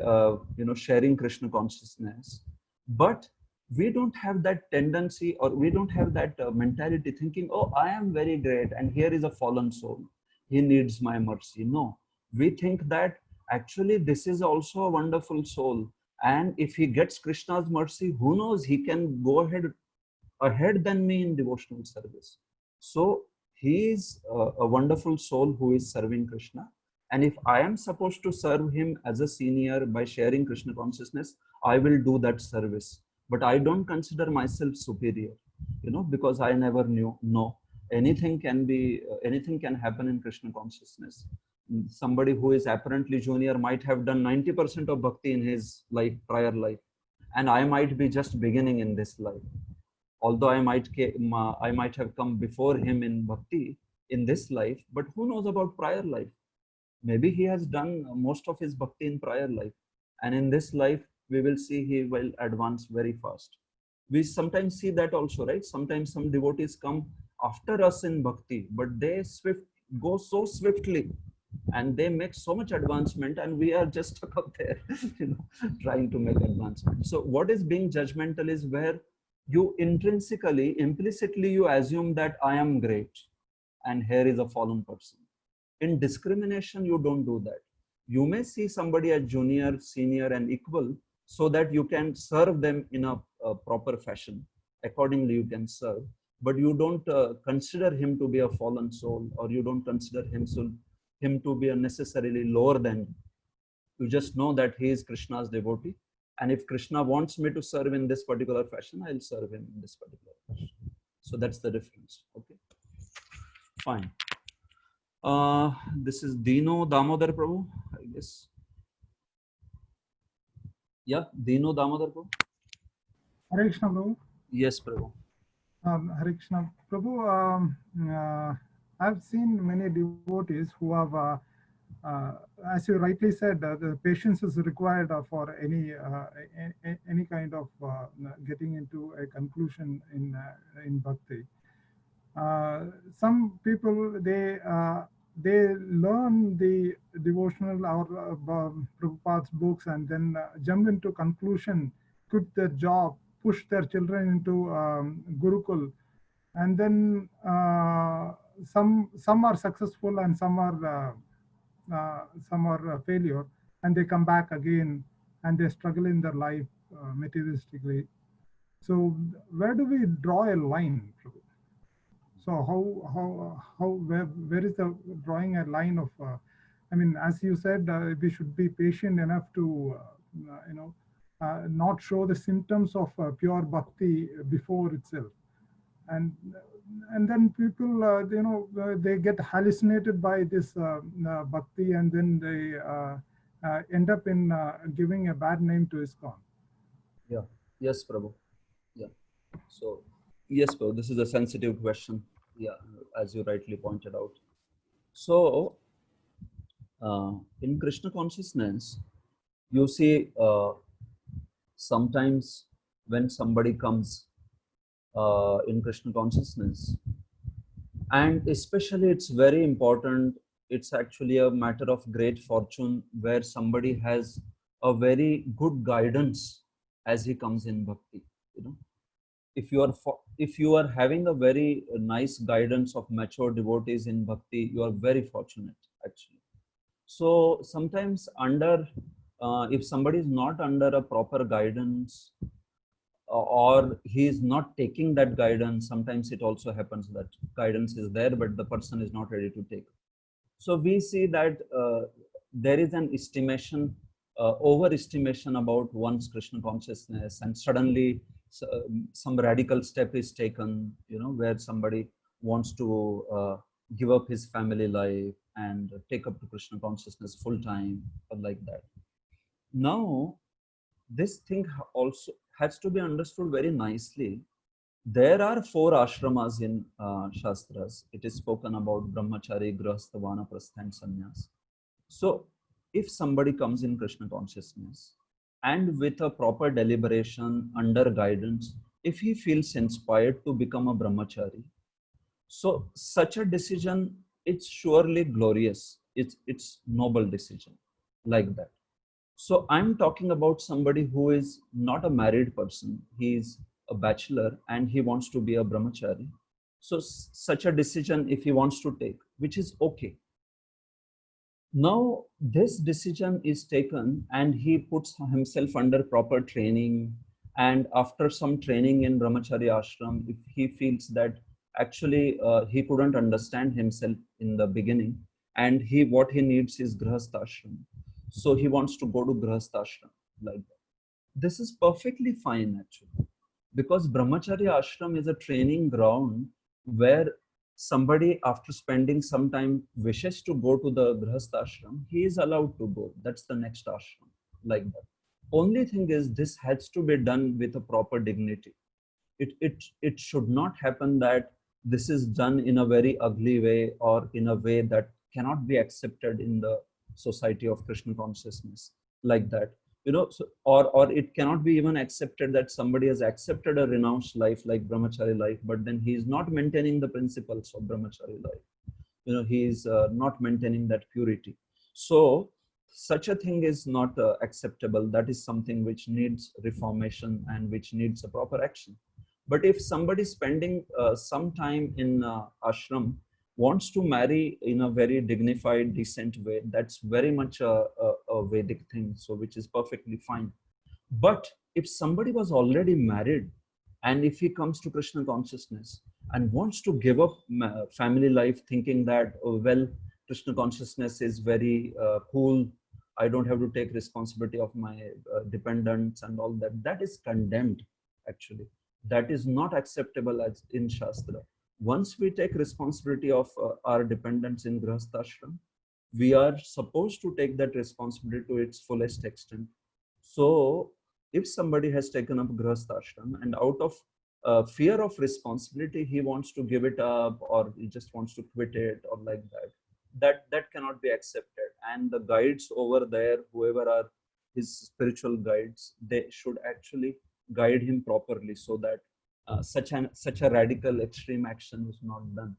sharing Krishna consciousness. But we don't have that tendency, or we don't have that mentality thinking, oh, I am very great and here is a fallen soul, he needs my mercy. No, we think that actually this is also a wonderful soul, and if he gets Krishna's mercy, who knows, he can go ahead than me in devotional service. So he is a wonderful soul who is serving Krishna. And if I am supposed to serve him as a senior by sharing Krishna consciousness, I will do that service. But I don't consider myself superior, because I never knew. No, anything can happen in Krishna consciousness. somebody who is apparently junior might have done 90% of bhakti in his life, prior life, and I might be just beginning in this life. Although I might have come before him in bhakti in this life, but who knows about prior life? Maybe he has done most of his bhakti in prior life, and in this life we will see he will advance very fast. We sometimes see that also, right? Sometimes some devotees come after us in bhakti, but they go so swiftly and they make so much advancement, and we are just stuck up there, trying to make advancement. So what is being judgmental is where you intrinsically, implicitly, you assume that I am great and here is a fallen person. In discrimination, you don't do that. You may see somebody as junior, senior, and equal so that you can serve them in a proper fashion. Accordingly, you can serve, but you don't consider him to be a fallen soul, or you don't consider him to be necessarily lower than you. You just know that he is Krishna's devotee. And if Krishna wants me to serve in this particular fashion, I'll serve him in this particular fashion. So that's the difference. Okay. Fine. This is Dino Damodar Prabhu, I guess. Yeah, Dino Damodar Prabhu. Hare Krishna Prabhu. Yes, Prabhu. Hare Krishna Prabhu. I've seen many devotees who have, as you rightly said, the patience is required for any kind of getting into a conclusion in bhakti. Some people they learn the devotional or Prabhupada's books and then jump into conclusion, quit their job, push their children into Gurukul, and then some are successful and some are failure, and they come back again and they struggle in their life materialistically. So where do we draw a line? So where is the drawing a line of? I mean, as you said, we should be patient enough to not show the symptoms of pure bhakti before itself, and then people they get hallucinated by this bhakti, and then they end up in giving a bad name to ISKCON. Yeah. Yes, Prabhu. Yeah. So yes, Prabhu, this is a sensitive question. Yeah, as you rightly pointed out. So in Krishna consciousness, you see sometimes when somebody comes in Krishna consciousness, and especially it's very important, it's actually a matter of great fortune where somebody has a very good guidance as he comes in bhakti. If you are having a very nice guidance of mature devotees in bhakti, you are very fortunate actually. So sometimes if somebody is not under a proper guidance, or he is not taking that guidance, sometimes it also happens that guidance is there but the person is not ready to take. So we see that there is an estimation, overestimation about one's Krishna consciousness, and suddenly some radical step is taken, where somebody wants to give up his family life and take up to Krishna consciousness full time, or like that. Now, this thing also has to be understood very nicely. There are 4 ashramas in Shastras. It is spoken about Brahmachari, Grihastha, Vanaprastha, and Sannyas. So, if somebody comes in Krishna consciousness and with a proper deliberation, under guidance, if he feels inspired to become a Brahmachari, so such a decision, it's surely glorious. It's noble decision, like that. So I'm talking about somebody who is not a married person. He is a bachelor and he wants to be a brahmachari. So such a decision, if he wants to take, which is okay. Now this decision is taken and he puts himself under proper training. And after some training in brahmachari ashram, if he feels that actually he couldn't understand himself in the beginning, and what he needs is grihastha ashram. So he wants to go to grihastha ashram, like that. This is perfectly fine actually, because brahmacharya ashram is a training ground where somebody after spending some time wishes to go to the grihastha ashram, he is allowed to go. That's the next ashram, like that. Only thing is, this has to be done with a proper dignity. It should not happen that this is done in a very ugly way or in a way that cannot be accepted in the society of Krishna consciousness, like that. So, or it cannot be even accepted that somebody has accepted a renounced life like brahmachari life, but then he is not maintaining the principles of brahmachari life. He is not maintaining that purity. So such a thing is not acceptable. That is something which needs reformation and which needs a proper action. But if somebody spending some time in ashram wants to marry in a very dignified, decent way, that's very much a Vedic thing, so which is perfectly fine. But if somebody was already married, and if he comes to Krishna consciousness and wants to give up family life, thinking that, oh, well, Krishna consciousness is very cool, I don't have to take responsibility of my dependents and all that, that is condemned, actually. That is not acceptable as in Shastra. Once we take responsibility of our dependents in Grihastha ashram, we are supposed to take that responsibility to its fullest extent. So if somebody has taken up Grihastha ashram and out of fear of responsibility, he wants to give it up, or he just wants to quit it, or like that cannot be accepted. And the guides over there, whoever are his spiritual guides, they should actually guide him properly, so that such a radical extreme action is not done.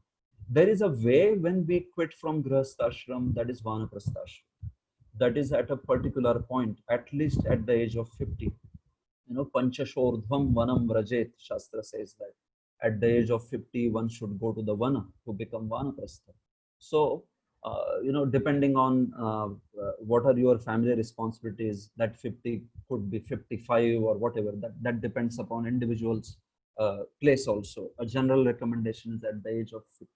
There is a way when we quit from Grihastha ashram, that is Vanaprastha ashram. That is at a particular point, at least at the age of 50. Panchashordhvam vanam vrajet, Shastra says that. At the age of 50, one should go to the vana to become Vanaprastha. So, depending on what are your family responsibilities, that 50 could be 55 or whatever, that depends upon individuals' place also. A general recommendation is at the age of 50.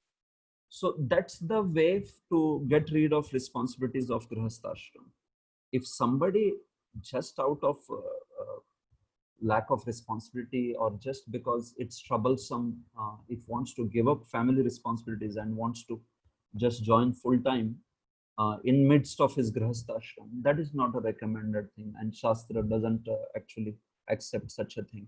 So that's the way to get rid of responsibilities of Grihastha ashram. If somebody just out of lack of responsibility, or just because it's troublesome, if wants to give up family responsibilities and wants to just join full time in midst of his Grihastha ashram, that is not a recommended thing, and Shastra doesn't actually accept such a thing.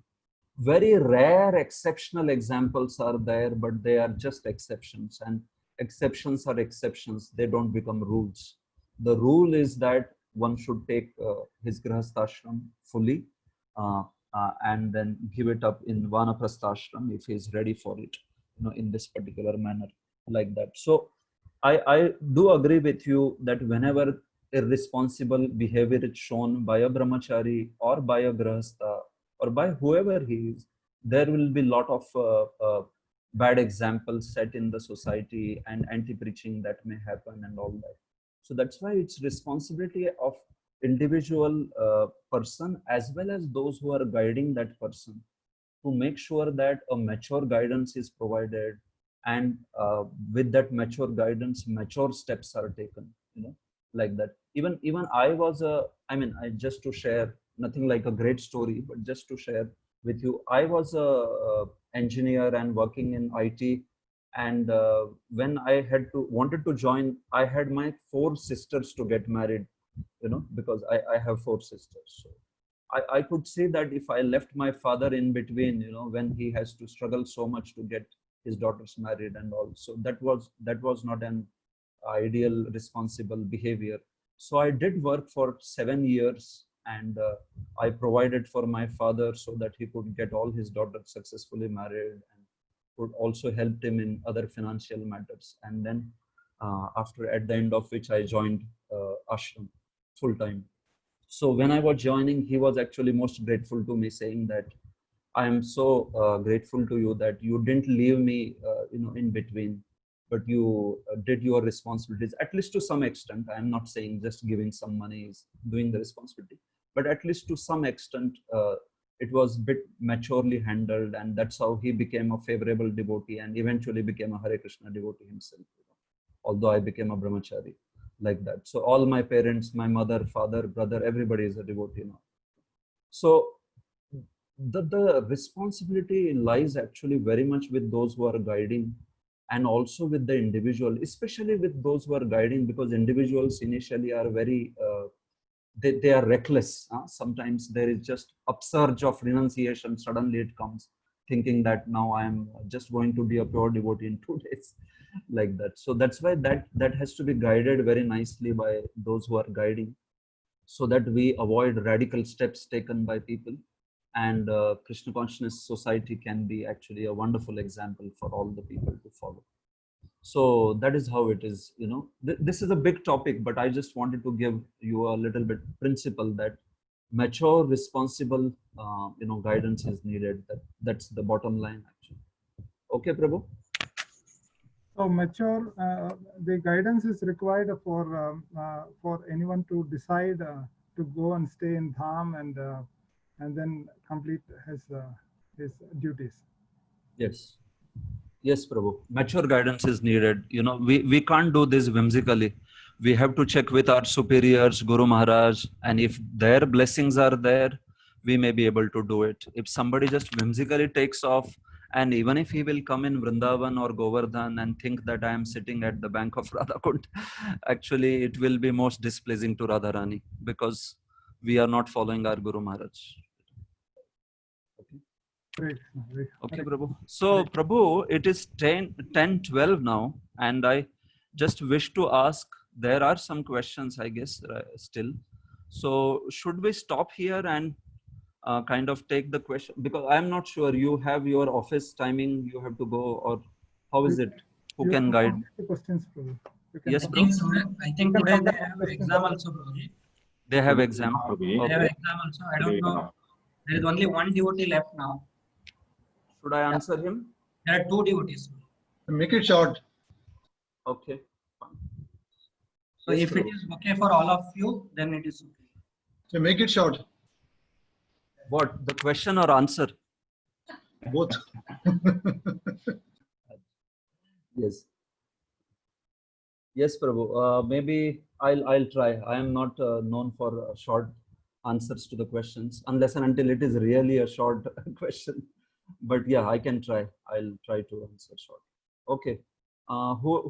Very rare exceptional examples are there, but they are just exceptions, and exceptions are exceptions. They don't become rules. The rule is that one should take his Grihastha ashram fully and then give it up in Vanaprastha ashram if he is ready for it, in this particular manner, like that. So I do agree with you that whenever irresponsible behavior is shown by a brahmachari or by a grihastha or by whoever he is, there will be a lot of bad examples set in the society and anti-preaching that may happen and all that. So that's why it's responsibility of individual person as well as those who are guiding that person to make sure that a mature guidance is provided, and with that mature guidance, mature steps are taken, like that. Even I was I just to share, nothing like a great story, but just to share with you, I was a engineer and working in IT, and when I wanted to join, I had my 4 sisters to get married, because I have 4 sisters. So I could see that if I left my father in between, when he has to struggle so much to get his daughters married and all, so that was not an ideal responsible behavior. So I did work for 7 years, and I provided for my father so that he could get all his daughters successfully married, and could also help him in other financial matters. And then at the end of which I joined ashram full time. So when I was joining, he was actually most grateful to me, saying that I am so grateful to you that you didn't leave me, in between, but you did your responsibilities, at least to some extent. I am not saying just giving some money is doing the responsibility, but at least to some extent, it was a bit maturely handled, and that's how he became a favorable devotee and eventually became a Hare Krishna devotee himself. Although I became a brahmachari, like that. So all my parents, my mother, father, brother, everybody is a devotee now. So the responsibility lies actually very much with those who are guiding, and also with the individual, especially with those who are guiding, because individuals initially are very, they are reckless. Sometimes there is just upsurge of renunciation. Suddenly it comes, thinking that now I am just going to be a pure devotee in 2 days, like that. So that's why that has to be guided very nicely by those who are guiding, so that we avoid radical steps taken by people. And Krishna Consciousness Society can be actually a wonderful example for all the people to follow. So that is how it is. This is a big topic, but I just wanted to give you a little bit principle that mature, responsible, guidance is needed. That's the bottom line, actually. Okay, Prabhu. So mature, the guidance is required for anyone to decide to go and stay in Dham and then complete his duties. Yes. Yes, Prabhu. Mature guidance is needed. We can't do this whimsically. We have to check with our superiors, Guru Maharaj, and if their blessings are there, we may be able to do it. If somebody just whimsically takes off, and even if he will come in Vrindavan or Govardhan and think that I am sitting at the bank of Radhakund, actually it will be most displeasing to Radharani, because we are not following our Guru Maharaj. Great. Okay, Prabhu. So, Prabhu, it is 10:12 now, and I just wish to ask, there are some questions, I guess, still. So, should we stop here and kind of take the question? Because I'm not sure, you have your office timing, you have to go, or how is it? Who can guide? The questions, Prabhu. Yes, I bro. think today they have exam also, Prabhuji. They have exam. They have Okay. exam also. I don't know. There is only one devotee left now. Should I answer him? There are two devotees. Make it short. Okay. So Yes, if it Prabhu. is okay for all of you, then it is okay. So make it short. What? The question or answer? Both. Yes. Yes, Prabhu. Maybe I'll try. I am not known for short answers to the questions, unless and until it is really a short question. But yeah, I can try. I'll try to answer short. Okay.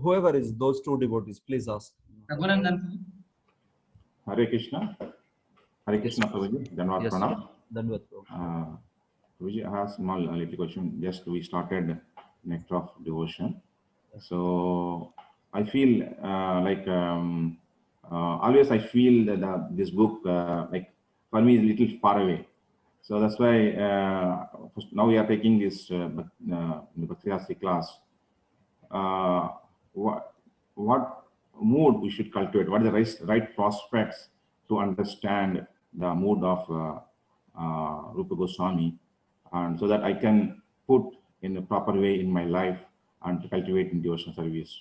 Whoever is those two devotees, please ask. Raghunandan. Hare Krishna. Hare Krishna, Prabhuji. Dhanwad Yes, Pranam. Dhanwad, Prabhu. Prabhuji, I have small little question. Just we started Nectar of Devotion. So I feel always I feel that this book like for me is a little far away. So that's why now we are taking this the Bhakti Rasi class. What mood we should cultivate? What are the right prospects to understand the mood of Rupa Goswami, and so that I can put in a proper way in my life and to cultivate in devotional service.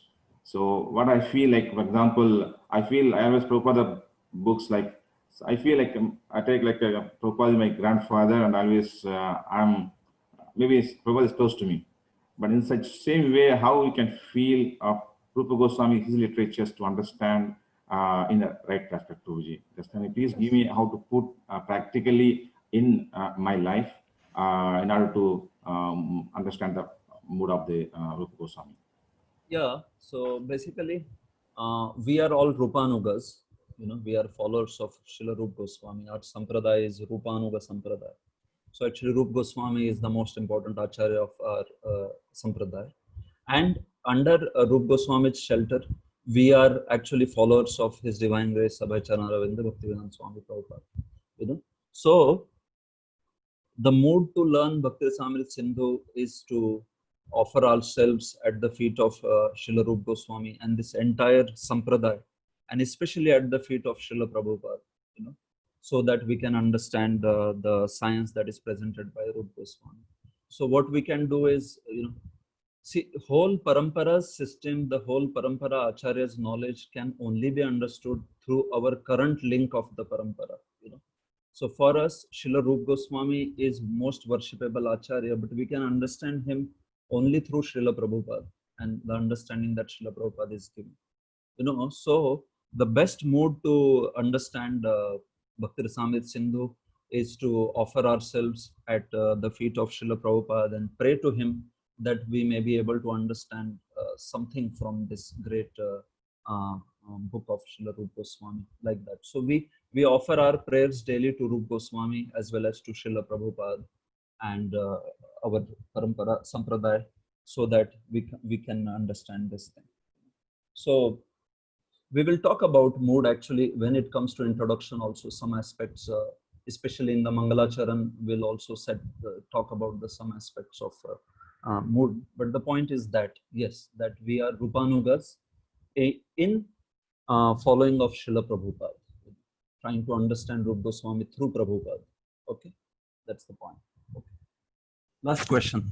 So what I feel like, for example, I always Prabhupada books like, I feel like I take like Prabhupada is my grandfather, and always maybe Prabhupada is close to me. But in such same way, how we can feel of Rupa Goswami, his literatures to understand in the right perspective, Prabhuji. Just can you please give me how to put practically in my life in order to understand the mood of the Rupa Goswami? Yeah, so basically, we are all Rupanugas. We are followers of Srila Rupa Goswami. Our sampradaya is Rupanuga sampradaya. So actually, Rupa Goswami is the most important acharya of our sampradaya. And under Rupa Goswami's shelter, we are actually followers of His Divine Grace, Abhay Charanaravindra Bhaktivedanta Swami Prabhupada. So the mood to learn Bhakti Rasamrita Sindhu is to offer ourselves at the feet of Srila Rupa Goswami and this entire sampradaya, and especially at the feet of Srila Prabhupada, so that we can understand the science that is presented by Rupa Goswami. So what we can do is, see, whole parampara system, the whole parampara acharya's knowledge can only be understood through our current link of the parampara. So for us, Srila Rupa Goswami is most worshipable acharya, but we can understand him only through Srila Prabhupada and the understanding that Srila Prabhupada is giving. So the best mood to understand Bhakti Rasamrita Sindhu is to offer ourselves at the feet of Srila Prabhupada and pray to him that we may be able to understand something from this great book of Srila Rupa Goswami, like that. So we offer our prayers daily to Rupa Goswami as well as to Srila Prabhupada and our Parampara Sampradaya, so that we can understand this thing. So we will talk about mood actually when it comes to introduction, also some aspects, especially in the Mangalacharan, we'll also talk about some aspects of mood. But the point is that, yes, that we are Rupanugas in following of Srila Prabhupada, trying to understand Rupa Goswami through Prabhupada. Okay, that's the point. Okay. Last question.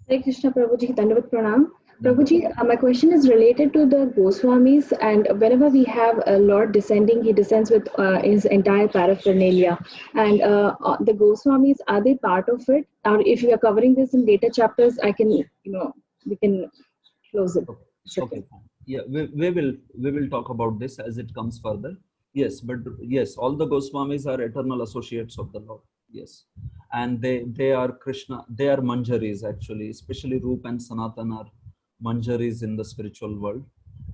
Hare Krishna Prabhuji, Dandavat Pranam. Prabhuji, my question is related to the Goswamis, and whenever we have a Lord descending, he descends with his entire paraphernalia. And the Goswamis, are they part of it? Or if we are covering this in later chapters, we can close it. Okay. Yeah, we will talk about this as it comes further. Yes, but yes, all the Goswamis are eternal associates of the Lord. Yes, and they are Krishna, they are Manjaris actually, especially Rupa and Sanatan are Manjaris in the spiritual world,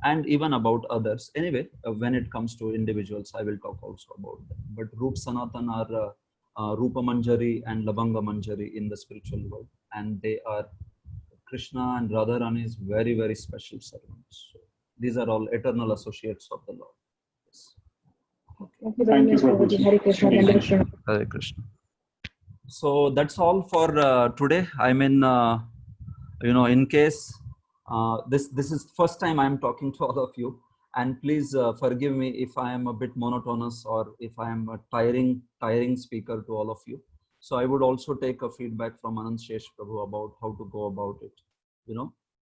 and even about others. Anyway, when it comes to individuals, I will talk also about them. But Rupa Sanatan are Rupa Manjari and Labanga Manjari in the spiritual world, and they are Krishna and Radharani's very, very special servants. So these are all eternal associates of the Lord. Yes. Thank you very much, Prabhuji. Hare Krishna. Hare Krishna. So that's all for today. I mean, in case this is first time I'm talking to all of you, and please forgive me if I am a bit monotonous or if I am a tiring speaker to all of you. So I would also take a feedback from Anand Shesh Prabhu about how to go about it.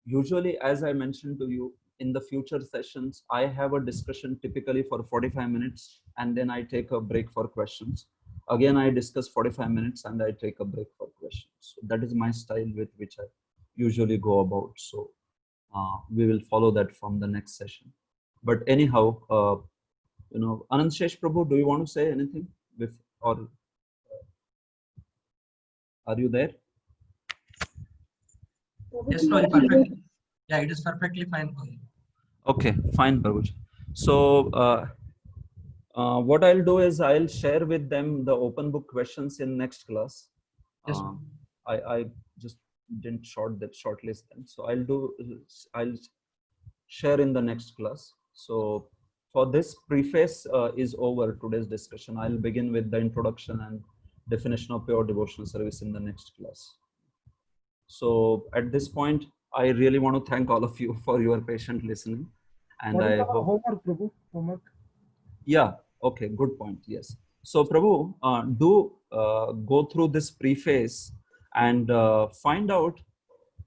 Usually, as I mentioned to you, in the future sessions, I have a discussion typically for 45 minutes, and then I take a break for questions. Again, I discuss 45 minutes and I take a break for questions. So that is my style with which I usually go about. So we will follow that from the next session. But anyhow, Anand Shesh Prabhu, do you want to say anything? Or are you there? Yes, no, perfectly. Yeah, it is perfectly fine for you. Okay, fine, Prabhuji. So what I'll do is I'll share with them the open book questions in next class. Yes, I just didn't shortlist them. So I'll share in the next class. So for this preface is over today's discussion. I'll begin with the introduction and definition of pure devotional service in the next class. So at this point, I really want to thank all of you for your patient listening. And what I is hope. Homework, Prabhu? Homework. Yeah. Okay. Good point. Yes. So Prabhu, do go through this preface and find out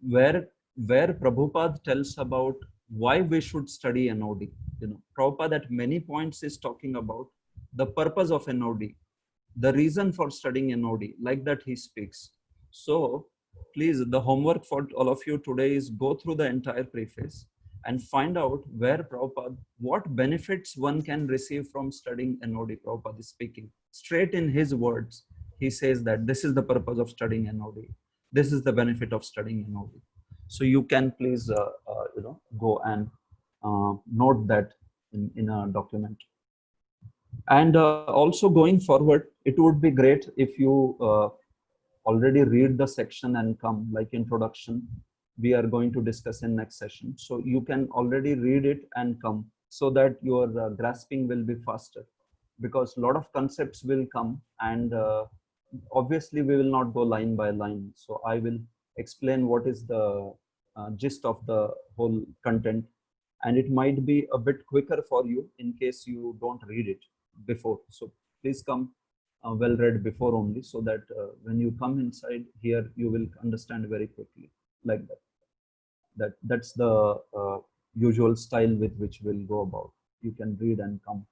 where Prabhupada tells about why we should study NOD. Prabhupada at many points is talking about the purpose of NOD, the reason for studying NOD, like that he speaks. So please, the homework for all of you today is go through the entire preface and find out where Prabhupada, what benefits one can receive from studying NOD. Prabhupada is speaking straight in his words. He says that this is the purpose of studying NOD. This is the benefit of studying NOD. So you can please, go and note that in a document. And also going forward, it would be great if you already read the section and come, like introduction, we are going to discuss in next session. So you can already read it and come, so that your grasping will be faster, because a lot of concepts will come, and obviously we will not go line by line. So I will explain what is the gist of the whole content, and it might be a bit quicker for you in case you don't read it before. So please come well read before only, so that when you come inside here, you will understand very quickly, like that. That's the usual style with which we'll go about. You can read and come